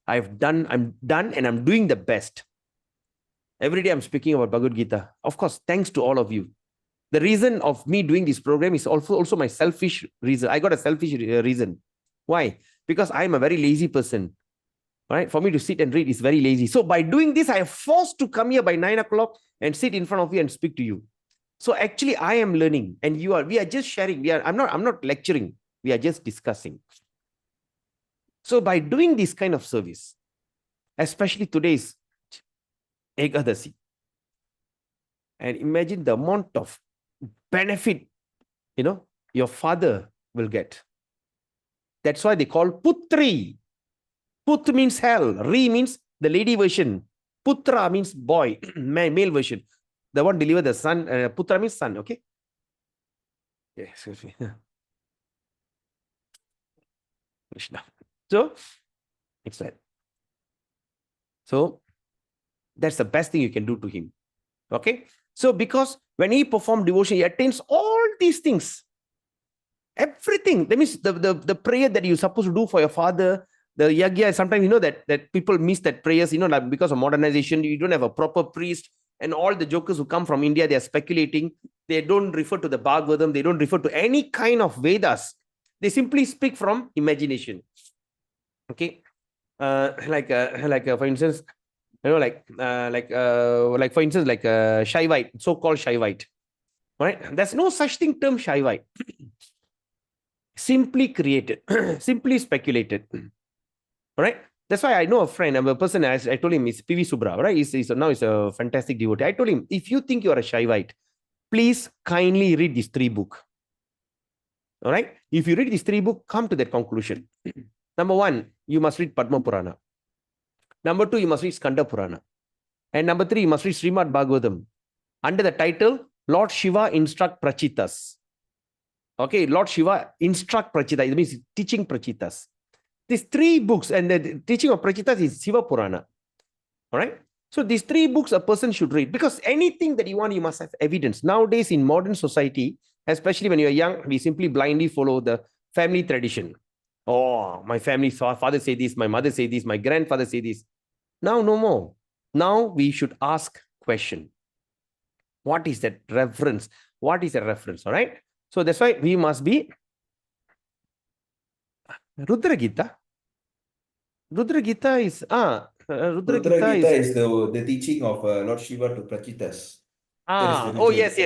I'm done and I'm doing the best. Every day I'm speaking about Bhagavad Gita. Of course, thanks to all of you. The reason of me doing this program is also my selfish reason. I got a selfish reason. Why? Because I'm a very lazy person. Right? For me to sit and read is very lazy. So by doing this, I am forced to come here by 9 o'clock and sit in front of you and speak to you. So actually, I am learning, and we are just sharing. I'm not lecturing. We are just discussing. So by doing this kind of service, especially today's Ekadasi, and imagine the amount of benefit, your father will get. That's why they call Putri. Put means hell. Ri means the lady version. Putra means boy, male version. The one deliver the son. Putra means son. Okay. Yeah, excuse me. Krishna. So it's that. So that's the best thing you can do to him. Okay. So because when he performs devotion, he attains all these things. Everything. That means the prayer that you're supposed to do for your father, the yagya, sometimes that people miss that prayers, like because of modernization, you don't have a proper priest, and all the jokers who come from India, they are speculating. They don't refer to the Bhagavatam, they don't refer to any kind of Vedas. They simply speak from imagination. Okay. Like for instance, like for instance, like Shaivite, so-called Shaivite. Right? There's no such thing term Shaivite. Simply created, simply speculated. All right. That's why I know a friend, I'm a person, I told him, is PV Subra, right? Now he's a fantastic devotee. I told him, if you think you are a Shaivite, please kindly read these 3 books. All right. If you read these 3 books, come to that conclusion. Number 1, you must read Padma Purana. Number 2, you must read Skanda Purana. And number 3, you must read Srimad Bhagavatam. Under the title, Lord Shiva instruct Prachitas. Okay, Lord Shiva instruct Prachitas. It means teaching Prachitas. These 3 books, and the teaching of Prachitas is Shiva Purana. All right. So these 3 books a person should read, because anything that you want, you must have evidence. Nowadays in modern society, especially when you're young, we simply blindly follow the family tradition. Oh, my family father say this, my mother say this, my grandfather say this. Now, no more. Now we should ask question. What is that reference? What is a reference? All right. So that's why we must be Rudra Gita. Rudra Gita is Rudra Gita is the teaching of Lord Shiva to Prachitas. Oh yes.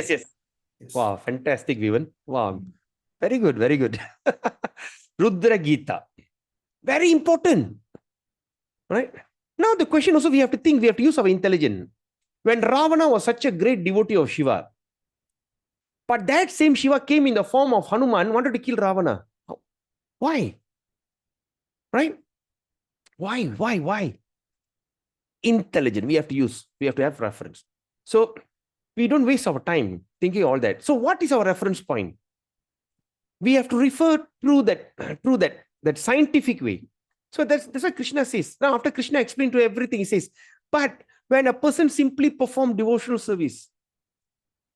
Wow, fantastic, Vivan. Wow, very good, very good. Rudra Gita, very important, right? Now the question also we have to think, we have to use our intelligence. When Ravana was such a great devotee of Shiva, but that same Shiva came in the form of Hanuman, wanted to kill Ravana. Why? Right? Why? Intelligent. We have to use. We have to have reference. So we don't waste our time thinking all that. So what is our reference point? We have to refer through that scientific way. So that's what Krishna says. Now, after Krishna explained to everything, he says, but when a person simply performs devotional service,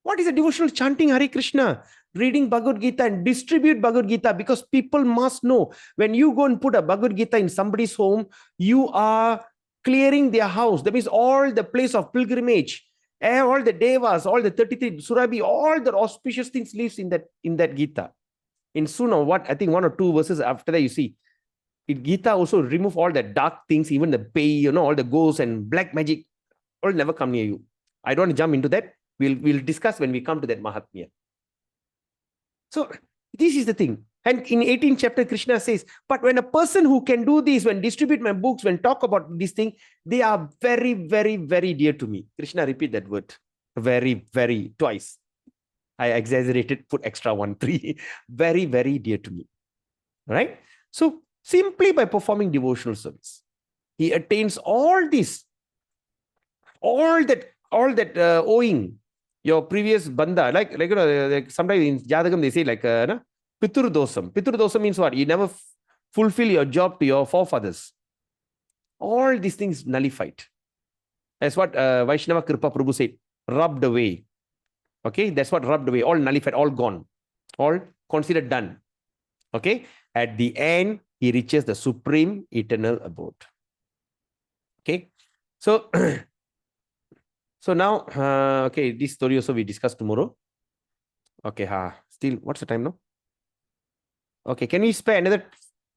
what is a devotional? Chanting Hare Krishna, reading Bhagavad Gita and distribute Bhagavad Gita, because people must know, when you go and put a Bhagavad Gita in somebody's home, you are clearing their house. That means all the place of pilgrimage, all the devas, all the 33 Surabhi, all the auspicious things lives in that Gita. In soon or what, I think 1 or 2 verses after that, you see, Gita also remove all the dark things, even the pay, all the ghosts and black magic, all never come near you. I don't want to jump into that. We'll discuss when we come to that Mahatmya. So this is the thing. And in 18th chapter, Krishna says, but when a person who can do this, when distribute my books, when talk about this thing, they are very, very, very dear to me. Krishna repeat that word. Very, very, twice. I exaggerated, put extra 1, 3. Very, very dear to me. Right? So simply by performing devotional service, he attains all this, all that owing your previous bandha, like sometimes in Jadagam they say like Pitur dosam. Pitur dosam means what? You never fulfill your job to your forefathers. All these things nullified. That's what Vaishnava Kripa Prabhu said, rubbed away. Okay, that's what rubbed away, all nullified, all gone, all considered done. Okay. At the end, he reaches the supreme eternal abode. Okay. So, so now, okay, this story also we discuss tomorrow. Okay. Still, what's the time now? Okay. Can we spare another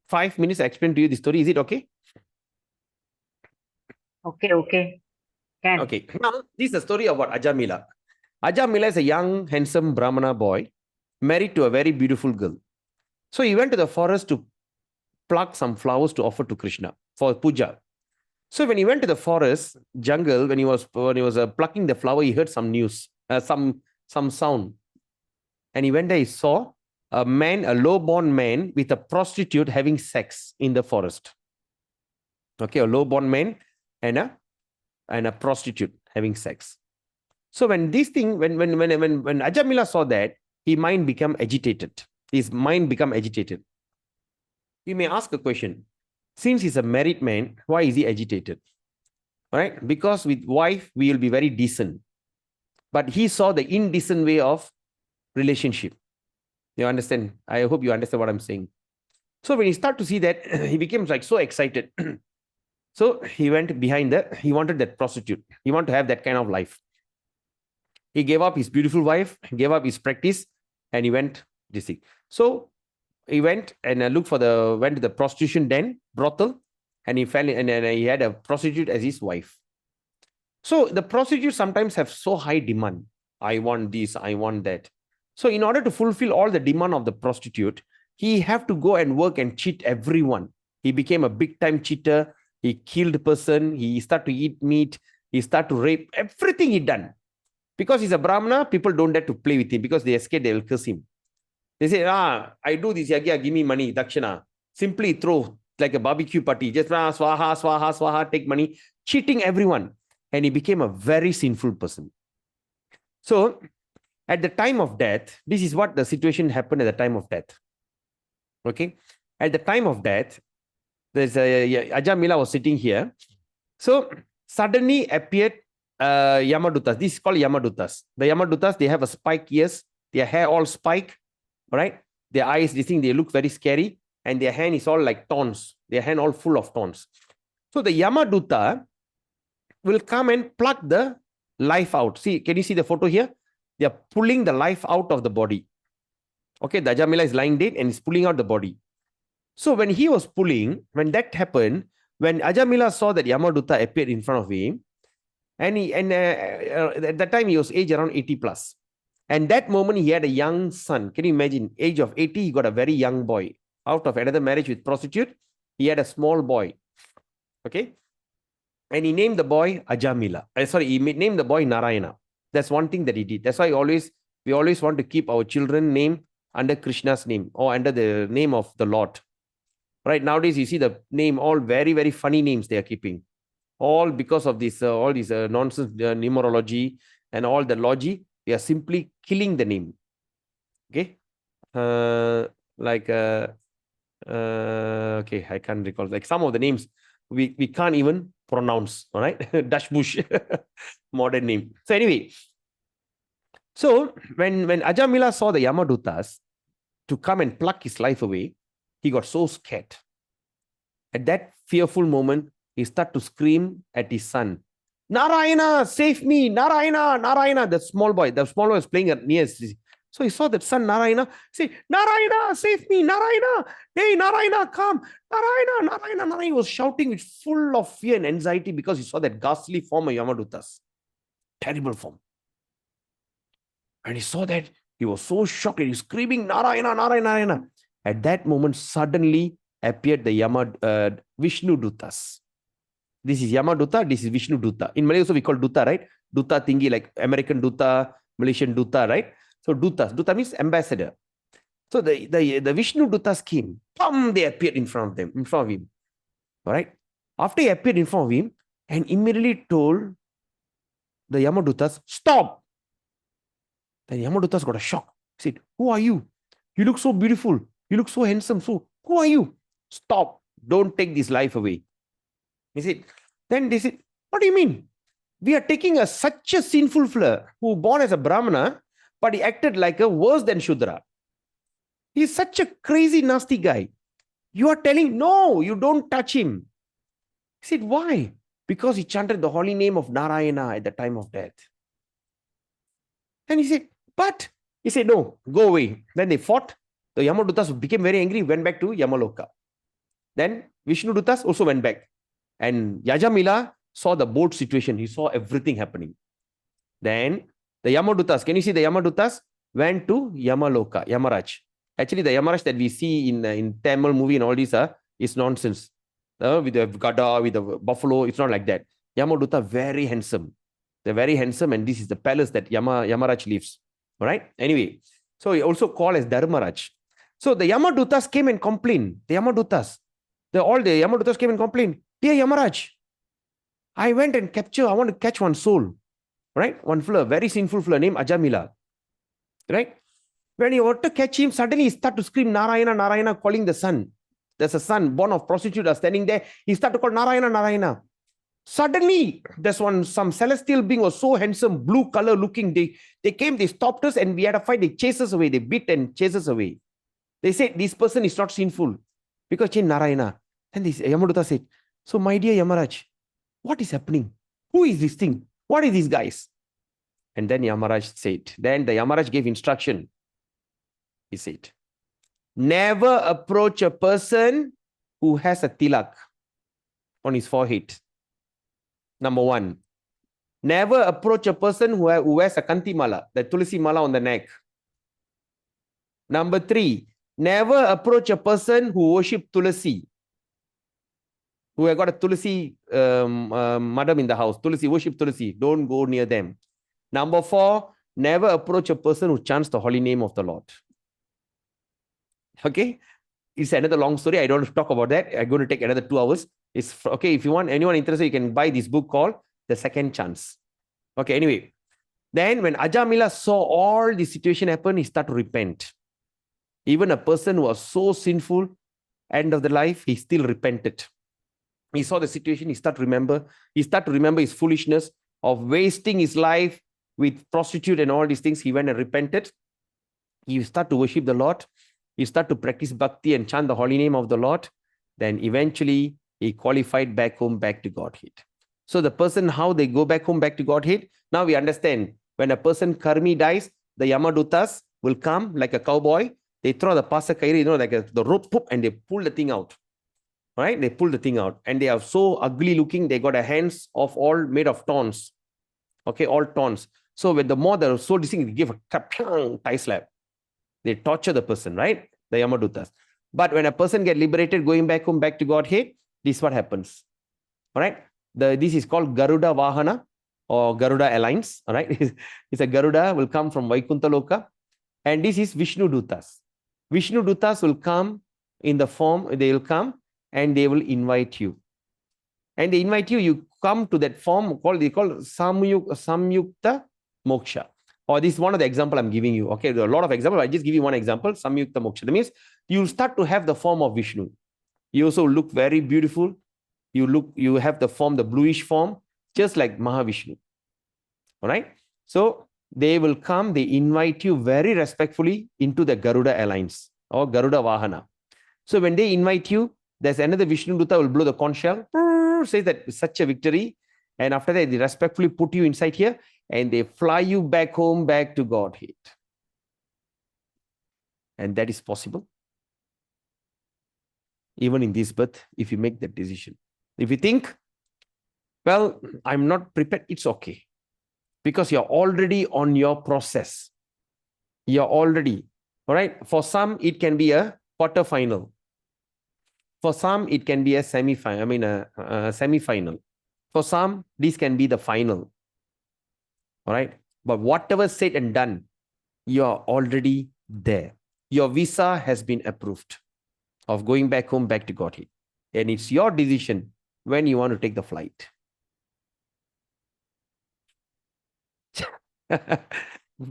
5 minutes to explain to you the story? Is it okay? Okay. Can. Okay. Now, this is the story about Ajamila. Ajamila is a young, handsome Brahmana boy married to a very beautiful girl. So he went to the forest to pluck some flowers to offer to Krishna for puja. So when he went to the forest jungle, when he was plucking the flower, he heard some news, some sound, and he went there. He saw a man, a low-born man, with a prostitute having sex in the forest. Okay, a low-born man and a prostitute having sex. So when this thing, when Ajamila saw that, his mind became agitated. You may ask a question. Since he's a married man, why is he agitated? All right? Because with wife, we will be very decent. But he saw the indecent way of relationship. You understand? I hope you understand what I'm saying. So when he started to see that, he became like so excited. So he went behind he wanted that prostitute. He wanted to have that kind of life. He gave up his beautiful wife, gave up his practice, and he went this thing. So he went and went to the prostitution den, brothel, and he fell and he had a prostitute as his wife. So the prostitutes sometimes have so high demand. I want this, I want that. So in order to fulfill all the demand of the prostitute, he have to go and work and cheat everyone. He became a big time cheater. He killed a person. He started to eat meat. He started to rape. Everything he done. Because he's a Brahmana, people don't dare to play with him because they are scared they will curse him. They say, I do this, Yagya, give me money, Dakshina. Simply throw like a barbecue party. Just swaha, swaha, swaha, take money. Cheating everyone. And he became a very sinful person. So, at the time of death, this is what the situation happened at the time of death. Okay? At the time of death, there's Ajamila was sitting here. So, suddenly appeared Yamadutas. This is called Yamadutas. The Yamadutas, they have a spike ears. Their hair all spike. All right? Their eyes, they look very scary. And their hand is all like thorns. Their hand all full of thorns. So, the Yamaduta will come and pluck the life out. See, can you see the photo here? They are pulling the life out of the body. Okay, the Ajamila is lying dead and is pulling out the body. So when he was pulling, when that happened, when Ajamila saw that Yamaduta appeared in front of him, and at that time he was age around 80 plus. And that moment he had a young son. Can you imagine? Age of 80, he got a very young boy. Out of another marriage with prostitute, he had a small boy. Okay. And he named the boy Ajamila. He named the boy Narayana. That's one thing that he did. That's why we always want to keep our children name under Krishna's name or under the name of the Lord. Right nowadays, you see the name, all very, very funny names they are keeping. All because of this, all this nonsense numerology and all the logic, they are simply killing the name. Okay. Okay, I can't recall. Like some of the names we can't even pronounce. All right. Dutch Bush, modern name. So anyway, so when Ajamila saw the Yamadutas to come and pluck his life away, he got so scared. At that fearful moment, he started to scream at his son, Narayana, save me, Narayana, Narayana. The small boy was playing near. So he saw that son Narayana say, Narayana, save me, Narayana. Hey, Narayana, come. Narayana, Narayana, Narayana. He was shouting with full of fear and anxiety because he saw that ghastly form of Yamadutas. Terrible form. And he saw that, he was so shocked and he was screaming, Narayana, Narayana, Narayana. At that moment, suddenly appeared the Vishnu Dutas. This is Yamaduta, this is Vishnu Duta. In Malay also we call Duta, right? Duta tinggi, like American Duta, Malaysian Duta, right? So Dutas. Duta means ambassador. So the Vishnu Dutas came. They appeared in front of him. All right? After he appeared in front of him and immediately told the Yamadutas, stop. The Yamadutas got a shock. He said, who are you? You look so beautiful. You look so handsome. So who are you? Stop. Don't take this life away. Then they said, what do you mean? We are taking such a sinful fella who born as a Brahmana, but he acted like a worse than Shudra. He's such a crazy, nasty guy. You are telling, no, you don't touch him. He said, why? Because he chanted the holy name of Narayana at the time of death. And he said, but he said, no, go away. Then they fought. The Yamadutas became very angry, went back to Yamaloka. Then Vishnudutas also went back. And Yajamila saw the boat situation. He saw everything happening. Then the Yamadutas, can you see the Yamadutas? Went to Yamaloka, Yamaraj. Actually, the Yamaraj that we see in Tamil movie and all these is nonsense. With the Gada, with the buffalo, it's not like that. Yamaduta, very handsome. They're very handsome, and this is the palace that Yamaraj lives. All right. Anyway, so he also called as Dharmaraj. So the Yamadutas came and complained. The Yamadutas, all the Yamadutas came and complained. Dear Yamaraj, I went and I want to catch one soul. Right? One fleur, very sinful fleur named Ajamila. Right? When you want to catch him, suddenly he started to scream Narayana, Narayana, calling the sun. There's a son born of prostitute standing there. He started to call Narayana, Narayana. Suddenly, there's some celestial being was so handsome, blue color looking. They came, they stopped us, and we had a fight. They chased us away. They beat and chased us away. They said, this person is not sinful because he Narayana. And this Yamaduta said, so my dear Yamaraj, what is happening? Who is this thing? What are these guys? And then Yamaraj said, then the Yamaraj gave instruction. He said, never approach a person who has a tilak on his forehead. Number one. Never approach a person who wears a kanti mala, the tulsi mala on the neck. Number three. Never approach a person who worship tulsi, who have got a tulsi madam in the house. Tulsi, worship tulsi. Don't go near them. Number four. Never approach a person who chants the holy name of the Lord. Okay, it's another long story. I don't want to talk about that. I'm going to take another 2 hours. It's okay. If you want anyone interested, you can buy this book called The Second Chance. Okay, anyway. Then when Ajamila saw all this situation happen, he started to repent. Even a person who was so sinful, end of the life, he still repented. He saw the situation, he started to remember his foolishness of wasting his life with prostitute and all these things. He went and repented. He started to worship the Lord. He started to practice bhakti and chant the holy name of the Lord. Then eventually he qualified back home, back to Godhead. So the person, how they go back home, back to Godhead. Now we understand when a person karmi dies, the Yamadutas will come like a cowboy. They throw the pasakairi, like the rope, and they pull the thing out. All right? They pull the thing out. And they are so ugly looking. They got a hands of all made of thorns. Okay, all thorns. So when the more they're so distinct, they give a tie slap. They torture the person, right? The Yamadutas. But when a person gets liberated, going back home, back to Godhead, this is what happens. All right? This is called Garuda Vahana or Garuda Alliance. All right? It's a Garuda will come from Vaikuntha Loka. And this is Vishnu Dutas. Vishnu Dutas will come in the form, they will come and they will invite you. And they invite you, you come to that form they call Samyukta Moksha. Or this is one of the example I'm giving you. Okay, there are a lot of examples. I just give you one example, Samyukta Moksha. That means you start to have the form of Vishnu. You also look very beautiful. You have the form, the bluish form, just like Mahavishnu. All right. So they will come, they invite you very respectfully into the Garuda Alliance or Garuda Vahana. So when they invite you, there's another Vishnu Duta will blow the conch shell, says that it's such a victory. And after that, they respectfully put you inside here and they fly you back home, back to Godhead. And that is possible. Even in this birth, if you make that decision. If you think, well, I'm not prepared, it's okay. Because you're already on your process. You're already, all right? For some, it can be a quarter-final. For some, it can be a semi-final. A semi-final. For some, this can be the final. All right? But whatever said and done, you're already there. Your visa has been approved of going back home, back to Godhead. And it's your decision when you want to take the flight.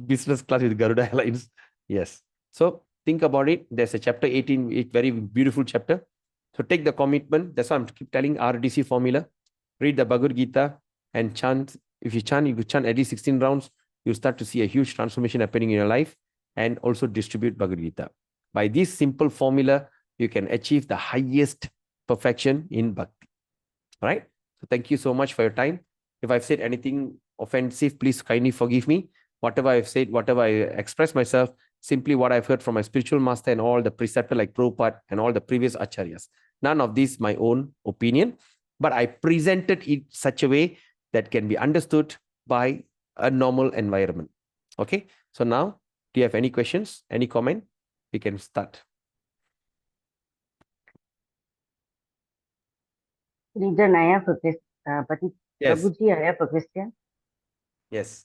Business class with Garuda Airlines. Yes. So think about it. There's a chapter 18, a very beautiful chapter. So take the commitment. That's why I'm keep telling RDC formula. Read the Bhagavad Gita and chant. If you chant, you could chant at least 16 rounds. You start to see a huge transformation happening in your life and also distribute Bhagavad Gita. By this simple formula, you can achieve the highest perfection in bhakti. All right. So thank you so much for your time. If I've said anything offensive, please kindly forgive me. Whatever I've said, whatever I expressed myself, simply what I've heard from my spiritual master and all the preceptor like Prabhupada and all the previous acharyas. None of this my own opinion, but I presented it such a way that can be understood by a normal environment. Okay. So now, do you have any questions? Any comment? We can start. Reason, I have a question. Yes. Prabhuji, I have a question. Yes.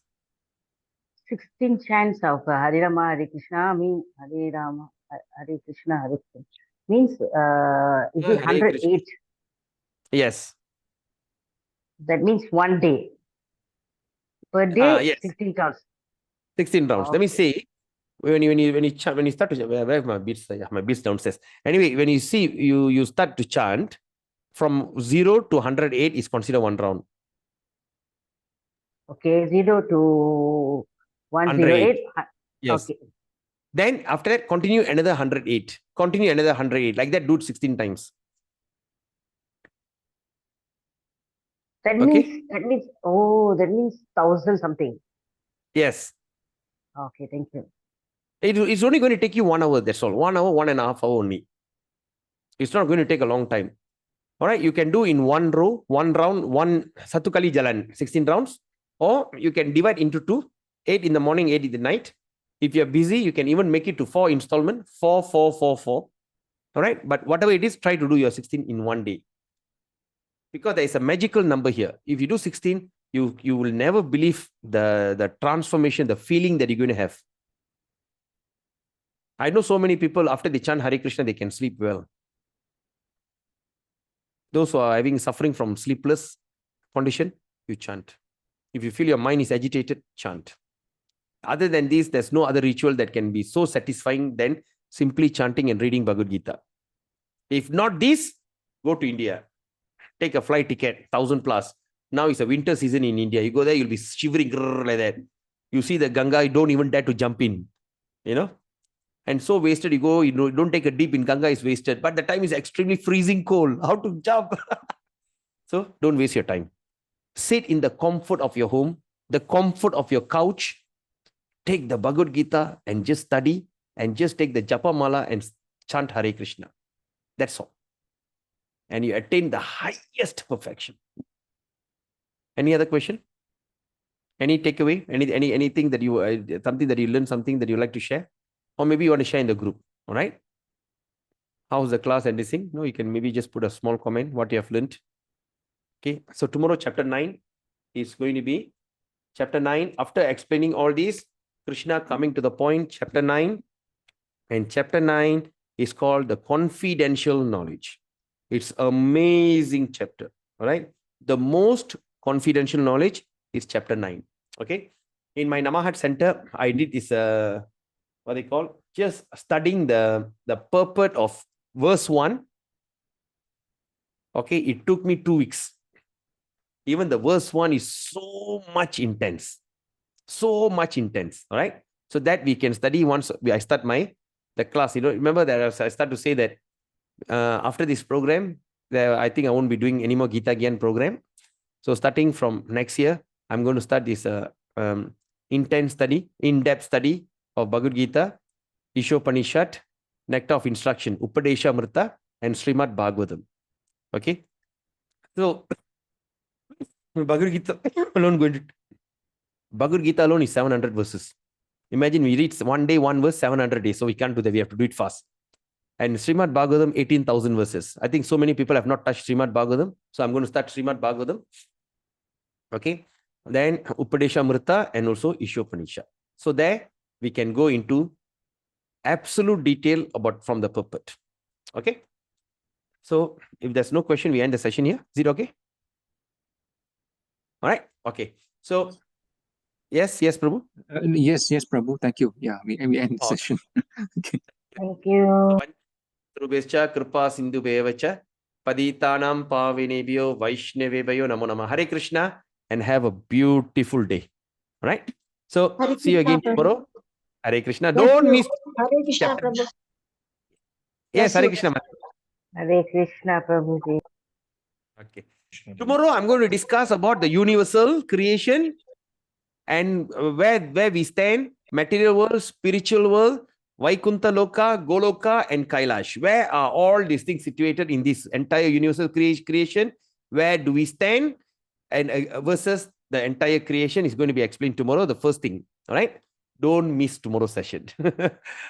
16 chants of Hare Rama, Hare Krishna mean Hare Rama, Hare Krishna, Hare Krishna. Means, is it Hare Krishna. 108? Yes. That means one day. Per day, Yes. 16 counts. 16 rounds. Let me say, when you start to where have my beats? My beats downstairs. Anyway, when you see you start to chant from 0 to 108 is considered one round. Okay, 0 to 108. Yes. Okay. Then after that, continue another 108. Continue another 108. Like that, do it 16 times. That Okay. means, oh, that means 1,000 something. Yes. Okay, thank you. It's only going to take you 1 hour. That's all. 1 hour, 1.5 hour only. It's not going to take a long time. All right. You can do in one row, one round, one Satukali Jalan, 16 rounds. Or you can divide into 2, 8 in the morning, 8 in the night. If you're busy, you can even make it to 4 installment, 4, 4, 4, 4. All right. But whatever it is, try to do your 16 in one day. Because there is a magical number here. If you do 16, you will never believe the transformation, the feeling that you're going to have. I know so many people, after they chant Hare Krishna, they can sleep well. Those who are having suffering from sleepless condition, you chant. If you feel your mind is agitated, chant. Other than this, there's no other ritual that can be so satisfying than simply chanting and reading Bhagavad Gita. If not this, go to India. Take a flight ticket, 1,000 plus. Now it's a winter season in India. You go there, you'll be shivering like that. You see the Ganga, you don't even dare to jump in. And so wasted, you go, don't take a dip in Ganga, is wasted. But the time is extremely freezing cold. How to jump? So don't waste your time. Sit in the comfort of your home, the comfort of your couch. Take the Bhagavad Gita and just study and just take the Japa Mala and chant Hare Krishna. That's all. And you attain the highest perfection. Any other question? Any takeaway? Anything that you, something that you learned, something that you like to share? Or maybe you want to share in the group. All right. How's the class and this thing? No, you can maybe just put a small comment, what you have learned. Okay. So tomorrow, chapter 9 is going to be chapter 9. After explaining all these, Krishna coming to the point, chapter 9. And chapter 9 is called the confidential knowledge. It's amazing chapter. All right. The most confidential knowledge is chapter 9. Okay. In my Namahat center, I did this, what they call, just studying the purport of verse 1. Okay. It took me 2 weeks. Even the verse 1 is so much intense. So much intense. All right. So that we can study once I start the class. Remember that I start to say that after this program, I think I won't be doing any more Gita Gyan program. So starting from next year, I'm going to start this intense study, in-depth study of Bhagavad Gita, Ishopanishad, Nectar of Instruction, Upadesha Mrita, and Srimad Bhagavatam. Okay. So Bhagavad Gita alone is 700 verses. Imagine we read one day, one verse, 700 days. So we can't do that. We have to do it fast. And Srimad Bhagavatam, 18,000 verses. I think so many people have not touched Srimad Bhagavatam. So I'm going to start Srimad Bhagavatam. Okay. Then Upadesha Mrita and also Ishopanishad. So there we can go into absolute detail from the purport. Okay. So if there's no question, we end the session here. Is it okay? All right. Okay. So yes, Prabhu. Yes, Prabhu. Thank you. Yeah, we end the session. Okay. Thank you. Rubescha Kripa Sindhu Bevacha Paditanam Pavinebhyo Vaishnavebhayo Namo Namah. Hare Krishna and have a beautiful day. All right. So Hare see you Krishna, again tomorrow. Hare Krishna. Thank Don't you. miss Hare Krishna, chapter. Prabhu. Yes, Bless Hare you. Krishna. Hare Krishna, Prabhuji. Okay. Tomorrow I'm going to discuss about the universal creation and where we stand, material world, spiritual world, Vaikuntha Loka, Goloka, and Kailash. Where are all these things situated in this entire universal creation? Where do we stand? And versus the entire creation is going to be explained tomorrow. The first thing, all right? Don't miss tomorrow's session.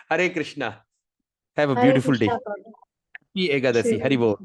Hare Krishna. Have a Hare beautiful day. Krishna, Prabhu. Happy Ekadasi. Hari Bol.